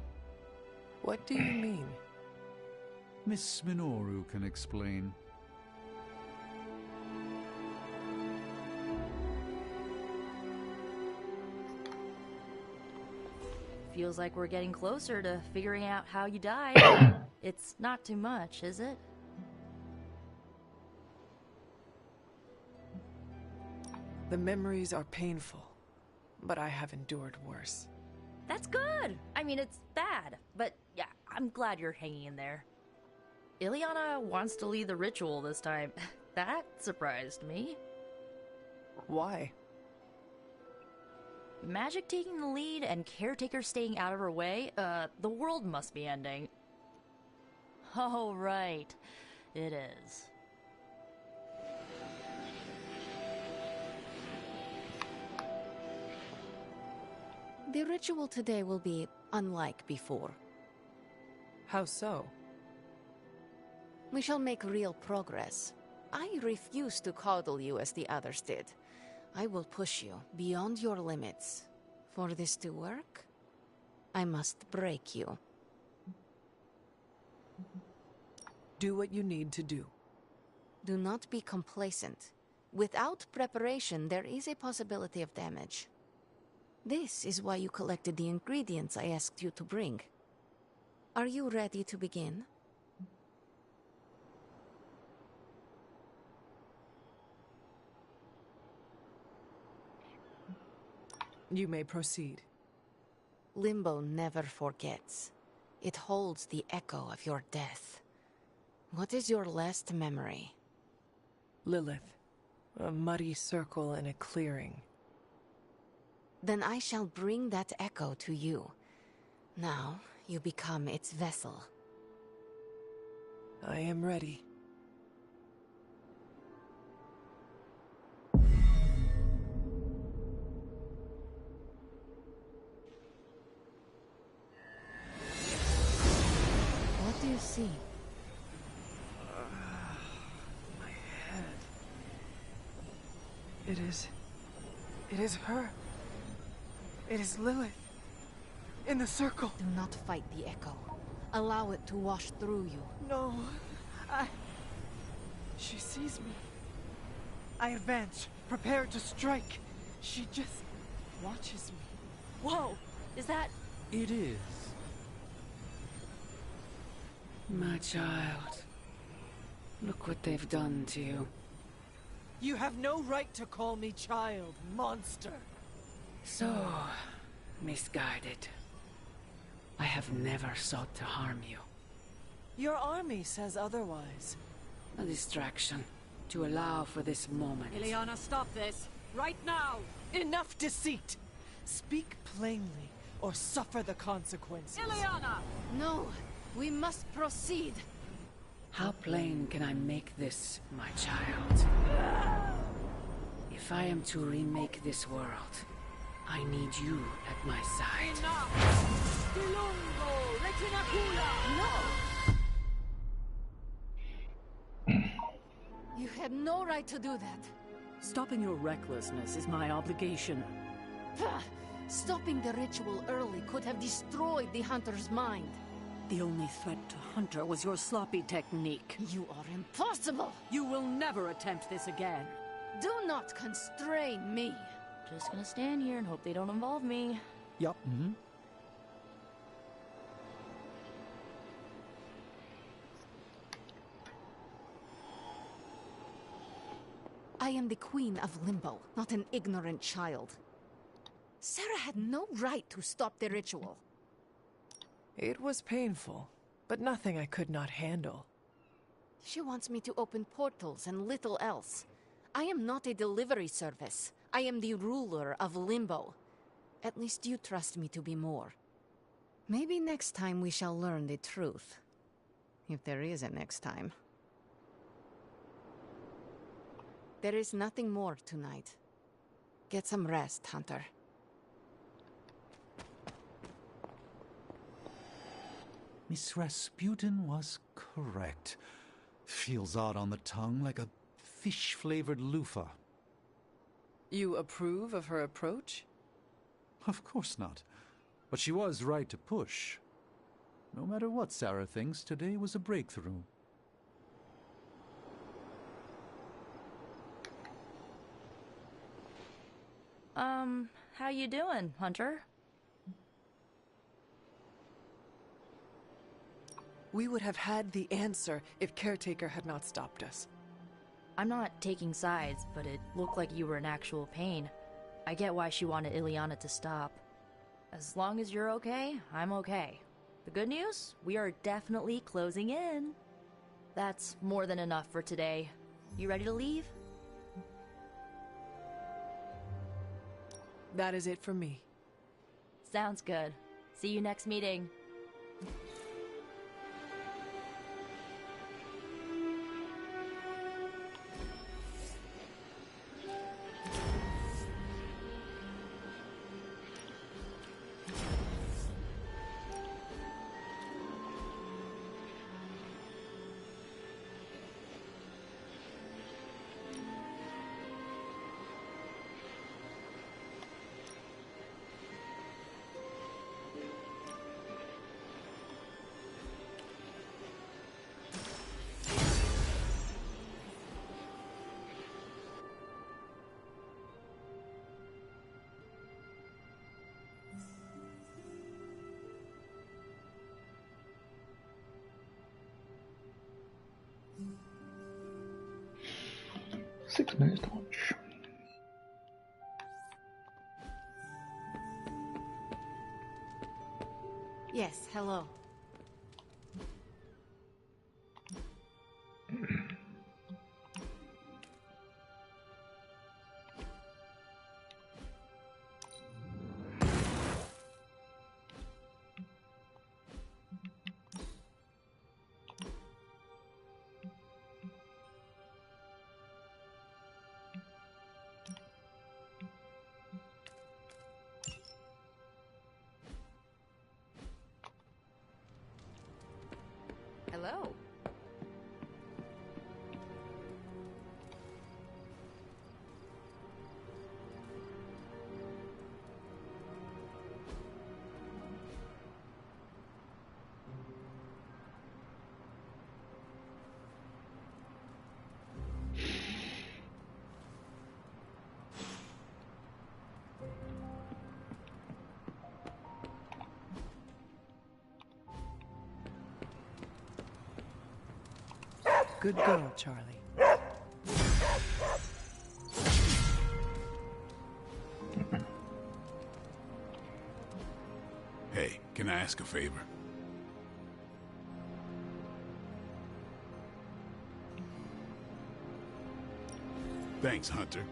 What do you mean?
Miss Minoru can explain.
Feels like we're getting closer to figuring out how you died. It's not too much, is it?
The memories are painful, but I have endured worse.
That's good! I mean, it's bad, but yeah, I'm glad you're hanging in there. Ileana wants to lead the ritual this time. That surprised me.
Why?
Magic taking the lead and Caretaker staying out of her way? The world must be ending. Oh, right. It is.
The ritual today will be unlike before.
How so?
We shall make real progress. I refuse to coddle you as the others did. I will push you beyond your limits. For this to work, I must break you.
Do what you need to do.
Do not be complacent. Without preparation, there is a possibility of damage. This is why you collected the ingredients I asked you to bring. Are you ready to begin?
You may proceed.
Limbo never forgets. It holds the echo of your death. What is your last memory?
Lilith. A muddy circle in a clearing.
Then I shall bring that echo to you. Now, you become its vessel.
I am ready.
What do you see?
My head. It is her. It is Lilith. In the circle.
Do not fight the echo. Allow it to wash through you.
No. She sees me. I advance, prepared to strike. She just watches me.
Whoa! Is that...
It is.
My child. Look what they've done to you.
You have no right to call me child, monster.
So, misguided. I have never sought to harm you.
Your army says otherwise.
A distraction, to allow for this moment.
Ileana, stop this! Right now!
Enough deceit! Speak plainly, or suffer the consequences.
Ileana!
No, we must proceed.
How plain can I make this, my child? If I am to remake this world, I need you at my side.
Enough! Dilungo! Retinacula!
No! You had no right to do that.
Stopping your recklessness is my obligation.
Stopping the ritual early could have destroyed the Hunter's mind.
The only threat to Hunter was your sloppy technique.
You are impossible!
You will never attempt this again.
Do not constrain me.
Just gonna stand here and hope they don't involve me.
Yup. Mm-hmm.
I am the Queen of Limbo, not an ignorant child. Sarah had no right to stop the ritual.
It was painful, but nothing I could not handle.
She wants me to open portals and little else. I am not a delivery service. I am the ruler of Limbo. At least you trust me to be more. Maybe next time we shall learn the truth. If there is a next time. There is nothing more tonight. Get some rest, Hunter.
Miss Rasputin was correct. Feels odd on the tongue, like a fish-flavored loofah.
You approve of her approach?
Of course not. But she was right to push. No matter what Sarah thinks, today was a breakthrough.
How you doing, Hunter?
We would have had the answer if Caretaker had not stopped us.
I'm not taking sides, but it looked like you were in actual pain. I get why she wanted Ileana to stop. As long as you're okay, I'm okay. The good news? We are definitely closing in. That's more than enough for today. You ready to leave?
That is it for me.
Sounds good. See you next meeting.
Six minutes to lunch.
Yes, hello. Hello.
Good girl, Charlie.
Hey, can I ask a favor? Thanks, Hunter.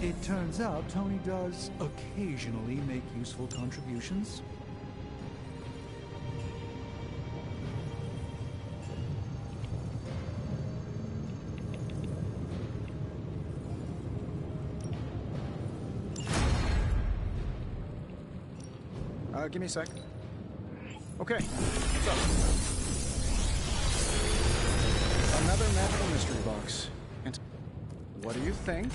It turns out Tony does occasionally make useful contributions.
Give me a sec. Okay, so. Another magical mystery box. And what do you think?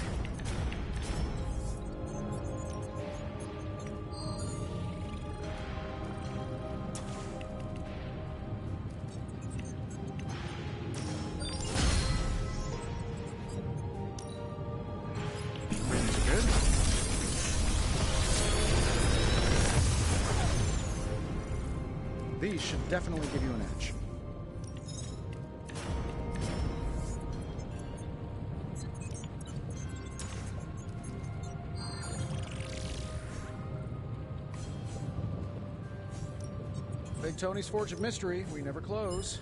These should definitely give you an edge. Big Tony's Forge of Mystery, we never close.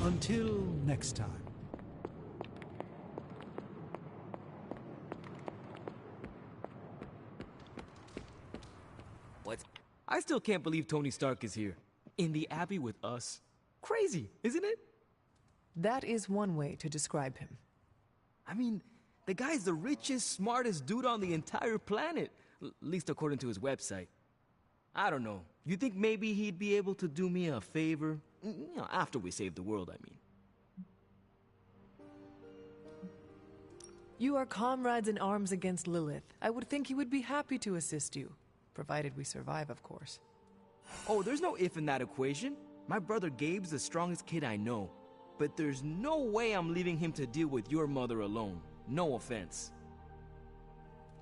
Until next time.
What? I still can't believe Tony Stark is here. In the Abbey with us. Crazy, isn't it?
That is one way to describe him.
I mean, the guy's the richest, smartest dude on the entire planet. At least according to his website. I don't know. You think maybe he'd be able to do me a favor? You know, after we save the world, I mean.
You are comrades in arms against Lilith. I would think he would be happy to assist you. Provided we survive, of course.
Oh, there's no if in that equation. My brother Gabe's the strongest kid I know. But there's no way I'm leaving him to deal with your mother alone. No offense.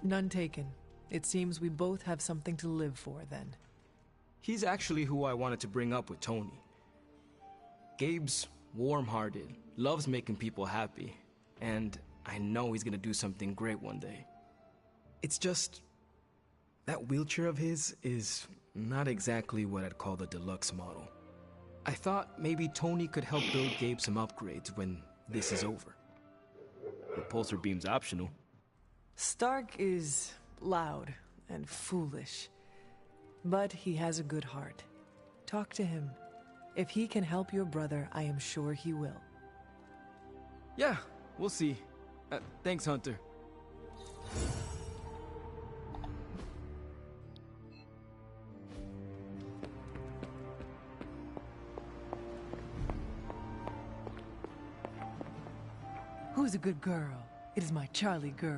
None taken. It seems we both have something to live for, then.
He's actually who I wanted to bring up with Tony. Gabe's warm-hearted, loves making people happy, and I know he's gonna do something great one day. It's just... that wheelchair of his is not exactly what I'd call the deluxe model. I thought maybe Tony could help build Gabe some upgrades when this is over. Repulsor beam's optional.
Stark is loud and foolish, but he has a good heart. Talk to him. If he can help your brother, I am sure he will.
Yeah, we'll see. Thanks, Hunter.
Who's a good girl? It is my Charlie girl.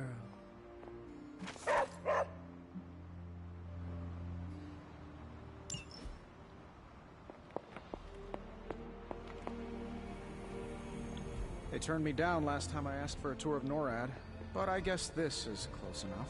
They turned me down last time I asked for a tour of NORAD, but I guess this is close enough.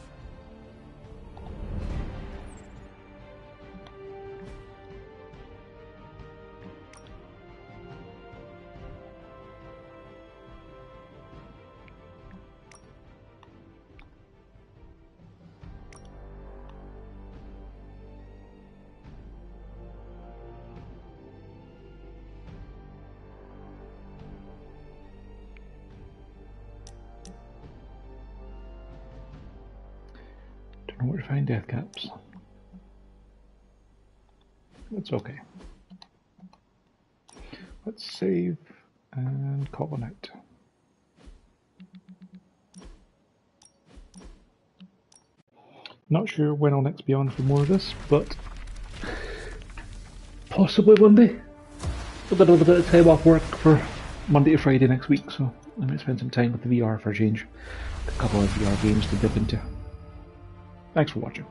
Don't know where to find death caps. That's okay. Let's save and call it out. Not sure when I'll next be on for more of this, but possibly Monday. I've got a little bit of time off work for Monday to Friday next week, so I might spend some time with the VR for a change. A couple of VR games to dip into. Thanks for watching.